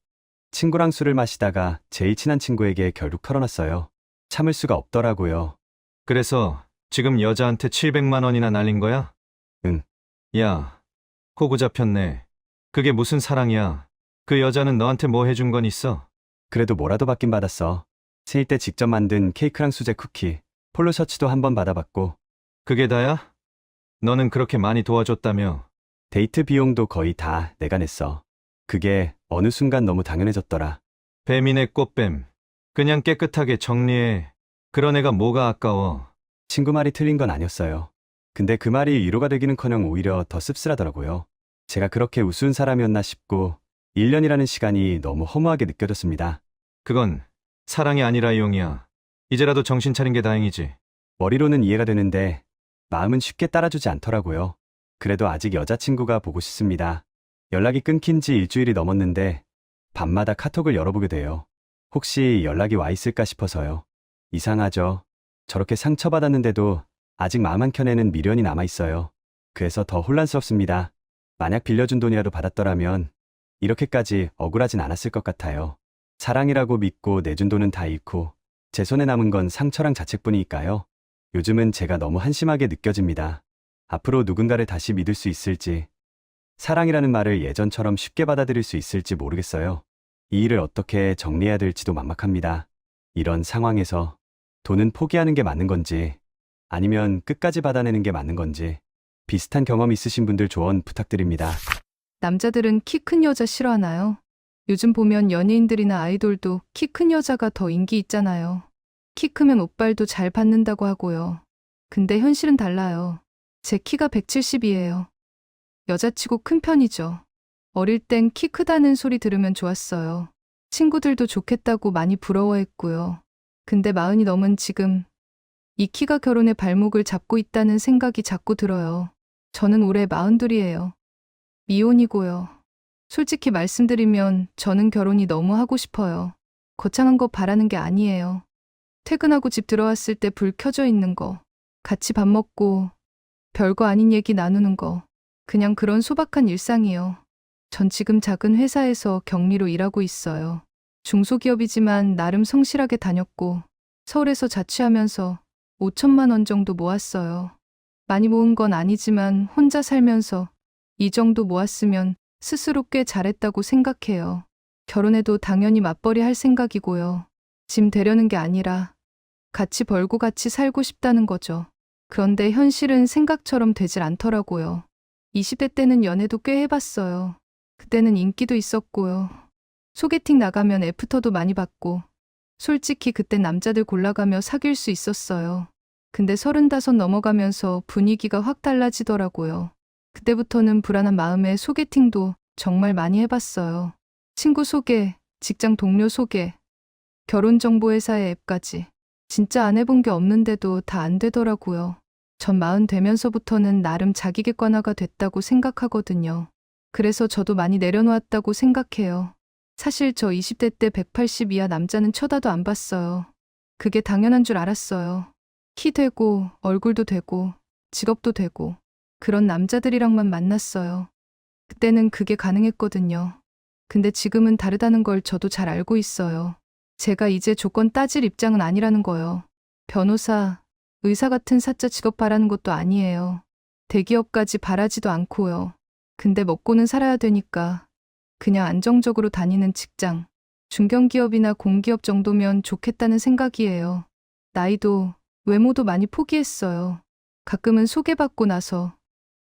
친구랑 술을 마시다가 제일 친한 친구에게 결국 털어놨어요. 참을 수가 없더라고요. 그래서 지금 여자한테 700만 원이나 날린 거야? 응. 야, 호구 잡혔네. 그게 무슨 사랑이야. 그 여자는 너한테 뭐 해준 건 있어? 그래도 뭐라도 받긴 받았어. 생일 때 직접 만든 케이크랑 수제 쿠키, 폴로 셔츠도 한 번 받아봤고. 그게 다야? 너는 그렇게 많이 도와줬다며. 데이트 비용도 거의 다 내가 냈어. 그게 어느 순간 너무 당연해졌더라. 뱀이네 꽃뱀. 그냥 깨끗하게 정리해. 그런 애가 뭐가 아까워. 친구 말이 틀린 건 아니었어요. 근데 그 말이 위로가 되기는커녕 오히려 더 씁쓸하더라고요. 제가 그렇게 우스운 사람이었나 싶고 1년이라는 시간이 너무 허무하게 느껴졌습니다. 그건 사랑이 아니라 이용이야. 이제라도 정신 차린 게 다행이지. 머리로는 이해가 되는데 마음은 쉽게 따라주지 않더라고요. 그래도 아직 여자친구가 보고 싶습니다. 연락이 끊긴 지 일주일이 넘었는데 밤마다 카톡을 열어보게 돼요. 혹시 연락이 와 있을까 싶어서요. 이상하죠? 저렇게 상처받았는데도 아직 마음 한켠에는 미련이 남아 있어요. 그래서 더 혼란스럽습니다. 만약 빌려준 돈이라도 받았더라면 이렇게까지 억울하진 않았을 것 같아요. 사랑이라고 믿고 내준 돈은 다 잃고 제 손에 남은 건 상처랑 자책뿐이니까요. 요즘은 제가 너무 한심하게 느껴집니다. 앞으로 누군가를 다시 믿을 수 있을지, 사랑이라는 말을 예전처럼 쉽게 받아들일 수 있을지 모르겠어요. 이 일을 어떻게 정리해야 될지도 막막합니다. 이런 상황에서 돈은 포기하는 게 맞는 건지, 아니면 끝까지 받아내는 게 맞는 건지, 비슷한 경험 있으신 분들 조언 부탁드립니다. 남자들은 키 큰 여자 싫어하나요? 요즘 보면 연예인들이나 아이돌도 키 큰 여자가 더 인기 있잖아요. 키 크면 옷발도 잘 받는다고 하고요. 근데 현실은 달라요. 제 키가 170이에요. 여자치고 큰 편이죠. 어릴 땐 키 크다는 소리 들으면 좋았어요. 친구들도 좋겠다고 많이 부러워했고요. 근데 40이 넘은 지금 이 키가 결혼의 발목을 잡고 있다는 생각이 자꾸 들어요. 저는 올해 42이에요. 미혼이고요. 솔직히 말씀드리면 저는 결혼이 너무 하고 싶어요. 거창한 거 바라는 게 아니에요. 퇴근하고 집 들어왔을 때 불 켜져 있는 거, 같이 밥 먹고 별거 아닌 얘기 나누는 거, 그냥 그런 소박한 일상이요. 전 지금 작은 회사에서 격리로 일하고 있어요. 중소기업이지만 나름 성실하게 다녔고 서울에서 자취하면서 5천만 원 정도 모았어요. 많이 모은 건 아니지만 혼자 살면서 이 정도 모았으면 스스로 꽤 잘했다고 생각해요. 결혼해도 당연히 맞벌이 할 생각이고요. 짐 되려는 게 아니라 같이 벌고 같이 살고 싶다는 거죠. 그런데 현실은 생각처럼 되질 않더라고요. 20대 때는 연애도 꽤 해봤어요. 그때는 인기도 있었고요. 소개팅 나가면 애프터도 많이 받고 솔직히 그때 남자들 골라가며 사귈 수 있었어요. 근데 35 넘어가면서 분위기가 확 달라지더라고요. 그때부터는 불안한 마음에 소개팅도 정말 많이 해봤어요. 친구 소개, 직장 동료 소개, 결혼정보회사의 앱까지. 진짜 안 해본 게 없는데도 다 안 되더라고요. 전 40 되면서부터는 나름 자기 객관화가 됐다고 생각하거든요. 그래서 저도 많이 내려놓았다고 생각해요. 사실 저 20대 때 180 이하 남자는 쳐다도 안 봤어요. 그게 당연한 줄 알았어요. 키 되고 얼굴도 되고 직업도 되고 그런 남자들이랑만 만났어요. 그때는 그게 가능했거든요. 근데 지금은 다르다는 걸 저도 잘 알고 있어요. 제가 이제 조건 따질 입장은 아니라는 거요. 변호사, 의사 같은 사짜 직업 바라는 것도 아니에요. 대기업까지 바라지도 않고요. 근데 먹고는 살아야 되니까 그냥 안정적으로 다니는 직장, 중견기업이나 공기업 정도면 좋겠다는 생각이에요. 나이도, 외모도 많이 포기했어요. 가끔은 소개받고 나서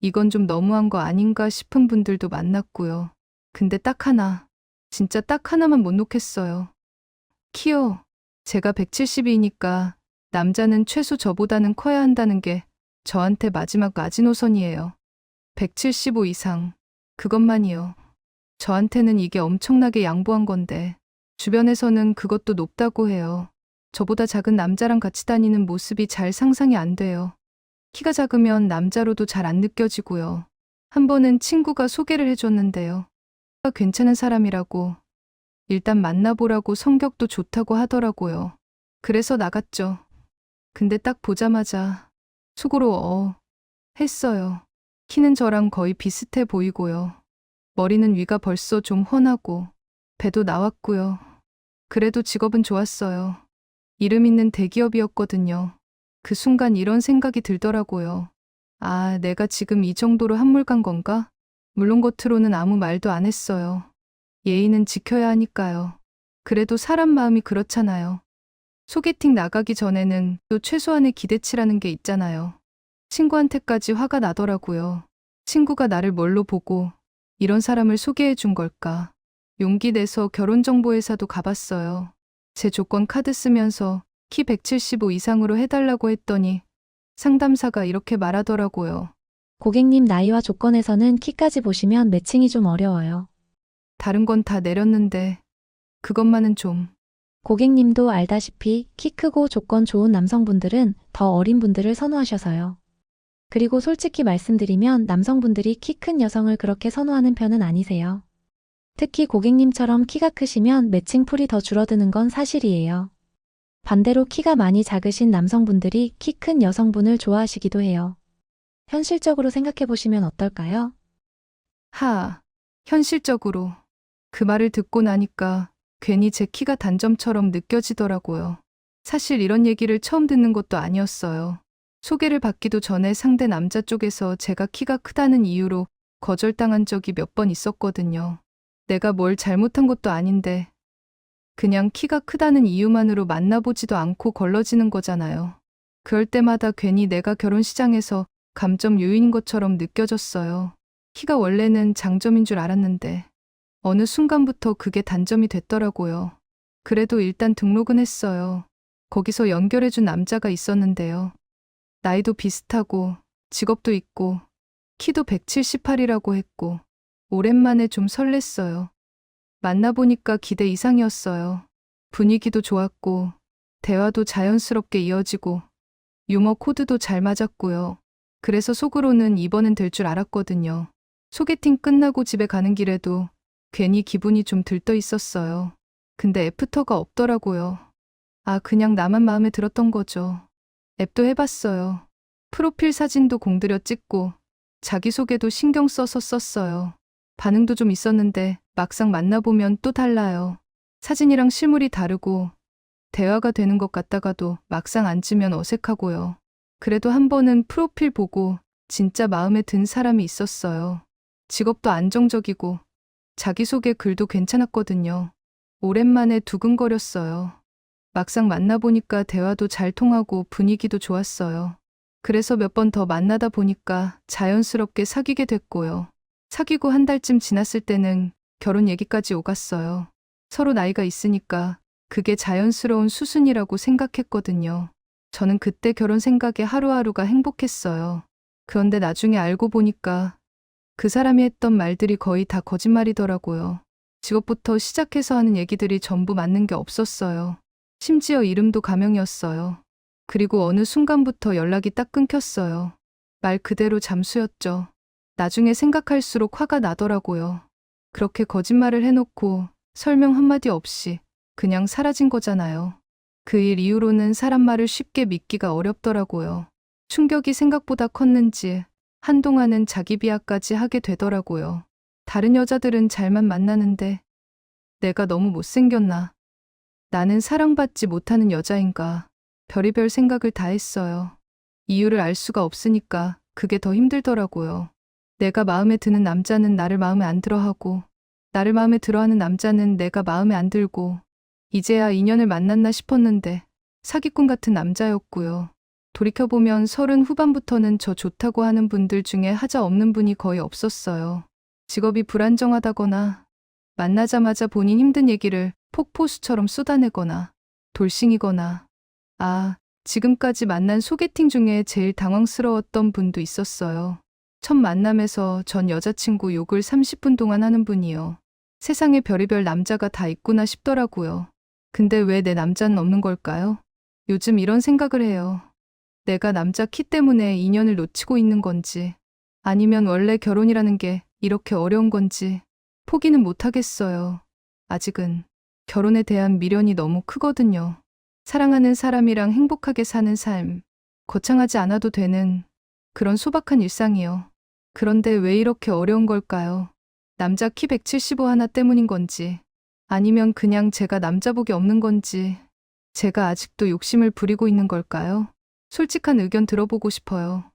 이건 좀 너무한 거 아닌가 싶은 분들도 만났고요. 근데 딱 하나, 진짜 딱 하나만 못 놓겠어요. 키요. 제가 170이니까 남자는 최소 저보다는 커야 한다는 게 저한테 마지막 마지노선이에요. 175 이상. 그것만이요. 저한테는 이게 엄청나게 양보한 건데 주변에서는 그것도 높다고 해요. 저보다 작은 남자랑 같이 다니는 모습이 잘 상상이 안 돼요. 키가 작으면 남자로도 잘 안 느껴지고요. 한 번은 친구가 소개를 해줬는데요. 괜찮은 사람이라고 일단 만나보라고 성격도 좋다고 하더라고요. 그래서 나갔죠. 근데 딱 보자마자 속으로 했어요. 키는 저랑 거의 비슷해 보이고요. 머리는 위가 벌써 좀 훤하고 배도 나왔고요. 그래도 직업은 좋았어요. 이름 있는 대기업이었거든요. 그 순간 이런 생각이 들더라고요. 아, 내가 지금 이 정도로 한물간 건가? 물론 겉으로는 아무 말도 안 했어요. 예의는 지켜야 하니까요. 그래도 사람 마음이 그렇잖아요. 소개팅 나가기 전에는 또 최소한의 기대치라는 게 있잖아요. 친구한테까지 화가 나더라고요. 친구가 나를 뭘로 보고 이런 사람을 소개해 준 걸까? 용기 내서 결혼정보회사도 가봤어요. 제 조건 카드 쓰면서 키 175 이상으로 해달라고 했더니 상담사가 이렇게 말하더라고요. 고객님 나이와 조건에서는 키까지 보시면 매칭이 좀 어려워요. 다른 건 다 내렸는데 그것만은 좀. 고객님도 알다시피 키 크고 조건 좋은 남성분들은 더 어린 분들을 선호하셔서요. 그리고 솔직히 말씀드리면 남성분들이 키 큰 여성을 그렇게 선호하는 편은 아니세요. 특히 고객님처럼 키가 크시면 매칭풀이 더 줄어드는 건 사실이에요. 반대로 키가 많이 작으신 남성분들이 키 큰 여성분을 좋아하시기도 해요. 현실적으로 생각해 보시면 어떨까요? 현실적으로. 그 말을 듣고 나니까 괜히 제 키가 단점처럼 느껴지더라고요. 사실 이런 얘기를 처음 듣는 것도 아니었어요. 소개를 받기도 전에 상대 남자 쪽에서 제가 키가 크다는 이유로 거절당한 적이 몇 번 있었거든요. 내가 뭘 잘못한 것도 아닌데 그냥 키가 크다는 이유만으로 만나보지도 않고 걸러지는 거잖아요. 그럴 때마다 괜히 내가 결혼 시장에서 감점 요인인 것처럼 느껴졌어요. 키가 원래는 장점인 줄 알았는데 어느 순간부터 그게 단점이 됐더라고요. 그래도 일단 등록은 했어요. 거기서 연결해준 남자가 있었는데요. 나이도 비슷하고 직업도 있고 키도 178이라고 했고 오랜만에 좀 설렜어요. 만나보니까 기대 이상이었어요. 분위기도 좋았고 대화도 자연스럽게 이어지고 유머 코드도 잘 맞았고요. 그래서 속으로는 이번엔 될 줄 알았거든요. 소개팅 끝나고 집에 가는 길에도 괜히 기분이 좀 들떠 있었어요. 근데 애프터가 없더라고요. 그냥 나만 마음에 들었던 거죠. 앱도 해봤어요. 프로필 사진도 공들여 찍고 자기소개도 신경 써서 썼어요. 반응도 좀 있었는데 막상 만나보면 또 달라요. 사진이랑 실물이 다르고 대화가 되는 것 같다가도 막상 앉으면 어색하고요. 그래도 한 번은 프로필 보고 진짜 마음에 든 사람이 있었어요. 직업도 안정적이고 자기소개 글도 괜찮았거든요. 오랜만에 두근거렸어요. 막상 만나보니까 대화도 잘 통하고 분위기도 좋았어요. 그래서 몇 번 더 만나다 보니까 자연스럽게 사귀게 됐고요. 사귀고 한 달쯤 지났을 때는 결혼 얘기까지 오갔어요. 서로 나이가 있으니까 그게 자연스러운 수순이라고 생각했거든요. 저는 그때 결혼 생각에 하루하루가 행복했어요. 그런데 나중에 알고 보니까 그 사람이 했던 말들이 거의 다 거짓말이더라고요. 직업부터 시작해서 하는 얘기들이 전부 맞는 게 없었어요. 심지어 이름도 가명이었어요. 그리고 어느 순간부터 연락이 딱 끊겼어요. 말 그대로 잠수였죠. 나중에 생각할수록 화가 나더라고요. 그렇게 거짓말을 해놓고 설명 한마디 없이 그냥 사라진 거잖아요. 그 일 이후로는 사람 말을 쉽게 믿기가 어렵더라고요. 충격이 생각보다 컸는지 한동안은 자기 비하까지 하게 되더라고요. 다른 여자들은 잘만 만나는데 내가 너무 못생겼나? 나는 사랑받지 못하는 여자인가? 별의별 생각을 다 했어요. 이유를 알 수가 없으니까 그게 더 힘들더라고요. 내가 마음에 드는 남자는 나를 마음에 안 들어하고 나를 마음에 들어하는 남자는 내가 마음에 안 들고 이제야 인연을 만났나 싶었는데 사기꾼 같은 남자였고요. 돌이켜보면 30 후반부터는 저 좋다고 하는 분들 중에 하자 없는 분이 거의 없었어요. 직업이 불안정하다거나 만나자마자 본인 힘든 얘기를 폭포수처럼 쏟아내거나 돌싱이거나 지금까지 만난 소개팅 중에 제일 당황스러웠던 분도 있었어요. 첫 만남에서 전 여자친구 욕을 30분 동안 하는 분이요. 세상에 별의별 남자가 다 있구나 싶더라고요. 근데 왜 내 남자는 없는 걸까요? 요즘 이런 생각을 해요. 내가 남자 키 때문에 인연을 놓치고 있는 건지 아니면 원래 결혼이라는 게 이렇게 어려운 건지 포기는 못하겠어요. 아직은 결혼에 대한 미련이 너무 크거든요. 사랑하는 사람이랑 행복하게 사는 삶, 거창하지 않아도 되는 그런 소박한 일상이요. 그런데 왜 이렇게 어려운 걸까요? 남자 키 175 하나 때문인 건지 아니면 그냥 제가 남자복이 없는 건지 제가 아직도 욕심을 부리고 있는 걸까요? 솔직한 의견 들어보고 싶어요.